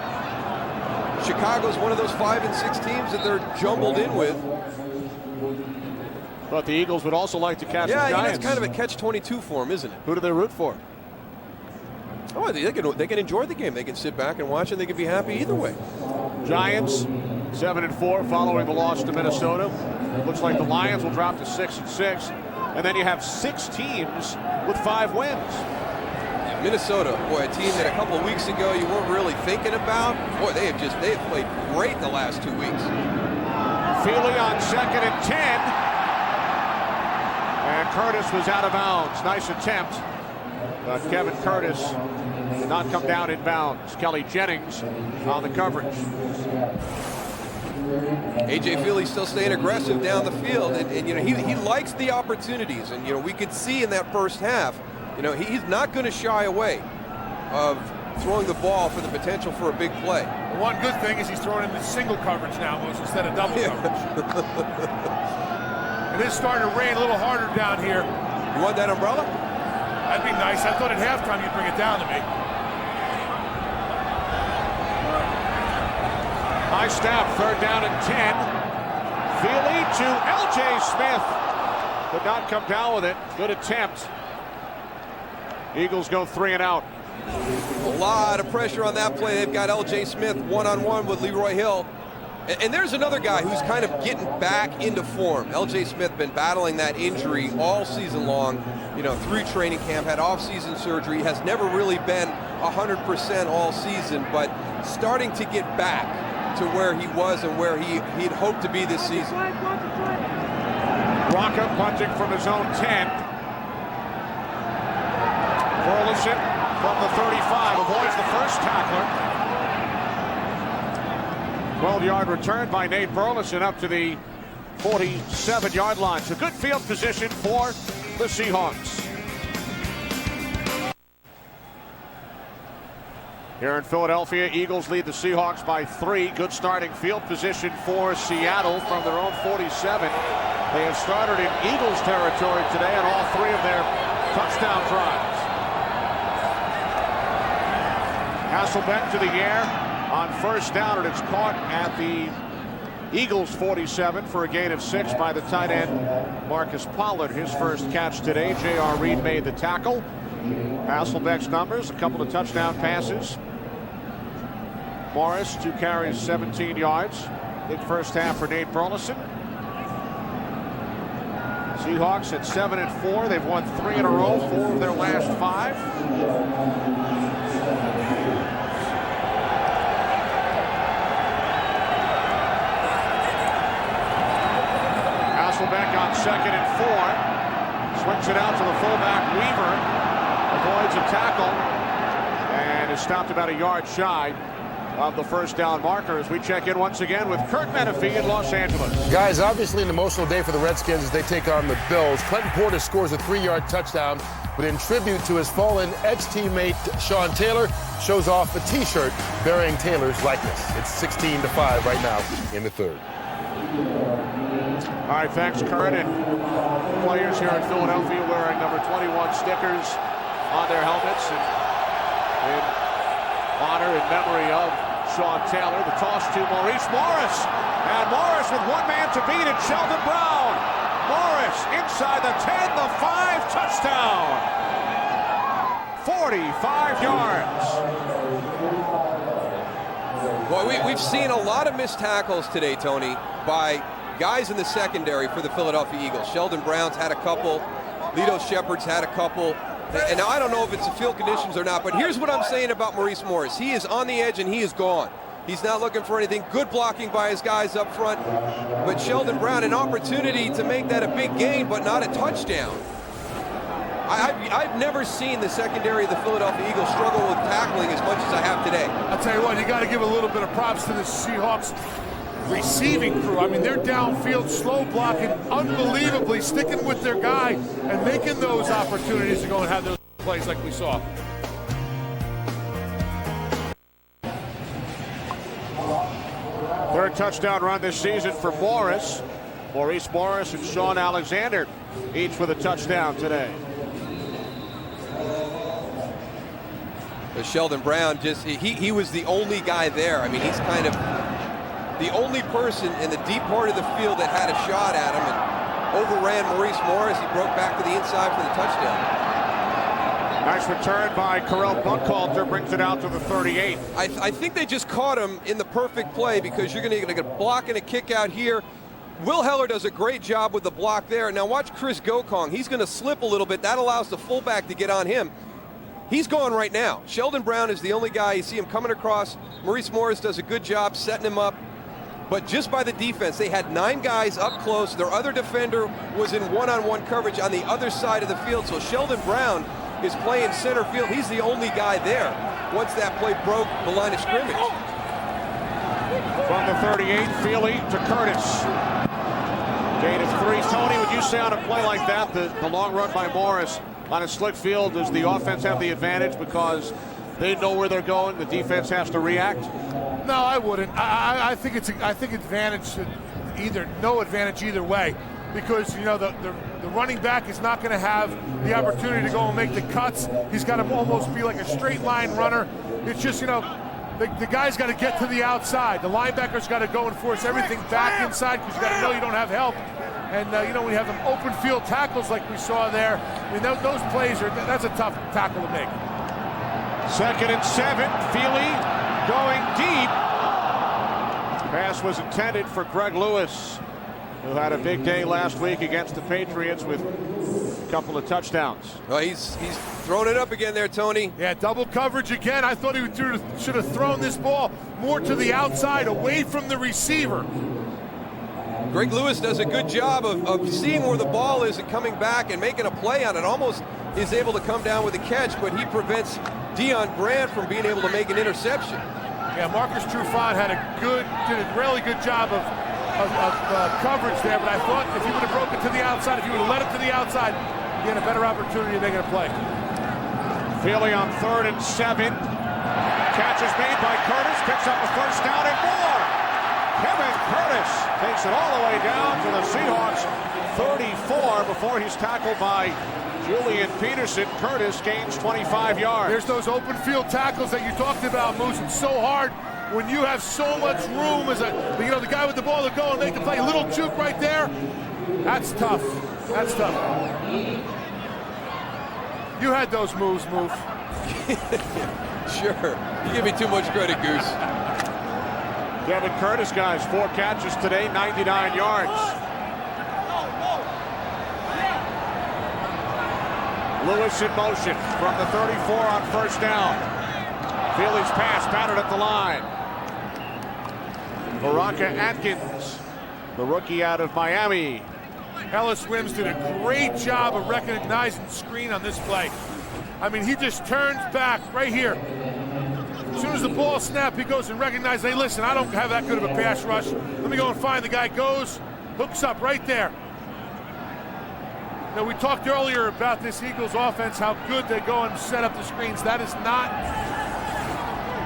Chicago's one of those 5 and 6 teams that they're jumbled in with. But the Eagles would also like to catch the Giants. Yeah, it's kind of a catch-22 for them, isn't it? Who do they root for? Oh, they can enjoy the game. They can sit back and watch, and they can be happy either way. Giants 7-4 following the loss to Minnesota. Looks like the Lions will drop to 6-6, and then you have 6 teams with 5 wins. Minnesota, boy, a team that a couple of weeks ago you weren't really thinking about. Boy, they have played great the last 2 weeks. Feely on 2nd and 10, and Curtis was out of bounds. Nice attempt, but Kevin Curtis did not come down in bounds. Kelly Jennings on the coverage. A.J. Feely still staying aggressive down the field, and you know, he likes the opportunities, and you know, we could see in that first half, you know, he's not going to shy away of throwing the ball for the potential for a big play. The one good thing is he's throwing in the single coverage now instead of double coverage. It is starting to rain a little harder down here. You want that umbrella? That'd be nice. I thought at halftime you'd bring it down to me. High snap, 3rd down and 10. Feely to L.J. Smith. Could not come down with it. Good attempt. Eagles go 3 and out. A lot of pressure on that play. They've got L.J. Smith one-on-one with Leroy Hill. And there's another guy who's kind of getting back into form. L.J. Smith been battling that injury all season long, you know, through training camp, had off-season surgery, has never really been 100% all season, but starting to get back to where he was and where he'd hoped to be this season. Rocca punting from his own 10. Burleson from the 35 avoids the first tackler. 12-yard return by Nate Burleson up to the 47-yard line. So good field position for the Seahawks. Here in Philadelphia, Eagles lead the Seahawks by 3. Good starting field position for Seattle from their own 47. They have started in Eagles territory today on all 3 of their touchdown drives. Hasselbeck to the air on 1st down, and it's caught at the Eagles 47 for a gain of 6 by the tight end Marcus Pollard. His first catch today. J.R. Reed made the tackle. Hasselbeck's numbers, a couple of touchdown passes. Morris, 2 carries, 17 yards. Big first half for Nate Burleson. Seahawks at 7-4. They've won 3 in a row, 4 of their last 5. Hasselbeck on 2nd and 4. Swings it out to the fullback, Weaver. Avoids a tackle and is stopped about a yard shy of the first down marker as we check in once again with Kurt Menefee in Los Angeles. Guys, obviously an emotional day for the Redskins as they take on the Bills. Clinton Porter scores a 3-yard touchdown, but in tribute to his fallen ex-teammate Sean Taylor, shows off a T-shirt bearing Taylor's likeness. It's 16-5 right now in the 3rd. All right, thanks, Kurt. And players here in Philadelphia wearing number 21 stickers on their helmets in honor and memory of Sean Taylor. The toss to Maurice Morris. And Morris with 1 man to beat it. Sheldon Brown. Morris inside the 10, the 5, touchdown. 45 yards. Boy, we've seen a lot of missed tackles today, Tony, by guys in the secondary for the Philadelphia Eagles. Sheldon Brown's had a couple. Lito Shepherd's had a couple. And now I don't know if it's the field conditions or not, but here's what I'm saying about Maurice Morris. He is on the edge and he is gone. He's not looking for anything. Good blocking by his guys up front. But Sheldon Brown, an opportunity to make that a big gain, but not a touchdown. I've never seen the secondary of the Philadelphia Eagles struggle with tackling as much as I have today. I'll tell you what, you got to give a little bit of props to the Seahawks receiving crew. I mean, they're downfield, slow blocking, unbelievably sticking with their guy and making those opportunities to go and have those plays like we saw. Third touchdown run this season for Morris. Maurice Morris and Sean Alexander, each with a touchdown today. But Sheldon Brown, he was the only guy there. I mean, he's kind of the only person in the deep part of the field that had a shot at him and overran Maurice Morris. He broke back to the inside for the touchdown. Nice return by Carell Buckhalter, brings it out to the 38. I think they just caught him in the perfect play, because you're going to get a block and a kick out here. Will Heller does a great job with the block there. Now watch Chris Gokong. He's going to slip a little bit. That allows the fullback to get on him. He's gone right now. Sheldon Brown is the only guy. You see him coming across. Maurice Morris does a good job setting him up. But just by the defense, they had 9 guys up close. Their other defender was in one-on-one coverage on the other side of the field. So Sheldon Brown is playing center field. He's the only guy there once that play broke the line of scrimmage. From the 38, Feely to Curtis. Gain of 3. Tony, would you say on a play like that, the long run by Morris on a slick field, does the offense have the advantage because they know where they're going, the defense has to react? No, I wouldn't. I think advantage no advantage either way, because you know the running back is not going to have the opportunity to go and make the cuts. He's got to almost be like a straight line runner. It's just, you know, the guy's got to get to the outside. The linebacker's got to go and force everything back inside, because you got to know you don't have help. And you know, we have them open field tackles like we saw there. I mean, those plays that's a tough tackle to make. 2nd and 7. Feely going deep. Pass was intended for Greg Lewis, who had a big day last week against the Patriots with a couple of touchdowns. Well, he's throwing it up again there, Tony. Yeah, double coverage again. I thought he should have thrown this ball more to the outside, away from the receiver. Greg Lewis does a good job of seeing where the ball is and coming back and making a play on it. Almost is able to come down with a catch, but he prevents Deion Grant from being able to make an interception. Yeah, Marcus Trufant did a really good job of coverage there, but I thought if he would have broken to the outside, if he would have led it to the outside, he had a better opportunity of making a play. Feely on 3rd and 7. Catch is made by Curtis, picks up a first down and more. Kevin Curtis takes it all the way down to the Seahawks 34 before he's tackled by Julian Peterson. Curtis gains 25 yards. There's those open field tackles that you talked about, Moose. It's so hard when you have so much room as the guy with the ball to go and make the play. A little juke right there. That's tough. That's tough. You had those moves, Moose. Sure. You give me too much credit, Goose. Kevin Curtis, guys, 4 catches today, 99 yards. Lewis in motion from the 34 on first down. Feely's pass batted at the line. Baraka Atkins, the rookie out of Miami. Ellis Wims did a great job of recognizing the screen on this play. I mean, he just turns back right here. As soon as the ball snapped, he goes and recognizes, hey, listen, I don't have that good of a pass rush. Let me go and find the guy. Goes, hooks up right there. Now, we talked earlier about this Eagles offense, how good they go and set up the screens. That is not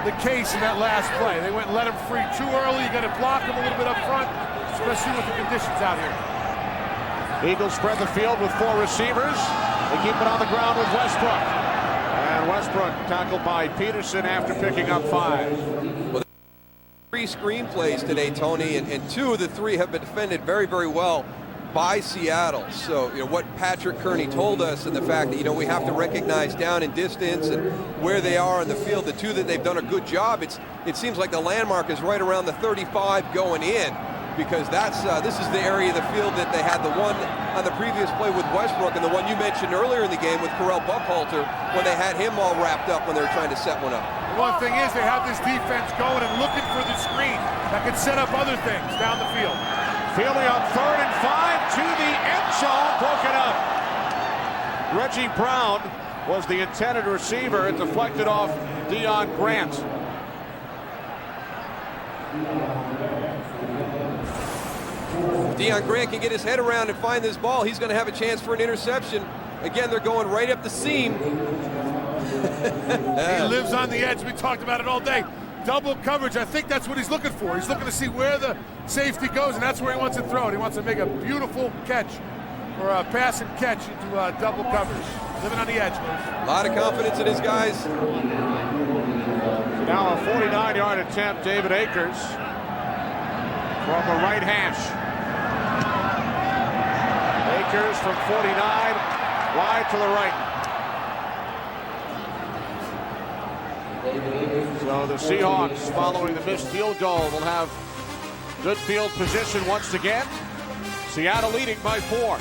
the case in that last play. They went and let him free too early. You got to block him a little bit up front, especially with the conditions out here. Eagles spread the field with 4 receivers. They keep it on the ground with Westbrook. And Westbrook tackled by Peterson after picking up 5. Well, 3 screenplays today, Tony, and 2 of the 3 have been defended very, very well by Seattle. So, you know, what Patrick Kearney told us, and the fact that, you know, we have to recognize down and distance and where they are in the field, the 2 that they've done a good job. It seems like the landmark is right around the 35 going in, because this is the area of the field that they had the one on the previous play with Westbrook, and the one you mentioned earlier in the game with Carell Buckhalter, when they had him all wrapped up when they were trying to set one up. The one thing is they have this defense going and looking for the screen that can set up other things down the field. Feely on 3rd and 5 to the end zone, broken up. Reggie Brown was the intended receiver. It deflected off Deion Grant. Deion Grant can get his head around and find this ball. He's going to have a chance for an interception. Again, they're going right up the seam. He lives on the edge. We talked about it all day. Double coverage, I think that's what he's looking for. He's looking to see where the safety goes, and that's where he wants to throw it. He wants to make a beautiful catch, or a pass and catch into double coverage. Living on the edge, Moose. A lot of confidence in his guys. Now a 49-yard attempt, David Akers from the right hash. Akers from 49, wide to the right. So the Seahawks, following the missed field goal, will have good field position once again. Seattle leading by 4.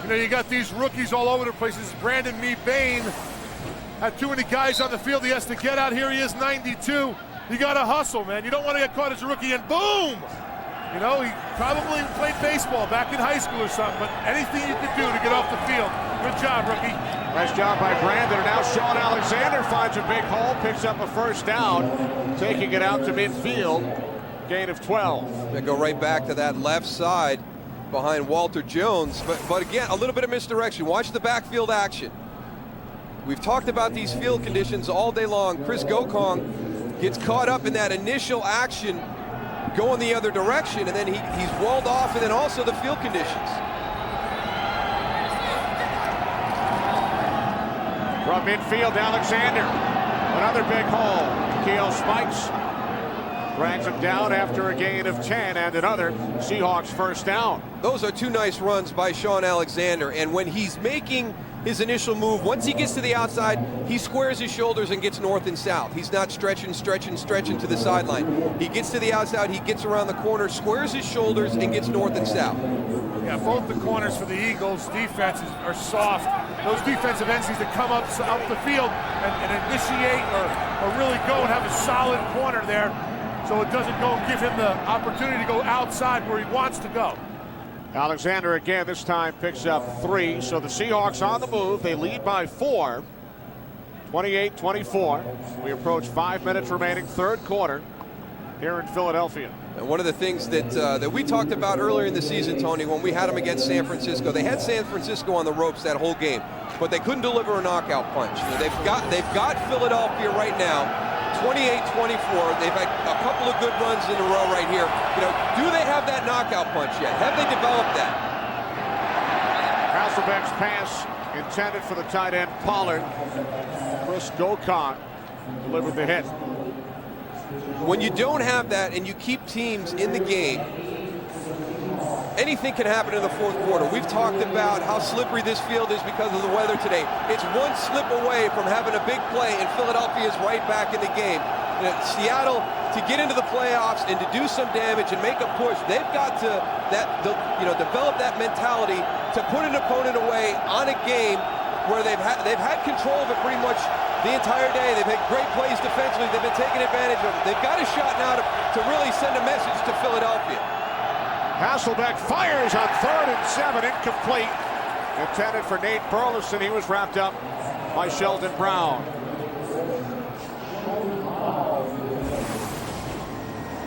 You know, you got these rookies all over the place. This is Brandon Bain. Had too many guys on the field. He has to get out. Here he is, 92. You got to hustle, man. You don't want to get caught as a rookie and boom! You know, he probably played baseball back in high school or something, but anything you could do to get off the field. Good job, rookie. Nice job by Brandon. And now Sean Alexander finds a big hole, picks up a first down, taking it out to midfield. Gain of 12. They go right back to that left side behind Walter Jones. But again, a little bit of misdirection. Watch the backfield action. We've talked about these field conditions all day long. Chris Gokong gets caught up in that initial action going the other direction, and then he's walled off, and then also the field conditions. From midfield, Alexander. Another big hole. Keel Spikes drags him down after a gain of 10 and another Seahawks first down. Those are two nice runs by Sean Alexander, and when he's making his initial move, once he gets to the outside, he squares his shoulders and gets north and south. He's not stretching to the sideline. He gets to the outside, he gets around the corner, squares his shoulders, and gets north and south. Yeah, both the corners for the Eagles' defenses are soft. Those defensive ends need to come up the field and initiate or really go and have a solid corner there, so it doesn't go and give him the opportunity to go outside where he wants to go. Alexander again, this time picks up 3. So the Seahawks on the move. They lead by 4. 28-24. We approach 5 minutes remaining, third quarter here in Philadelphia. And one of the things that we talked about earlier in the season, Tony, when we had them against San Francisco, they had San Francisco on the ropes that whole game, but they couldn't deliver a knockout punch. You know, they've got Philadelphia right now, 28-24. They've had a couple of good runs in a row right here. You know, do they have that knockout punch yet? Have they developed that? Hasselbeck's pass intended for the tight end Pollard. Chris Gokong delivered the hit. When you don't have that and you keep teams in the game, anything can happen in the fourth quarter. We've talked about how slippery this field is because of the weather today. It's one slip away from having a big play, and Philadelphia is right back in the game. You know, Seattle, to get into the playoffs and to do some damage and make a push, they've got to develop that mentality to put an opponent away on a game where they've had control of it pretty much the entire day. They've had great plays defensively. They've been taking advantage of it. They've got a shot now to really send a message to Philadelphia. Hasselbeck fires on 3rd and 7, incomplete. Intended for Nate Burleson. He was wrapped up by Sheldon Brown.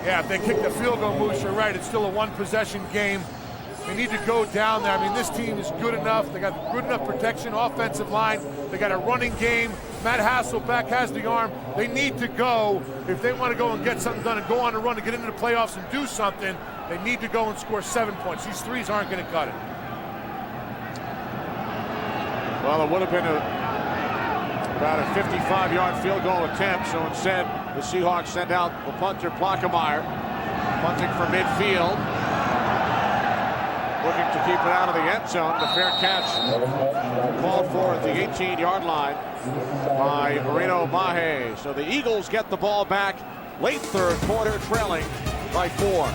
Yeah, if they kick the field goal, Moose, you're right. It's still a one-possession game. They need to go down there. I mean, this team is good enough. They got good enough protection, offensive line. They got a running game. Matt Hasselbeck has the arm. They need to go. If they want to go and get something done and go on a run to get into the playoffs and do something, they need to go and score 7 points. These threes aren't going to cut it. Well, it would have been about a 55-yard field goal attempt, so instead the Seahawks send out the punter Plockemeyer, punting from midfield, looking to keep it out of the end zone. The fair catch called for at the 18-yard line by Reno Mahe. So the Eagles get the ball back late third quarter, trailing by 4.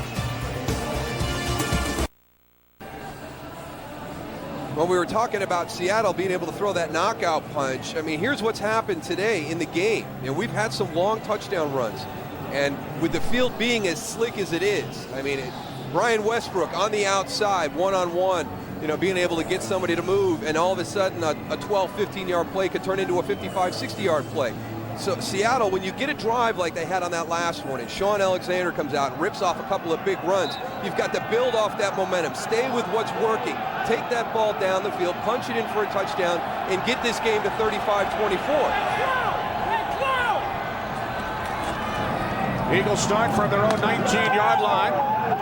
Well, we were talking about Seattle being able to throw that knockout punch. I mean, here's what's happened today in the game. You know, we've had some long touchdown runs, and with the field being as slick as it is, I mean, Brian Westbrook on the outside, one-on-one, you know, being able to get somebody to move, and all of a sudden a 12, 15-yard play could turn into a 55, 60-yard play. So Seattle, when you get a drive like they had on that last one, and Sean Alexander comes out and rips off a couple of big runs, you've got to build off that momentum. Stay with what's working. Take that ball down the field, punch it in for a touchdown, and get this game to 35-24. Eagles start from their own 19-yard line.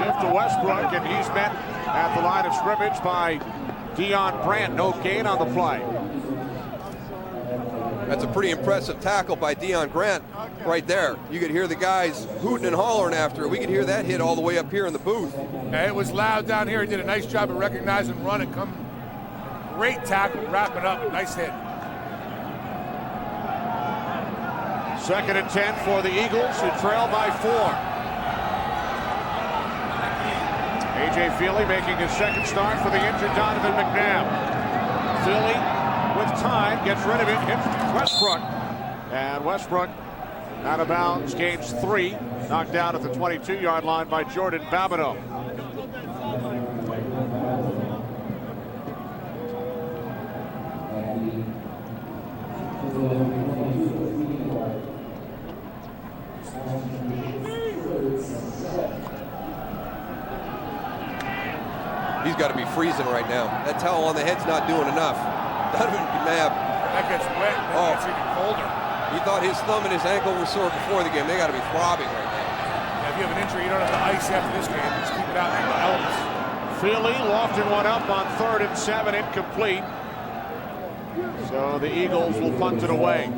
Give to Westbrook, and he's met at the line of scrimmage by Deion Brandt. No gain on the play. That's a pretty impressive tackle by Deion Brandt right there. You could hear the guys hooting and hollering after it. We could hear that hit all the way up here in the booth. Yeah, it was loud down here. He did a nice job of recognizing run and come. Great tackle, wrapping up. Nice hit. 2nd and 10 for the Eagles, who trail by 4. A.J. Feely making his second start for the injured Donovan McNabb. Feely, with time, gets rid of it, hits Westbrook. And Westbrook out of bounds, gains 3. Knocked out at the 22-yard line by Jordan Babineau. He's got to be freezing right now. That towel on the head's not doing enough. Donovan McNabb. That gets wet, and it gets even colder. He thought his thumb and his ankle were sore before the game. They got to be throbbing right now. Yeah, if you have an injury, you don't have to ice after this game. Just keep it out in the elements. Feely lofted one up on 3rd and 7, incomplete. So the Eagles will punt it away.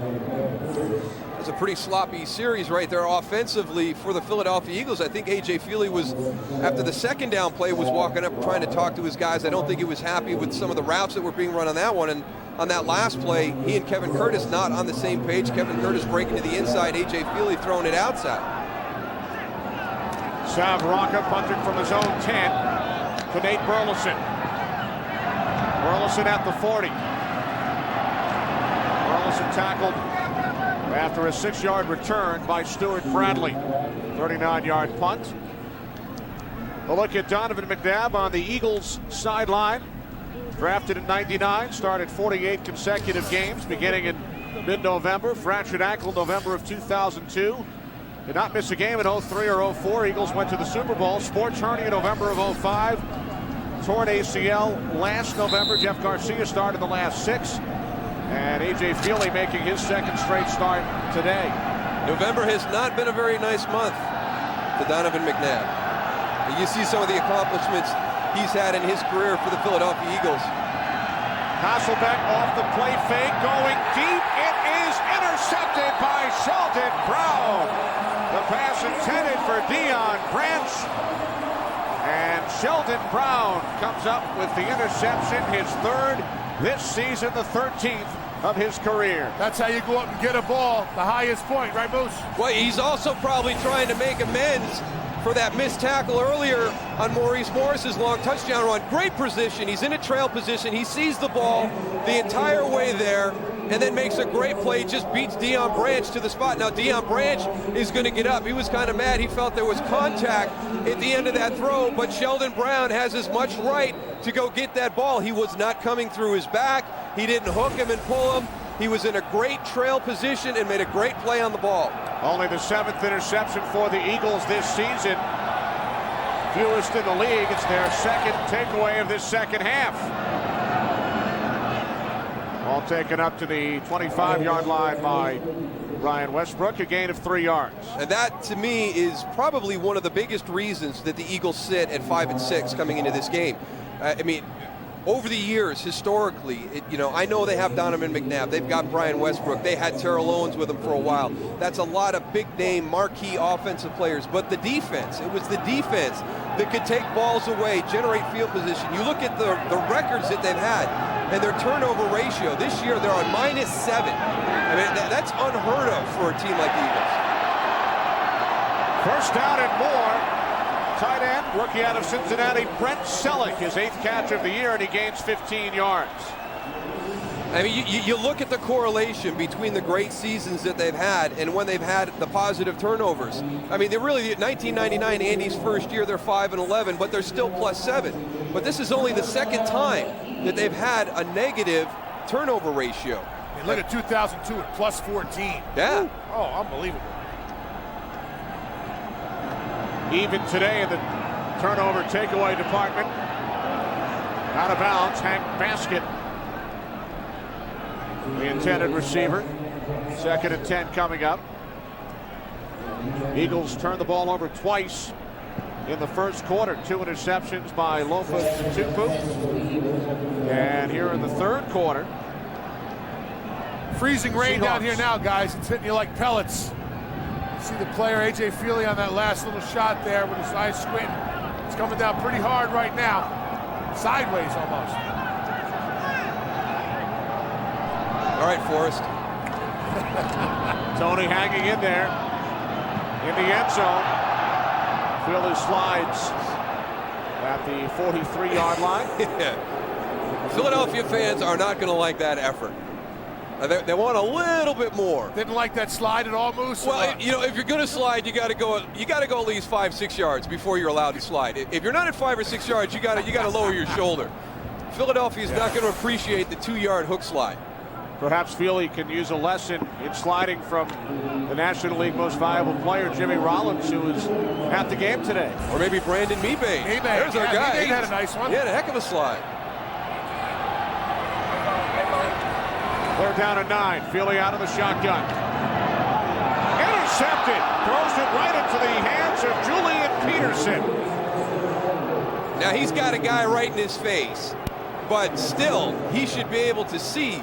It's a pretty sloppy series right there offensively for the Philadelphia Eagles. I think A.J. Feely was, after the second down play, was walking up trying to talk to his guys. I don't think he was happy with some of the routes that were being run on that one. And on that last play, he and Kevin Curtis not on the same page. Kevin Curtis breaking to the inside, A.J. Feely throwing it outside. Sav Rocca punting from his own 10 to Nate Burleson. Burleson at the 40. Burleson tackled after a 6-yard return by Stuart Bradley. 39-yard punt. A look at Donovan McNabb on the Eagles sideline. Drafted in '99, started 48 consecutive games beginning in mid-November. Fractured ankle November of 2002. Did not miss a game in 03 or 04. Eagles went to the Super Bowl. Sports hernia in November of 05. Torn ACL last November. Jeff Garcia started the last 6. And A.J. Feely making his second straight start today. November has not been a very nice month to Donovan McNabb. You see some of the accomplishments he's had in his career for the Philadelphia Eagles. Hasselbeck off the play fake, going deep. It is intercepted by Sheldon Brown. The pass intended for Deion Brandt. And Sheldon Brown comes up with the interception, his 3rd this season, the 13th of his career. That's how you go up and get a ball, the highest point, right, Moose? Well, he's also probably trying to make amends for that missed tackle earlier on Maurice Morris's long touchdown run. Great position. He's in a trail position. He sees the ball the entire way there and then makes a great play. Just beats Deion Branch to the spot. Now Deion Branch is going to get up. He was kind of mad. He felt there was contact at the end of that throw, but Sheldon Brown has as much right to go get that ball. He was not coming through his back. He didn't hook him and pull him. He was in a great trail position and made a great play on the ball. Only the 7th interception for the Eagles this season. Fewest in the league. It's their second takeaway of this second half. All taken up to the 25-yard line by Brian Westbrook, a gain of 3 yards. And that, to me, is probably one of the biggest reasons that the Eagles sit at 5-6 coming into this game. I mean, over the years, historically, I know they have Donovan McNabb. They've got Brian Westbrook. They had Terrell Owens with them for a while. That's a lot of big-name, marquee offensive players. But the defense, it was the defense that could take balls away, generate field position. You look at the records that they've had and their turnover ratio. This year, they're on -7. I mean, that's unheard of for a team like the Eagles. First down and more. Tight end, rookie out of Cincinnati, Brent Selleck, his 8th catch of the year, and he gains 15 yards. I mean, you look at the correlation between the great seasons that they've had and when they've had the positive turnovers. I mean, they're really, 1999, Andy's first year, they're 5-11, but they're still +7. But this is only the second time that they've had a negative turnover ratio. And look at 2002 at +14. Yeah. Oh, unbelievable. Even today in the turnover takeaway department. Out of bounds, Hank Basket, the intended receiver. 2nd and 10 coming up. Eagles turned the ball over twice in the first quarter. 2 interceptions by Lofa Tupu. And here in the third quarter. Freezing rain Seahawks down here now, guys. It's hitting you like pellets. You see the player, A.J. Feely, on that last little shot there with his eyes squinting. It's coming down pretty hard right now. Sideways almost. All right, Forrest. Tony hanging in there in the end zone. Philly slides at the 43-yard line. Yeah. Philadelphia fans are not going to like that effort. They want a little bit more. Didn't like that slide at all, Moose? Well, you know, if you're going to slide, you got to go at least 5-6 yards before you're allowed to slide. If you're not at 5 or 6 yards, you got to lower your shoulder. Philadelphia is not going to appreciate the 2-yard hook slide. Perhaps Feely can use a lesson in sliding from the National League most valuable player, Jimmy Rollins, who was at the game today. Or maybe Brandon Mebane. There's our guy. Mebane had a nice one. He had a heck of a slide. They're down at 9. Feely out of the shotgun. Intercepted. Throws it right into the hands of Julian Peterson. Now he's got a guy right in his face, but still he should be able to see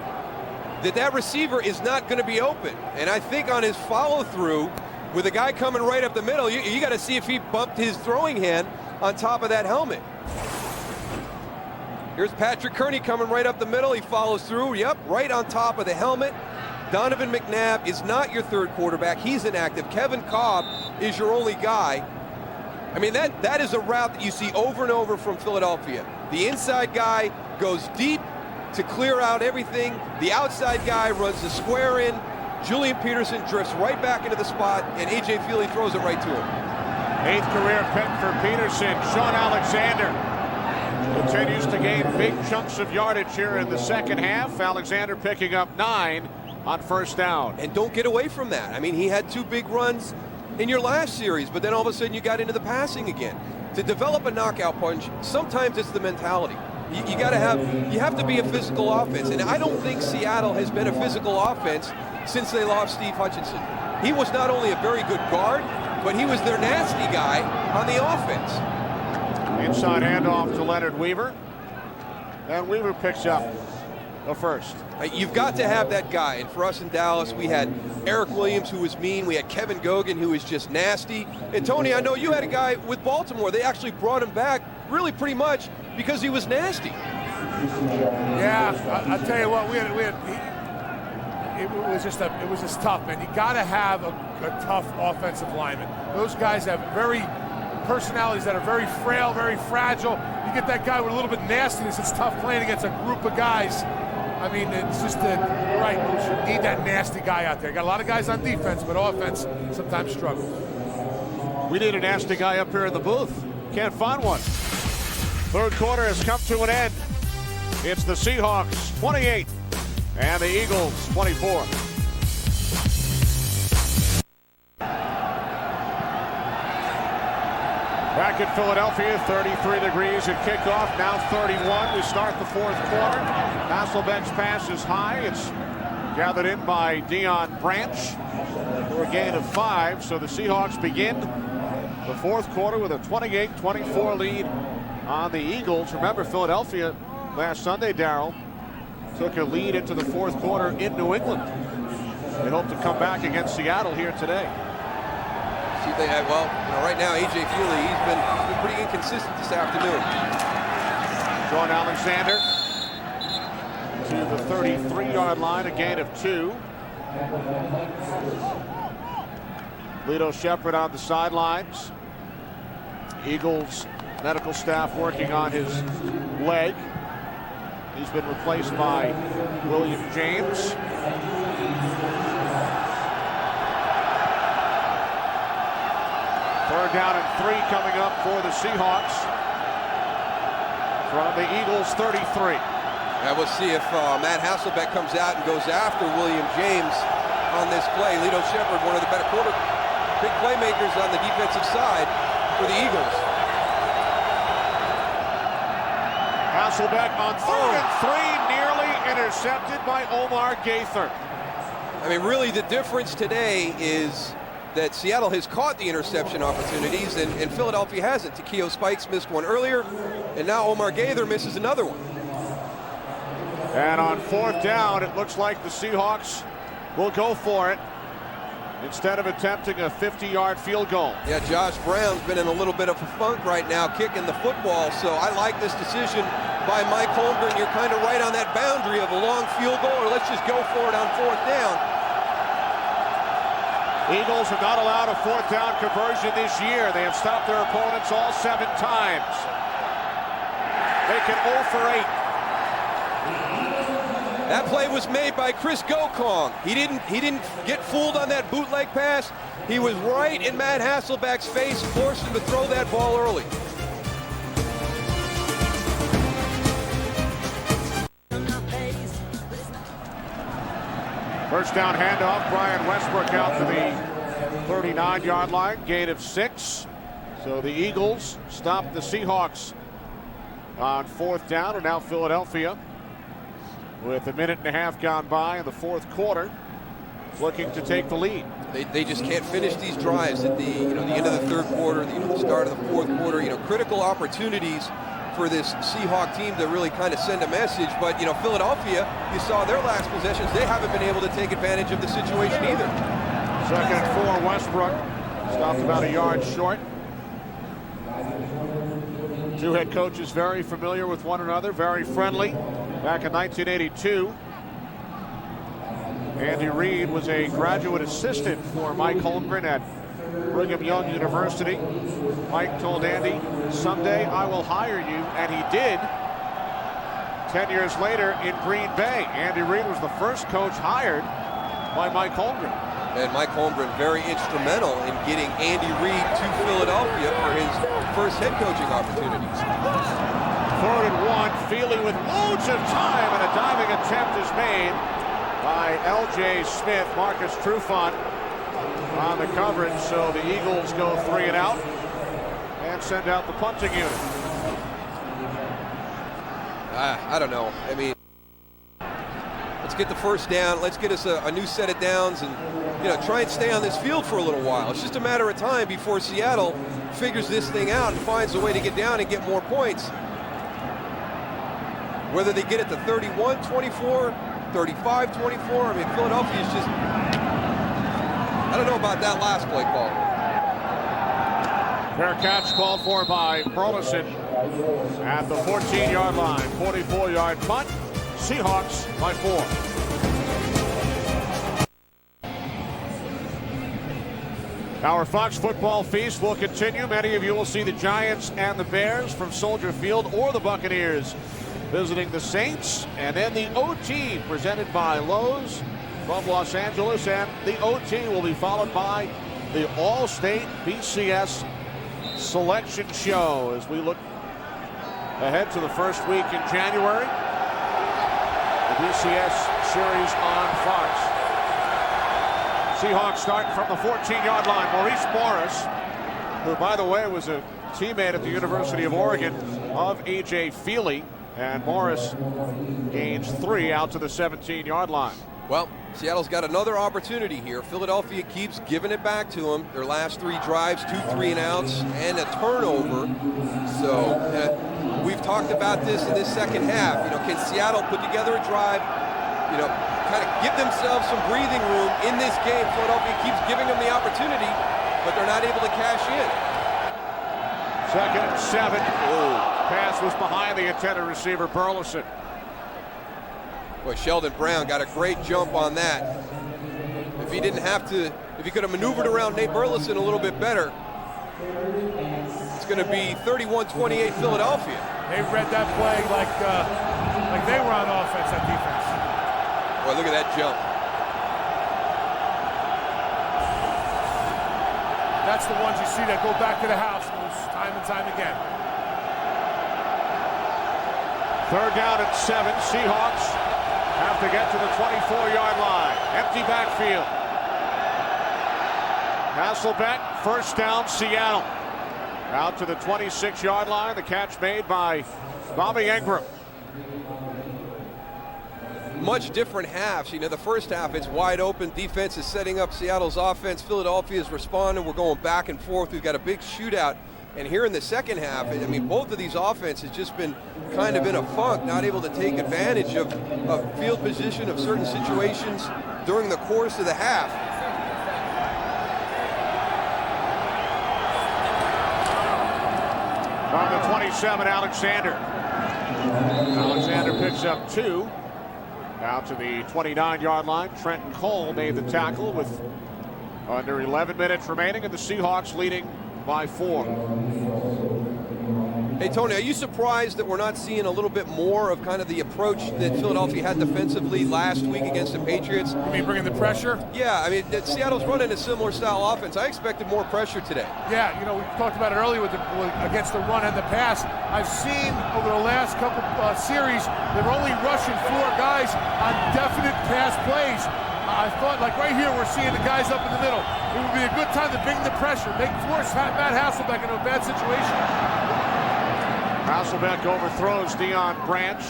that receiver is not going to be open. And I think on his follow through with a guy coming right up the middle, you got to see if he bumped his throwing hand on top of that helmet. Here's Patrick Kearney coming right up the middle. He follows through. Yep, right on top of the helmet. Donovan McNabb is not your third quarterback. He's inactive. Kevin Cobb is your only guy. I mean, that is a route that you see over and over from Philadelphia. The inside guy goes deep to clear out everything. The outside guy runs the square in. Julian Peterson drifts right back into the spot, and A.J. Feely throws it right to him. 8th career pick for Peterson. Sean Alexander continues to gain big chunks of yardage here in the second half. Alexander picking up 9 on first down. And don't get away from that. I mean, he had 2 big runs in your last series, but then all of a sudden you got into the passing again. To develop a knockout punch, sometimes it's the mentality. You have to be a physical offense, and I don't think Seattle has been a physical offense since they lost Steve Hutchinson. He was not only a very good guard, but he was their nasty guy on the offense. Inside handoff to Leonard Weaver, and Weaver picks up the first. You've got to have that guy, and for us in Dallas, we had Eric Williams, who was mean. We had Kevin Gogan, who was just nasty. And Tony, I know you had a guy with Baltimore. They actually brought him back really pretty much because he was nasty. Yeah, I'll tell you what, it was just tough, man. You got to have a tough offensive lineman. Those guys have personalities that are very frail, very fragile. You get that guy with a little bit of nastiness, it's tough playing against a group of guys. I mean, it's just you're right, you need that nasty guy out there. Got a lot of guys on defense, but offense sometimes struggles. We need a nasty guy up here in the booth. Can't find one. Third quarter has come to an end. It's the Seahawks 28 and the Eagles 24. Back in Philadelphia, 33 degrees at kickoff, now 31. We start the fourth quarter. Hasselbeck's pass is high. It's gathered in by Deion Branch for a gain of 5. So the Seahawks begin the fourth quarter with a 28-24 lead on the Eagles. Remember, Philadelphia last Sunday, Daryl, took a lead into the fourth quarter in New England. They hope to come back against Seattle here today. See if they had, well, right now, A.J. Feely, he's been pretty inconsistent this afternoon. Sean Alexander to the 33-yard line, a gain of 2. Lito Shepherd on the sidelines. Eagles medical staff working on his leg. He's been replaced by William James. Third down and 3 coming up for the Seahawks from the Eagles' 33. And we'll see if Matt Hasselbeck comes out and goes after William James on this play. Lito Shepherd, one of the better big playmakers on the defensive side for the Eagles. Hasselbeck on 3rd and 3, nearly intercepted by Omar Gaither. I mean, really, the difference today is that Seattle has caught the interception opportunities and Philadelphia hasn't. Takeo Spikes missed one earlier, and now Omar Gaither misses another one. And on 4th down, it looks like the Seahawks will go for it instead of attempting a 50-yard field goal. Yeah, Josh Brown's been in a little bit of a funk right now kicking the football, so I like this decision by Mike Holmgren. You're kind of right on that boundary of a long field goal, or let's just go for it on 4th down. Eagles have not allowed a 4th down conversion this year. They have stopped their opponents all 7 times. Make it 0 for 8. That play was made by Chris Gokong. He didn't get fooled on that bootleg pass. He was right in Matt Hasselbeck's face, forced him to throw that ball early. First down handoff, Brian Westbrook out to the 39-yard line, gain of 6. So the Eagles stop the Seahawks on 4th down, and now Philadelphia, with a minute and a half gone by in the 4th quarter, looking to take the lead. They just can't finish these drives at the the end of the 3rd quarter, the start of the 4th quarter. Critical opportunities for this Seahawk team to really kind of send a message. But Philadelphia, you saw their last possessions, they haven't been able to take advantage of the situation either. 2nd and 4, Westbrook stopped about a yard short. Two head coaches very familiar with one another, very friendly. Back in 1982, Andy Reid was a graduate assistant for Mike Holmgren at Brigham Young University. Mike told Andy, someday I will hire you, and he did. 10 years later in Green Bay, Andy Reid was the first coach hired by Mike Holmgren. And Mike Holmgren very instrumental in getting Andy Reid to Philadelphia for his first head coaching opportunities. 3rd and 1, Feely with loads of time, and a diving attempt is made by L.J. Smith. Marcus Trufant on the coverage, so the Eagles go 3 and out and send out the punting unit. I don't know. I mean, let's get the first down. Let's get us a new set of downs and try and stay on this field for a little while. It's just a matter of time before Seattle figures this thing out and finds a way to get down and get more points. Whether they get it to 31-24, 35-24, I mean, Philadelphia is just, I don't know about that last play call. Fair catch called for by Burleson at the 14-yard line. 44-yard punt. Seahawks by 4. Our Fox football feast will continue. Many of you will see the Giants and the Bears from Soldier Field, or the Buccaneers visiting the Saints, and then the OT presented by Lowe's from Los Angeles, and the OT will be followed by the All-State BCS Selection Show as we look ahead to the first week in January. The BCS series on Fox. Seahawks starting from the 14-yard line. Maurice Morris, who, by the way, was a teammate at the University of Oregon of A.J. Feely, and Morris gains 3 out to the 17-yard line. Well, Seattle's got another opportunity here. Philadelphia keeps giving it back to them. Their last 3 drives, 2 3-and-outs, and a turnover. So we've talked about this in this second half. Can Seattle put together a drive, kind of give themselves some breathing room in this game? Philadelphia keeps giving them the opportunity, but they're not able to cash in. 2nd and 7. Pass was behind the intended receiver, Burleson. Boy, Sheldon Brown got a great jump on that. If he could have maneuvered around Nate Burleson a little bit better, it's going to be 31-28 Philadelphia. They read that play like believe they were on offense, that defense. Boy, look at that jump. That's the ones you see that go back to the house time and time again. 3rd down and 7. Seahawks have to get to the 24-yard line. Empty backfield. Hasselbeck, 1st down, Seattle. Out to the 26-yard line. The catch made by Bobby Ingram. Much different halves. You know, the first half, it's wide open. Defense is setting up Seattle's offense. Philadelphia is responding. We're going back and forth. We've got a big shootout. And here in the second half, I mean, both of these offenses just been kind of in a funk, not able to take advantage of field position, of certain situations during the course of the half. On the 27, Alexander. Alexander picks up 2. Out to the 29-yard line. Trenton Cole made the tackle with under 11 minutes remaining, and the Seahawks leading by 4. Hey, Tony, are you surprised that we're not seeing a little bit more of kind of the approach that Philadelphia had defensively last week against the Patriots? You mean bringing the pressure? Yeah, I mean, Seattle's running a similar style offense. I expected more pressure today. Yeah, you know, we talked about it earlier against the run and the pass. I've seen over the last couple series, they're only rushing 4 guys on definite pass plays. I thought, like right here, we're seeing the guys up in the middle. It would be a good time to bring the pressure, force Matt Hasselbeck into a bad situation. Hasselbeck overthrows Deion Branch.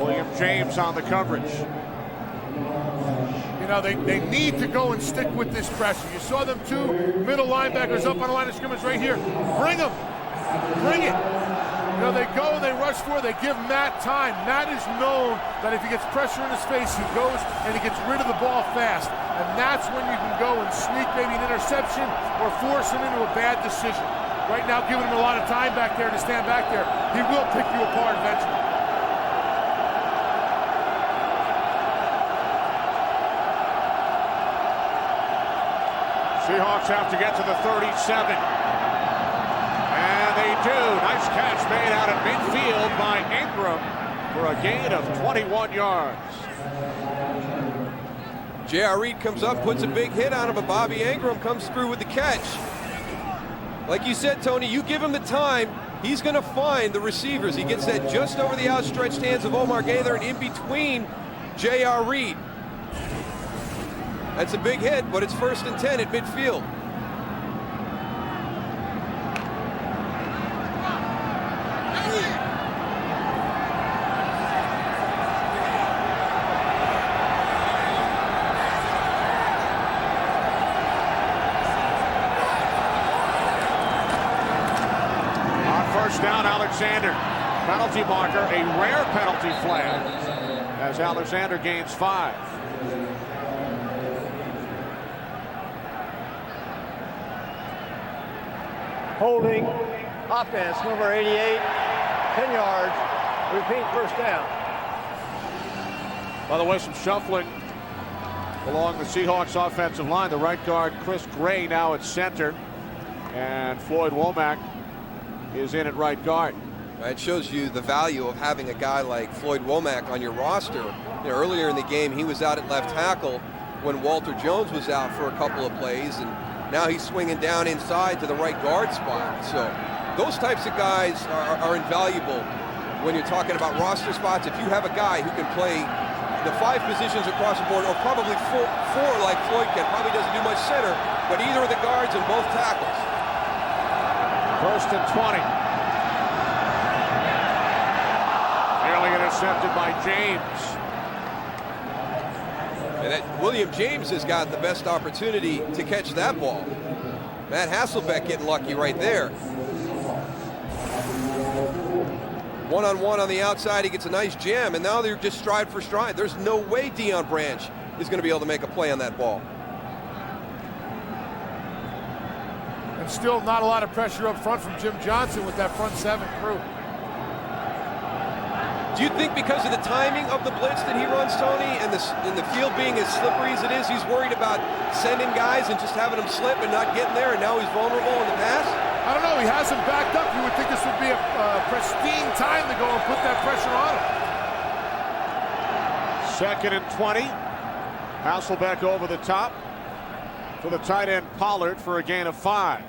William James on the coverage. You know, they need to go and stick with this pressure. You saw them 2 middle linebackers up on the line of scrimmage right here. Bring them. Bring it. You know, they go and they rush for it. They give Matt time. Matt is known that if he gets pressure in his face, he goes and he gets rid of the ball fast. And that's when you can go and sneak maybe an interception or force him into a bad decision. Right now, giving him a lot of time back there to stand back there, he will pick you apart eventually. Seahawks have to get to the 37. And they do. Nice catch made out of midfield by Ingram for a gain of 21 yards. J.R. Reed comes up, puts a big hit on him, but Bobby Ingram comes through with the catch. Like you said, Tony, you give him the time, he's going to find the receivers. He gets that just over the outstretched hands of Omar Gaither and in between J.R. Reed. That's a big hit, but it's 1st and 10 at midfield. Down Alexander. Penalty marker, a rare penalty flag as Alexander gains 5. Holding, offense, number 88, 10 yards, repeat 1st down. By the way, some shuffling along the Seahawks offensive line. The right guard, Chris Gray, now at center, and Floyd Womack is in at right guard. It shows you the value of having a guy like Floyd Womack on your roster. You know, earlier in the game, he was out at left tackle when Walter Jones was out for a couple of plays, and now he's swinging down inside to the right guard spot. So those types of guys are invaluable when you're talking about roster spots. If you have a guy who can play the 5 positions across the board, or probably four like Floyd can, probably doesn't do much center, but either of the guards and both tackles. 1st and 20. Nearly intercepted by James. And William James has got the best opportunity to catch that ball. Matt Hasselbeck getting lucky right there. One-on-one on the outside, he gets a nice jam, and now they're just stride for stride. There's no way Deion Branch is going to be able to make a play on that ball. Still not a lot of pressure up front from Jim Johnston with that front 7 crew. Do you think because of the timing of the blitz that he runs, Tony, and the field being as slippery as it is, he's worried about sending guys and just having them slip and not getting there, and now he's vulnerable in the pass? I don't know. He has him backed up. You would think this would be a pristine time to go and put that pressure on him. Second and 20. Hasselbeck over the top to the tight end Pollard for a gain of 5.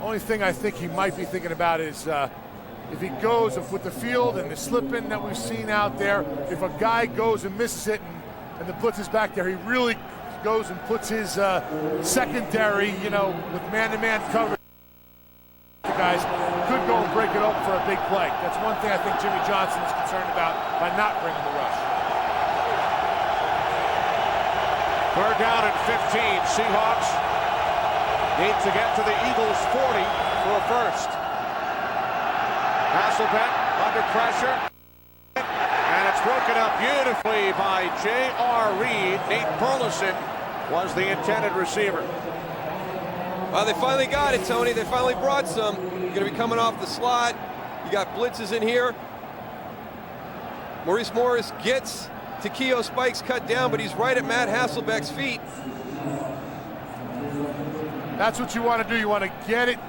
Only thing I think he might be thinking about is if he goes with the field and the slip-in that we've seen out there, if a guy goes and misses it and the blitz is back there, he really goes and puts his secondary, with man-to-man coverage. The guys could go and break it open for a big play. That's one thing I think Jimmy Johnston is concerned about by not bringing the rush. Third down and 15. Seahawks need to get to the Eagles' 40 for a first. Hasselbeck under pressure. And it's broken up beautifully by J.R. Reed. Nate Burleson was the intended receiver. Well, they finally got it, Tony. They finally brought some. You're going to be coming off the slot. You got blitzes in here. Maurice Morris gets Takeo Spikes cut down, but he's right at Matt Hasselbeck's feet. That's what you want to do. You want to get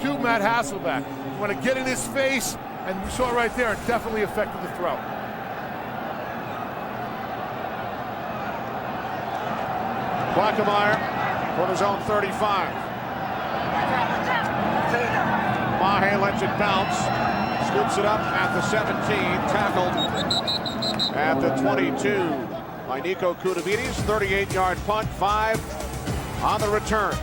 to Matt Hasselbeck. You want to get in his face, and we saw it right there. It definitely affected the throw. Quackemeyer from his own 35. Mahe lets it bounce. Scoops it up at the 17. Tackled at the 22 by Nico Koudavides. 38-yard punt. 5 on the return.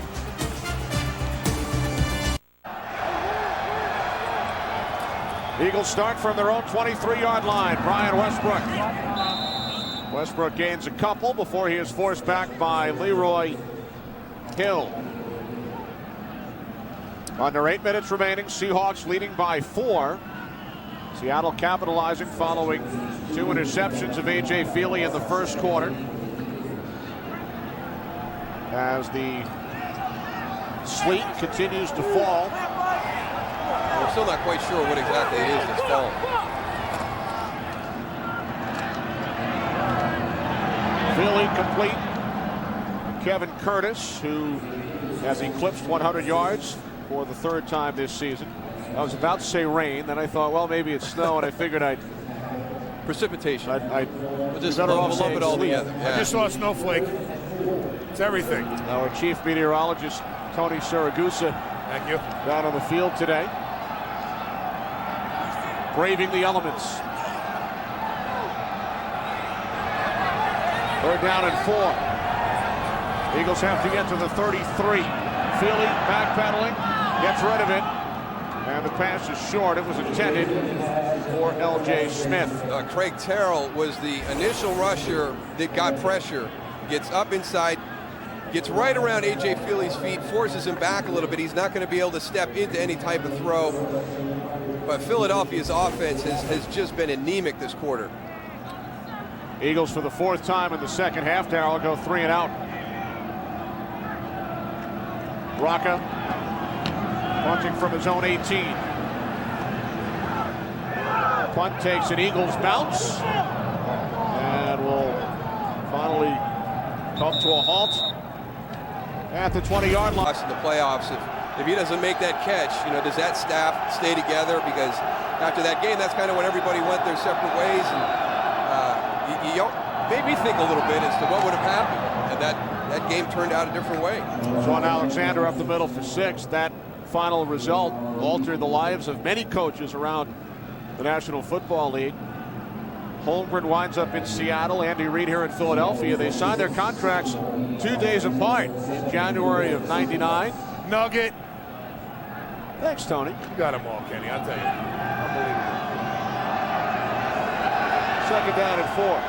Eagles start from their own 23-yard line. Brian Westbrook. Westbrook gains a couple before he is forced back by Leroy Hill. Under 8 minutes remaining, Seahawks leading by 4. Seattle capitalizing following 2 interceptions of A.J. Feely in the first quarter. As the sleet continues to fall. We're still not quite sure what exactly it is that's falling. Feely complete. Kevin Curtis, who has eclipsed 100 yards for the 3rd time this season. I was about to say rain, then I thought, well, maybe it's snow, and I figured precipitation. I'd just lump it all together. Yeah. I just saw a snowflake. It's everything. Our chief meteorologist, Tony Siragusa, thank you, down on the field today, braving the elements. 3rd down and 4. Eagles have to get to the 33. Feely backpedaling, gets rid of it, and the pass is short. It was intended for L.J. Smith. Craig Terrell was the initial rusher that got pressure, gets up inside, gets right around A.J. Feely's feet, forces him back a little bit. He's not going to be able to step into any type of throw. But Philadelphia's offense has just been anemic this quarter. Eagles for the 4th time in the second half. Daryl go 3 and out. Rocca punting from his own 18. Punt takes an Eagles bounce and will finally come to a halt at the 20-yard line. In the playoffs, if he doesn't make that catch, does that staff stay together? Because after that game, that's kind of when everybody went their separate ways, and you made me think a little bit as to what would have happened, and that game turned out a different way. Sean Alexander up the middle for 6. That final result altered the lives of many coaches around the National Football League. Holmgren winds up in Seattle. Andy Reid here in Philadelphia. They signed their contracts 2 days apart in January of '99. Nugget. Thanks, Tony. You got them all, Kenny, I'll tell you. Unbelievable. 2nd down and 4.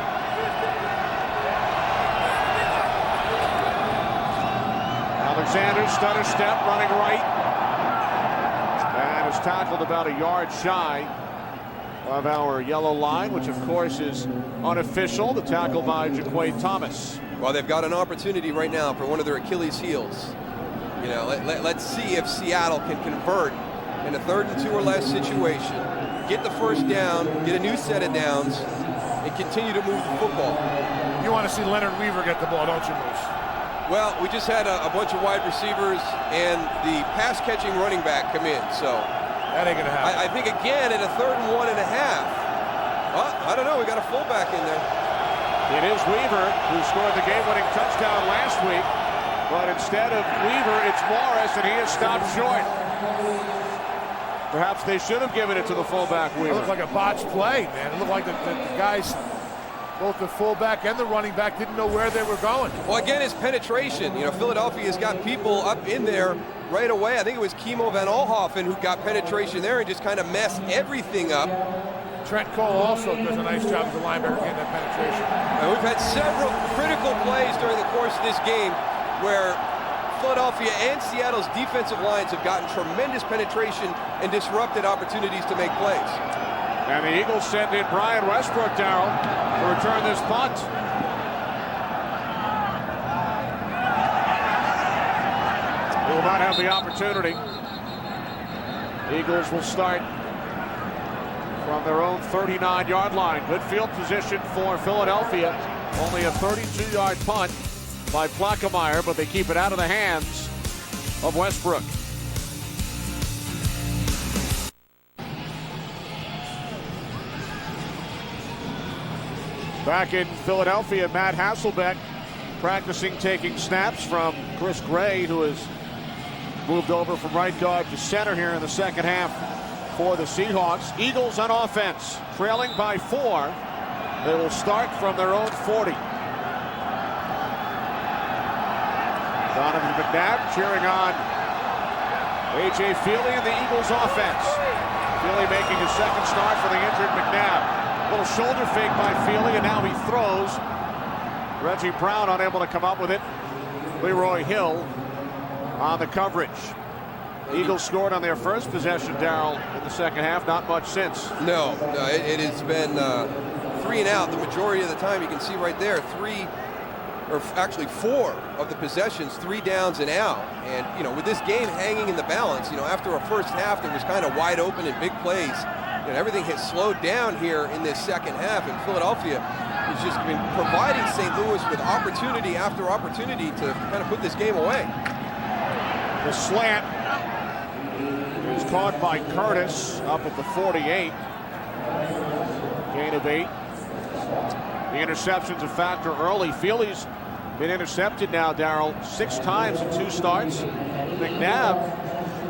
Alexander, stutter step, running right. And is tackled about a yard shy of our yellow line, which of course is unofficial. The tackle by Jaquay Thomas. Well, they've got an opportunity right now for one of their Achilles heels. Let's see if Seattle can convert in a 3rd and 2 or less situation, get the first down, get a new set of downs, and continue to move the football. You want to see Leonard Weaver get the ball, don't you, Moose? Well, we just had a bunch of wide receivers and the pass-catching running back come in, so that ain't gonna happen. I think again at a 3rd and 1.5, Well, I don't know. We got a fullback in there. It is Weaver who scored the game-winning touchdown last week. But instead of Weaver, it's Morris, and he is stopped short. Perhaps they should have given it to the fullback, Weaver. It looked like a botched play, man. It looked like the guys, both the fullback and the running back, didn't know where they were going. Well, again, it's penetration. You know, Philadelphia's got people up in there right away. I think it was Kimo Van Olhoffen who got penetration there and just kind of messed everything up. Trent Cole also does a nice job as a linebacker getting that penetration. And we've had several critical plays during the course of this game where Philadelphia and Seattle's defensive lines have gotten tremendous penetration and disrupted opportunities to make plays. And the Eagles send in Brian Westbrook, Daryl, to return this punt. He will not have the opportunity. Eagles will start from their own 39-yard line. Good field position for Philadelphia. Only a 32-yard punt by Plackemeyer, but they keep it out of the hands of Westbrook. Back in Philadelphia, Matt Hasselbeck practicing taking snaps from Chris Gray, who has moved over from right guard to center here in the second half for the Seahawks. Eagles on offense, trailing by 4. They will start from their own 40. Donovan McNabb cheering on A.J. Feely and the Eagles offense. Feely making his second start for the injured McNabb. Little shoulder fake by Feely, and now he throws. Reggie Brown unable to come up with it. Leroy Hill on the coverage. The Eagles scored on their first possession, Daryl, in the second half. Not much since. No, it has been 3 and out the majority of the time. You can see right there, 4 of the possessions, 3 downs and out. And, you know, with this game hanging in the balance, you know, after a first half that was kind of wide open and big plays, you know, everything has slowed down here in this second half. And Philadelphia has just been providing St. Louis with opportunity after opportunity to kind of put this game away. The slant is caught by Curtis up at the 48. Gain of 8. The interception's a factor early. Feely's been intercepted now, Daryl, 6 times in 2 starts. McNabb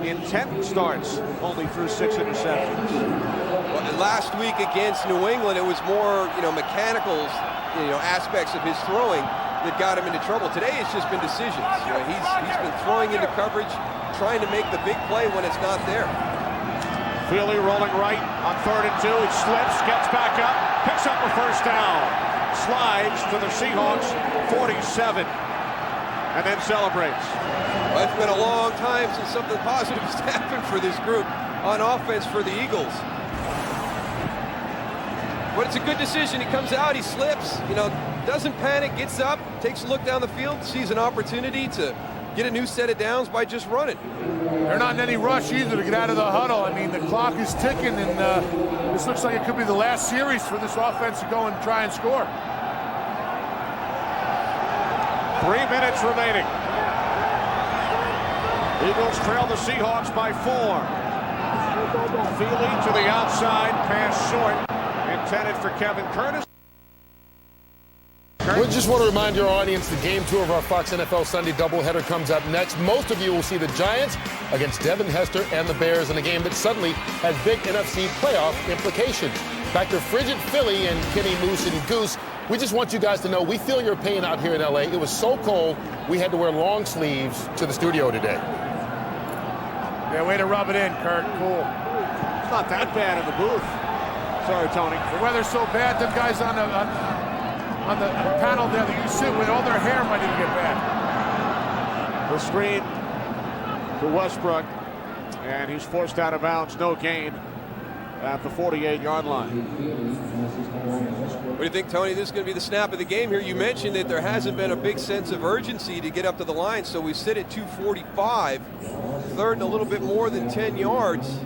in 10 starts, only threw 6 interceptions. Well, last week against New England, it was more, you know, mechanical, you know, aspects of his throwing that got him into trouble. Today it's just been decisions. You know, he's been throwing into coverage, trying to make the big play when it's not there. Feely rolling right on 3rd and 2. He slips, gets back up, picks up a first down, slides to the Seahawks 47, and then celebrates. Well, it's been a long time since something positive has happened for this group on offense for the Eagles. But it's a good decision. He comes out, he slips, you know, doesn't panic, gets up, takes a look down the field, sees an opportunity to get a new set of downs by just running. They're not in any rush either to get out of the huddle. I mean, the clock is ticking, and this looks like it could be the last series for this offense to go and try and score. 3 minutes remaining. Eagles trail the Seahawks by 4. Feely to the outside, pass short, intended for Kevin Curtis. We just want to remind your audience the game 2 of our Fox NFL Sunday doubleheader comes up next. Most of you will see the Giants against Devin Hester and the Bears in a game that suddenly has big NFC playoff implications. Back to frigid Philly and Kenny Moose and Goose. We just want you guys to know we feel your pain out here in LA. It was so cold we had to wear long sleeves to the studio today. Yeah, way to rub it in, Kurt. Cool. It's not that bad in the booth. Sorry, Tony. The weather's so bad, them guys on the panel there that you sit with, all their hair might even get bad. The screen to Westbrook, and he's forced out of bounds. No gain at the 48-yard line. What do you think, Tony? This is going to be the snap of the game here. You mentioned that there hasn't been a big sense of urgency to get up to the line, so we sit at 2:45, 3rd and a little bit more than 10 yards.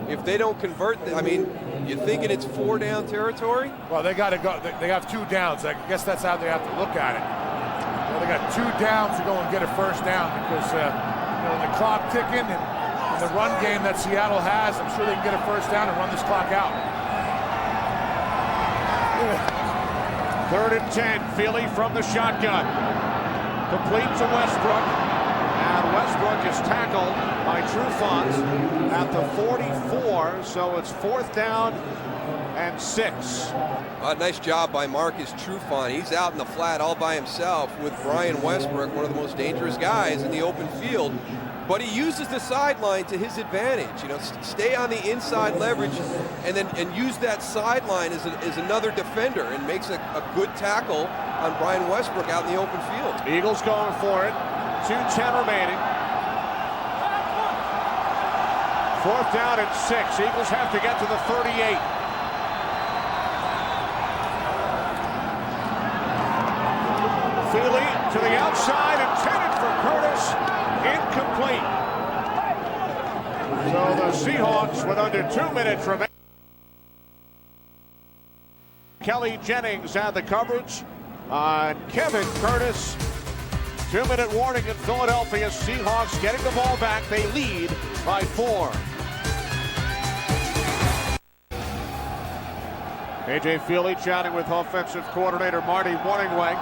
If they don't convert, I mean, you thinking it's 4-down territory? Well, they got to go. They have 2 downs. I guess that's how they have to look at it. Well, they got 2 downs to go and get a first down because you know, the clock ticking and the run game that Seattle has, I'm sure they can get a first down and run this clock out. 3rd and 10. Feely from the shotgun. Complete to Westbrook. And Westbrook is tackled by Trufant at the 44. So it's 4th down and 6. Nice job by Marcus Trufant. He's out in the flat all by himself with Brian Westbrook, one of the most dangerous guys in the open field. But he uses the sideline to his advantage. You know, stay on the inside leverage, and use that sideline as another defender, and makes a good tackle on Brian Westbrook out in the open field. Eagles going for it. 2:10 remaining. 4th down and 6. Eagles have to get to the 38. Feely to the outside, intended for Curtis, incomplete. So the Seahawks with under 2 minutes remaining. Kelly Jennings had the coverage on Kevin Curtis. 2-minute warning in Philadelphia. Seahawks getting the ball back. They lead by 4. A.J. Feely chatting with offensive coordinator Marty Morningweg.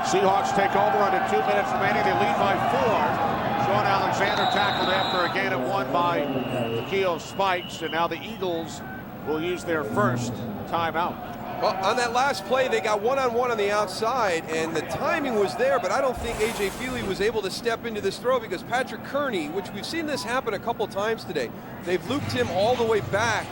Seahawks take over under 2 minutes remaining. They lead by 4. Sean Alexander tackled after a gain of 1 by Keo Spikes. And now the Eagles will use their first timeout. Well, on that last play, they got one-on-one on the outside, and the timing was there, but I don't think A.J. Feely was able to step into this throw because Patrick Kearney, which we've seen this happen a couple times today, they've looped him all the way back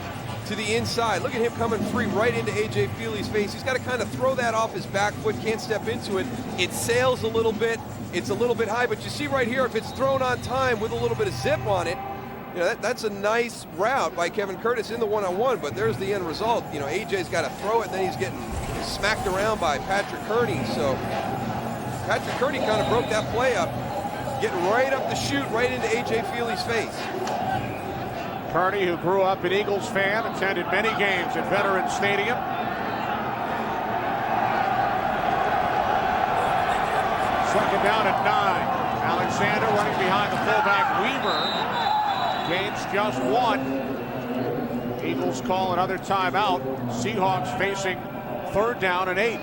to the inside. Look at him coming free right into A.J. Feely's face. He's got to kind of throw that off his back foot, can't step into it. It sails a little bit. It's a little bit high, but you see right here, if it's thrown on time with a little bit of zip on it, you know, that's a nice route by Kevin Curtis in the one-on-one, but there's the end result. You know, AJ's got to throw it, and then he's getting smacked around by Patrick Kearney. So Patrick Kearney kind of broke that play up, getting right up the chute, right into A.J. Feely's face. Kearney, who grew up an Eagles fan, attended many games at Veterans Stadium. Second down at 9. Alexander running behind the fullback Weaver. Gains just 1. Eagles call another timeout. Seahawks facing 3rd down and 8.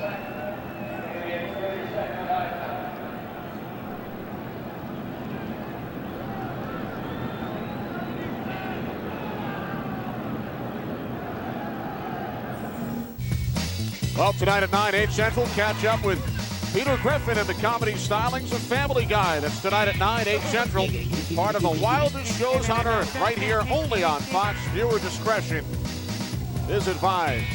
Well, tonight at 9, 8 Central, catch up with Peter Griffin and the comedy stylings of Family Guy. That's tonight at 9, 8 Central. Part of the wildest shows on earth, right here only on Fox. Viewer discretion is advised.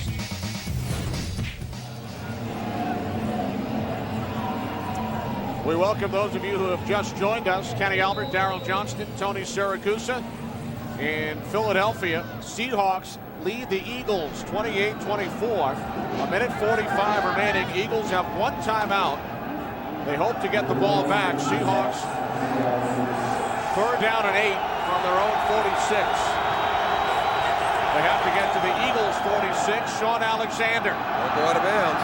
We welcome those of you who have just joined us. Kenny Albert, Daryl Johnston, Tony Siragusa in Philadelphia. Seahawks lead the Eagles 28-24. A minute 45 remaining. Eagles have 1 timeout. They hope to get the ball back. Seahawks 3rd down and 8 from their own 46. They have to get to the Eagles 46. Sean Alexander. Don't go out of bounds.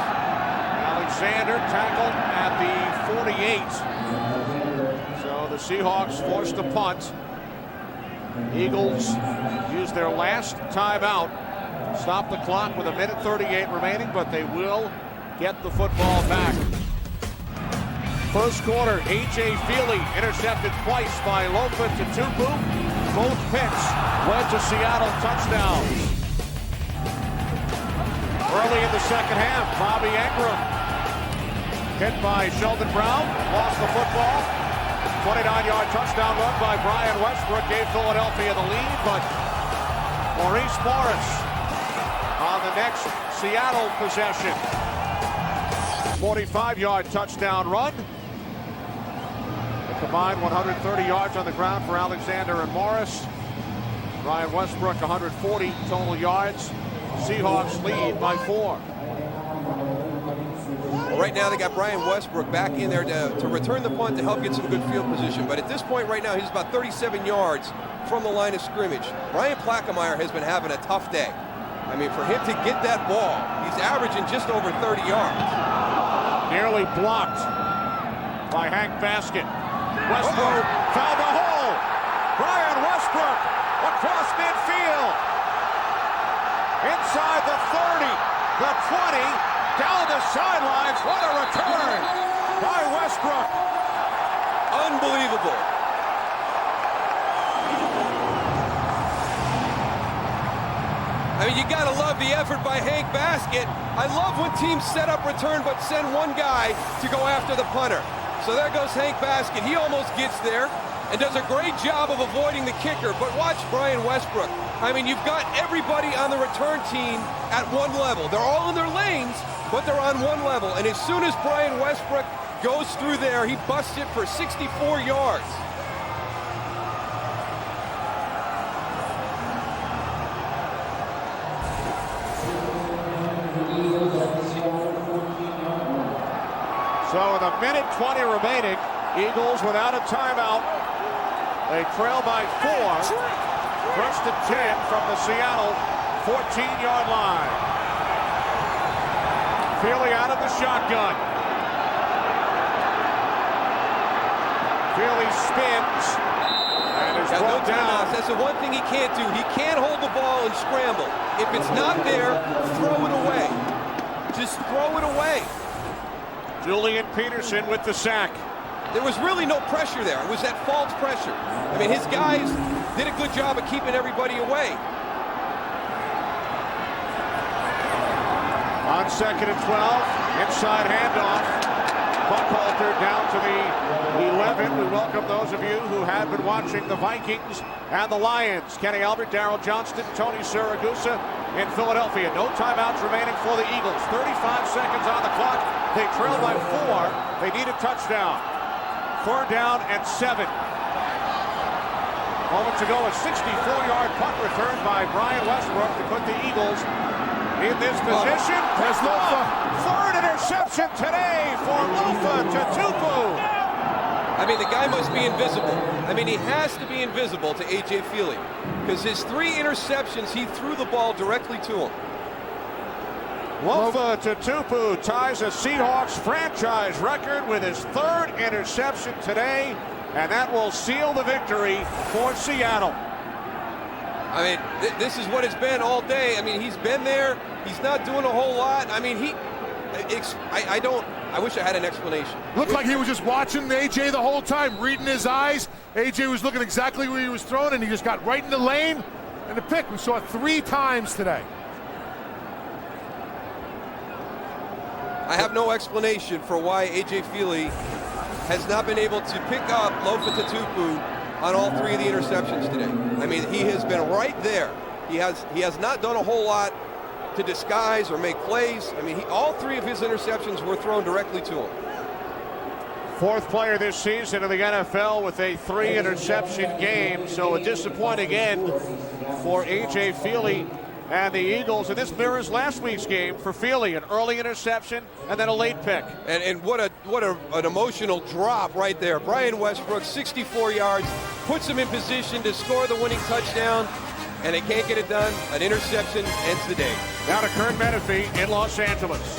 Alexander tackled at the 48. So the Seahawks forced a punt. Eagles use their last timeout. Stop the clock with a minute 38 remaining, but they will get the football back. First quarter, A.J. Feely intercepted twice by Lofa to Tupu. Both picks led to Seattle touchdowns. Early in the second half, Bobby Engram hit by Sheldon Brown, lost the football. 29-yard touchdown run by Brian Westbrook gave Philadelphia the lead, but Maurice Morris on the next Seattle possession. 45-yard touchdown run. A combined 130 yards on the ground for Alexander and Morris. Brian Westbrook 140 total yards. Seahawks lead by 4. Well, right now they got Brian Westbrook back in there to return the punt to help get some good field position. But at this point right now, he's about 37 yards from the line of scrimmage. Brian Plackemeier has been having a tough day. I mean, for him to get that ball, he's averaging just over 30 yards. Nearly blocked by Hank Baskett. Westbrook found the hole. Brian Westbrook across midfield. Inside the 30, the 20, Down the sidelines. What a return by Westbrook. Unbelievable. I mean, you got to love the effort by Hank Baskett. I love when teams set up return but send one guy to go after the punter. So there goes Hank Baskett. He almost gets there and does a great job of avoiding the kicker. But watch Brian Westbrook. I mean, you've got everybody on the return team at one level. They're all in their lanes, but they're on one level. And as soon as Brian Westbrook goes through there, he busts it for 64 yards. So with a minute 20 remaining, Eagles without a timeout. They trail by 4. First and 10 from the Seattle 14-yard line. Feely out of the shotgun. Feely spins and is brought down. That's the one thing he can't do. He can't hold the ball and scramble. If it's not there, throw it away. Just throw it away. Julian Peterson with the sack. There was really no pressure there. It was that false pressure. I mean, his guys did a good job of keeping everybody away. On 2nd and 12, inside handoff. Buckhalter down to the 11. We welcome those of you who have been watching the Vikings and the Lions. Kenny Albert, Daryl Johnston, Tony Siragusa in Philadelphia. No timeouts remaining for the Eagles. 35 seconds on the clock. They trail by 4. They need a touchdown. 3rd down and 7. Moments ago, a 64-yard punt return by Brian Westbrook to put the Eagles in this position. Third interception today for Lofa Tatupu. I mean, the guy must be invisible. I mean, he has to be invisible to A.J. Feely because his 3 interceptions, he threw the ball directly to him. Lofa Tatupu ties a Seahawks franchise record with his 3rd interception today, and that will seal the victory for Seattle. I mean, this is what it's been all day. I mean, he's been there. He's not doing a whole lot. I mean, I wish I had an explanation. Looked like he was just watching A.J. the whole time, reading his eyes. A.J. was looking exactly where he was throwing, and he just got right in the lane. And the pick, we saw it 3 times today. I have no explanation for why A.J. Feely has not been able to pick up Lofa Tatupu on all 3 of the interceptions today. I mean, he has been right there. He has not done a whole lot to disguise or make plays. I mean, all 3 of his interceptions were thrown directly to him. 4th player this season in the NFL with a 3-interception game. So a disappointing end for A.J. Feely and the Eagles. And this mirrors last week's game for Feely. An early interception and then a late pick. And what an emotional drop right there. Brian Westbrook, 64 yards, puts him in position to score the winning touchdown. And they can't get it done. An interception ends the day. Now to Kurt Menefee in Los Angeles.